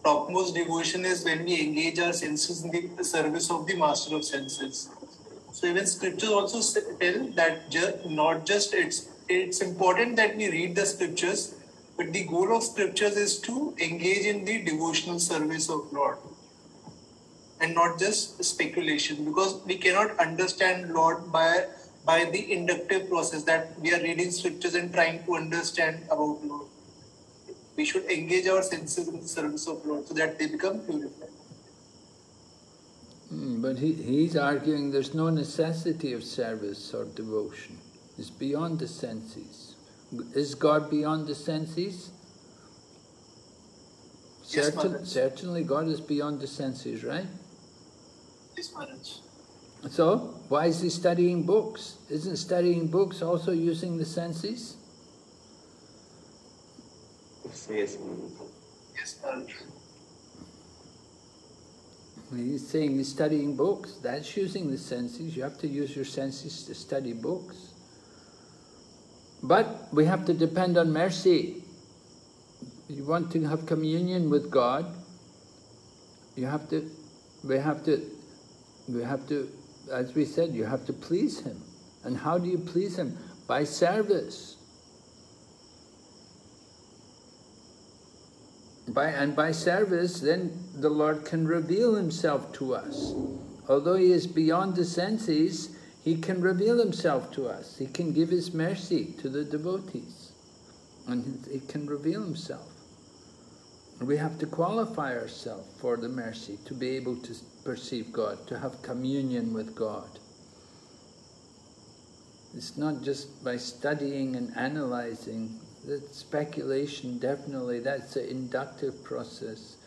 topmost devotion is when we engage our senses in the service of the master of senses. So even scriptures also tell that not just it's important that we read the scriptures, but the goal of scriptures is to engage in the devotional service of Lord and not just speculation, because we cannot understand Lord by the inductive process that we are reading scriptures and trying to understand about Lord. We should engage our senses in the service of Lord so that they become purified. But he's arguing there's no necessity of service or devotion. It's beyond the senses. Is God beyond the senses? Yes, Certainly God is beyond the senses, right? Yes, Maharaj. So, why is he studying books? Isn't studying books also using the senses? Yes, Maharaj. He's saying he's studying books. That's using the senses. You have to use your senses to study books. But we have to depend on mercy. You want to have communion with God, we have to, as we said, you have to please Him. And how do you please Him? By service. By service, then the Lord can reveal Himself to us. Although He is beyond the senses, He can reveal Himself to us. He can give His mercy to the devotees. And He can reveal Himself. We have to qualify ourselves for the mercy to be able to perceive God, to have communion with God. It's not just by studying and analyzing. That speculation, definitely, that's an inductive process.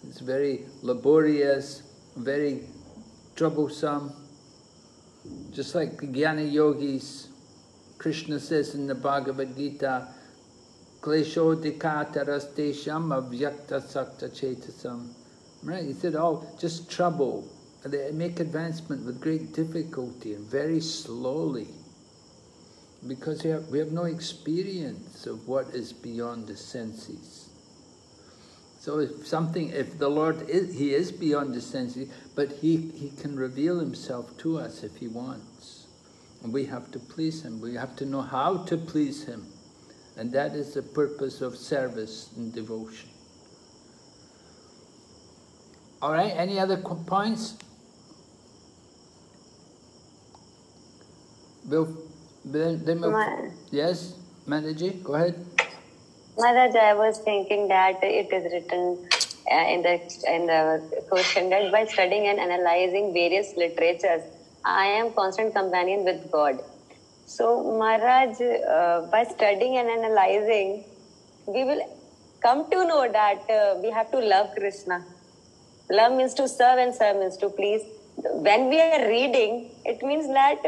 It's very laborious, very troublesome. Just like the Jnana Yogis, Krishna says in the Bhagavad Gita, Klesho dikātarastesham avyakta sakta chetasam. Right? He said, oh, just trouble. They make advancement with great difficulty and very slowly. Because we have no experience of what is beyond the senses. So if the Lord He is beyond the senses, but He can reveal Himself to us if He wants. And we have to please Him. We have to know how to please Him. And that is the purpose of service and devotion. All right, any other points? Yes, Mataji, go ahead. Maharaj, I was thinking that it is written in the question that by studying and analyzing various literatures, I am constant companion with God. So, Maharaj, by studying and analyzing, we will come to know that we have to love Krishna. Love means to serve and serve means to please. When we are reading, it means that,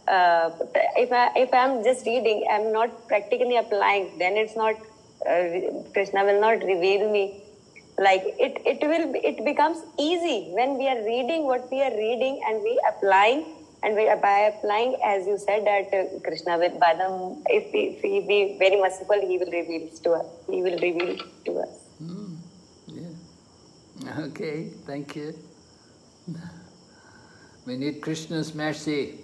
if I'm just reading, I'm not practically applying, then it's not, Krishna will not reveal me. Like, it becomes easy when we are reading what we are reading and we applying. And by applying, as you said, that Krishna will, if he be very merciful, He will reveal to us. He will reveal to us. Yeah. Okay, thank you. We need Krishna's mercy.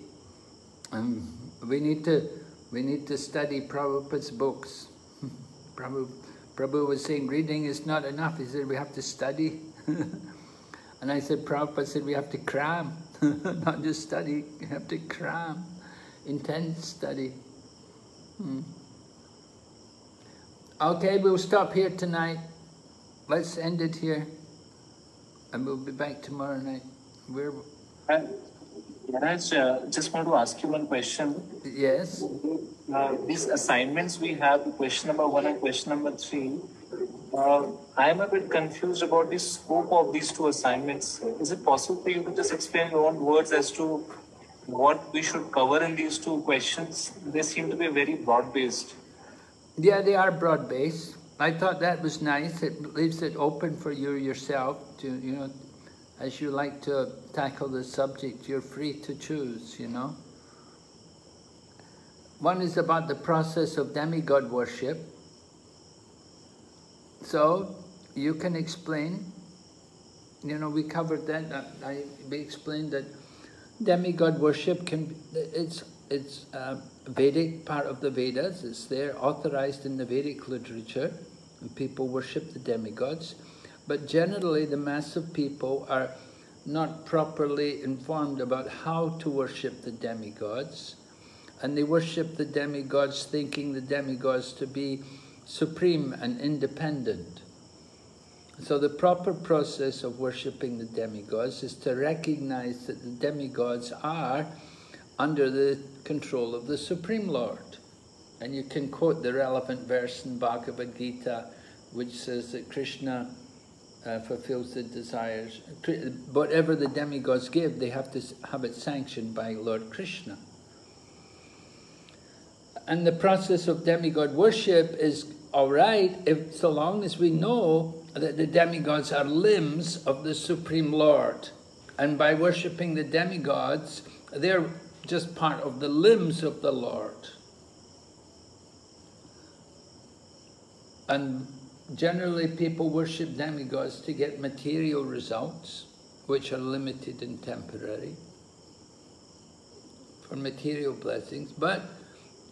We need to study Prabhupada's books. Prabhu was saying reading is not enough. He said we have to study. And I said, Prabhupada said we have to cram. Not just study, you have to cram. Intense study. Okay, we'll stop here tonight. Let's end it here. And we'll be back tomorrow night. Maharaj, just want to ask you one question. Yes. These assignments we have, question number 1 and question number 3, I am a bit confused about the scope of these two assignments. Is it possible for you to just explain your own words as to what we should cover in these two questions? They seem to be very broad-based. Yeah, they are broad-based. I thought that was nice. It leaves it open for you yourself to, you know, as you like to tackle the subject, you're free to choose, you know. One is about the process of demigod worship. So, you can explain, you know, we covered that. We explained that demigod worship it's Vedic, part of the Vedas. It's there, authorized in the Vedic literature, and people worship the demigods. But generally, the mass of people are not properly informed about how to worship the demigods, and they worship the demigods thinking the demigods to be supreme and independent. So the proper process of worshipping the demigods is to recognize that the demigods are under the control of the Supreme Lord. And you can quote the relevant verse in Bhagavad Gita, which says that Krishna fulfills the desires. Whatever the demigods give, they have to have it sanctioned by Lord Krishna. And the process of demigod worship is all right so long as we know that the demigods are limbs of the Supreme Lord. And by worshipping the demigods, they're just part of the limbs of the Lord. And generally people worship demigods to get material results, which are limited and temporary, for material blessings. But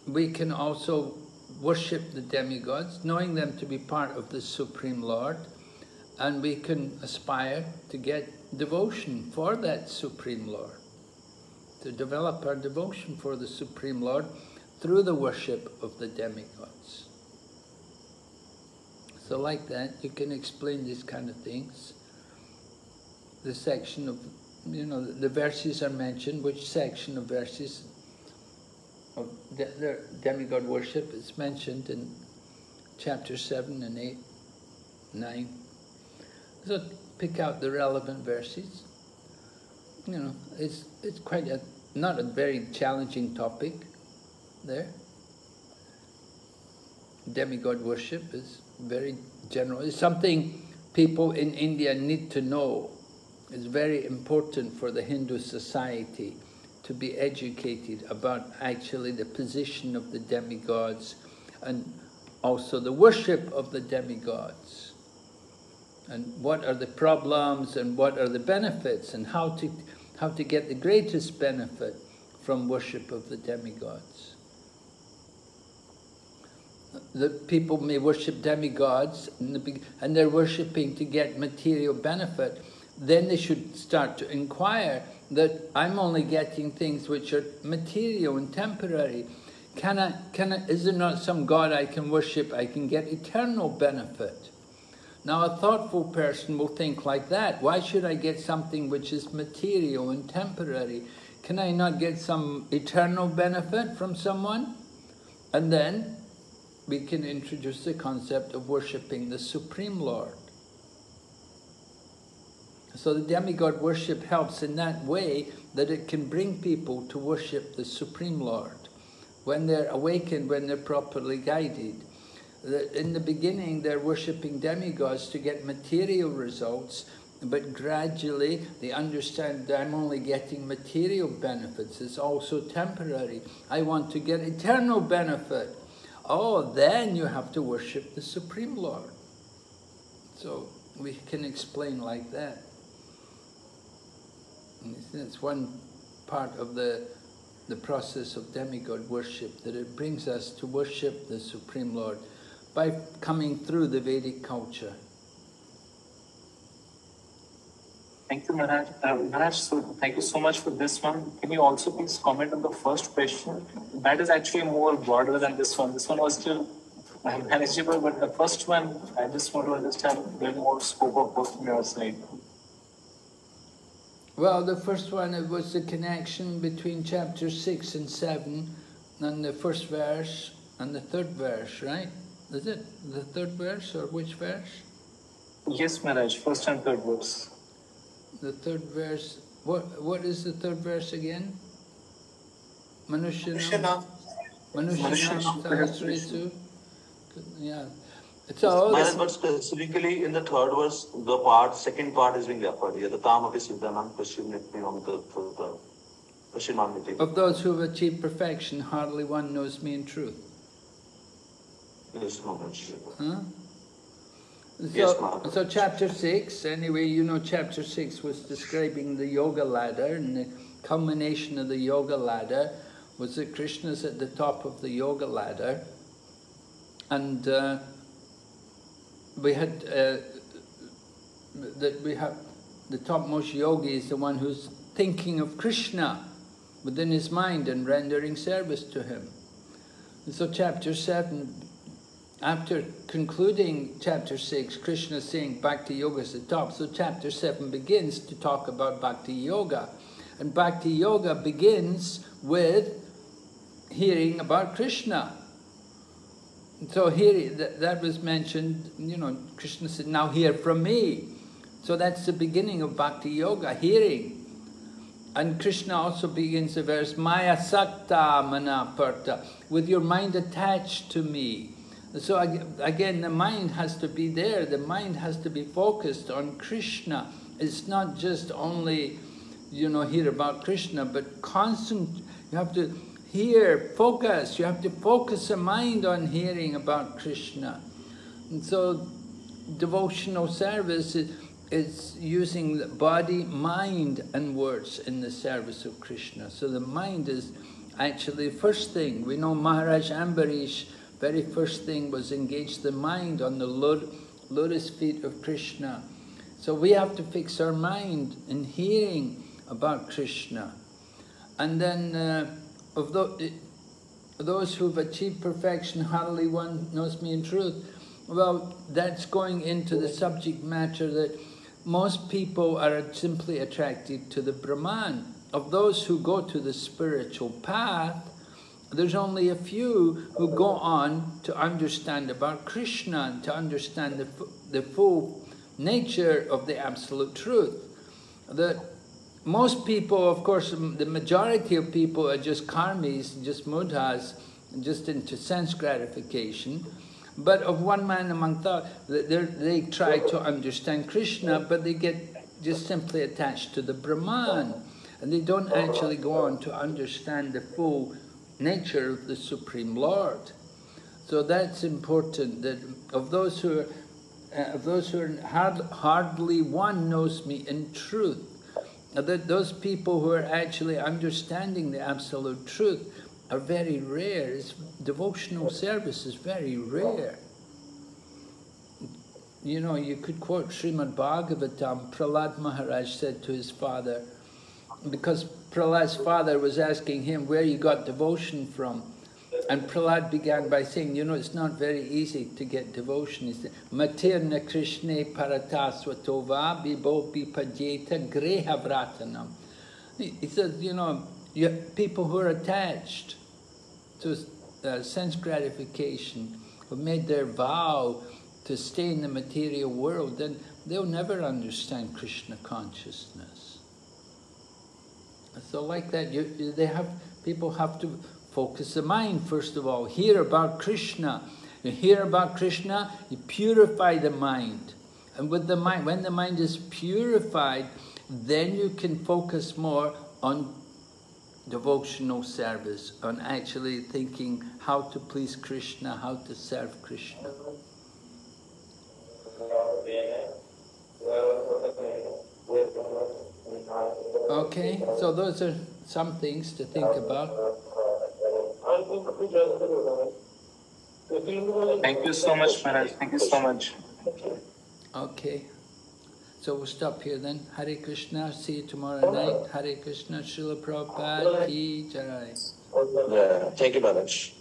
we can also worship the demigods, knowing them to be part of the Supreme Lord, and we can aspire to get devotion for that Supreme Lord, to develop our devotion for the Supreme Lord through the worship of the demigods. So like that, you can explain these kind of things. The section of, you know, the verses are mentioned, which section of verses of the demigod worship is mentioned in chapter 7 and 8, 9. So pick out the relevant verses. You know, it's quite not a very challenging topic there. Demigod worship is very general. It's something people in India need to know. It's very important for the Hindu society to be educated about actually the position of the demigods and also the worship of the demigods. And what are the problems and what are the benefits and how to get the greatest benefit from worship of the demigods. The people may worship demigods and they're worshipping to get material benefit. Then they should start to inquire that I'm only getting things which are material and temporary. Is there not some God I can worship? I can get eternal benefit. Now a thoughtful person will think like that. Why should I get something which is material and temporary? Can I not get some eternal benefit from someone? And then we can introduce the concept of worshipping the Supreme Lord. So the demigod worship helps in that way that it can bring people to worship the Supreme Lord when they're awakened, when they're properly guided. In the beginning, they're worshipping demigods to get material results, but gradually they understand that I'm only getting material benefits. It's also temporary. I want to get eternal benefit. Oh, then you have to worship the Supreme Lord. So we can explain like that. It's one part of the process of demigod worship, that it brings us to worship the Supreme Lord by coming through the Vedic culture. Thank you, Maharaj. Maharaj, so thank you so much for this one. Can you also please comment on the first question? That is actually more broader than this one. This one was still manageable, but the first one, I just want to understand a little more scope of work from your side. Well, the first one, it was the connection between chapter 6 and 7 and the first verse and the third verse, right? Is it the third verse or which verse? Yes, Maharaj, first and third verse. The third verse, what is the third verse again? Manushanam Sahasresu. Yeah. Maharaj, but specifically in the third verse, the second part is being referred here. The Tamapi Siddhanam Pashimamiti. Of those who have achieved perfection, hardly one knows me in truth. Yes, Maharaj. Huh? Yes, Maharaj. So chapter 6, anyway, you know chapter 6 was describing the yoga ladder, and the culmination of the yoga ladder was that Krishna's at the top of the yoga ladder, and we have the topmost yogi is the one who's thinking of Krishna within his mind and rendering service to him. And so chapter 7, after concluding chapter 6, Krishna is saying Bhakti Yoga is the top. So chapter 7 begins to talk about Bhakti Yoga. And Bhakti Yoga begins with hearing about Krishna. So here, that was mentioned, you know, Krishna said, now hear from me. So that's the beginning of Bhakti Yoga, hearing. And Krishna also begins the verse, Maya Sakta Manaparta, with your mind attached to me. So again, the mind has to be there, the mind has to be focused on Krishna. It's not just only, you know, hear about Krishna, but constant, you have to hear, focus, you have to focus the mind on hearing about Krishna. And so devotional service is using the body, mind and words in the service of Krishna. So the mind is actually the first thing. We know Maharaj Ambarish, very first thing was engage the mind on the lotus feet of Krishna. So we have to fix our mind in hearing about Krishna. And then of those who've achieved perfection, hardly one knows me in truth. Well, that's going into the subject matter that most people are simply attracted to the Brahman. Of those who go to the spiritual path, there's only a few who go on to understand about Krishna and to understand the full nature of the absolute truth. That most people, of course, the majority of people are just karmis, just mudhas, just into sense gratification. But of one man among thousands, they try to understand Krishna, but they get just simply attached to the Brahman. And they don't actually go on to understand the full nature of the Supreme Lord. So that's important, that of those who are hardly one knows me in truth. That those people who are actually understanding the absolute truth are very rare. Devotional service is very rare. You know, you could quote Srimad Bhagavatam. Prahlad Maharaj said to his father, because Prahlad's father was asking him where he got devotion from. And Prahlad began by saying, you know, it's not very easy to get devotion. He said, Matirna Krishne Paratasvatova Bibopi Pajeta Greha Vratanam. He says, you know, people who are attached to sense gratification, who made their vow to stay in the material world, then they'll never understand Krishna consciousness. So like that, people have to focus the mind, first of all. Hear about Krishna. You hear about Krishna, you purify the mind. And with the mind, when the mind is purified, then you can focus more on devotional service, on actually thinking how to please Krishna, how to serve Krishna. Okay, so those are some things to think about. Thank you so much, Maharaj. Thank you so much. Okay. So we'll stop here then. Hare Krishna. See you tomorrow night. Hare Krishna. Srila Prabhupada Ki Jai. Yeah. Thank you, Maharaj.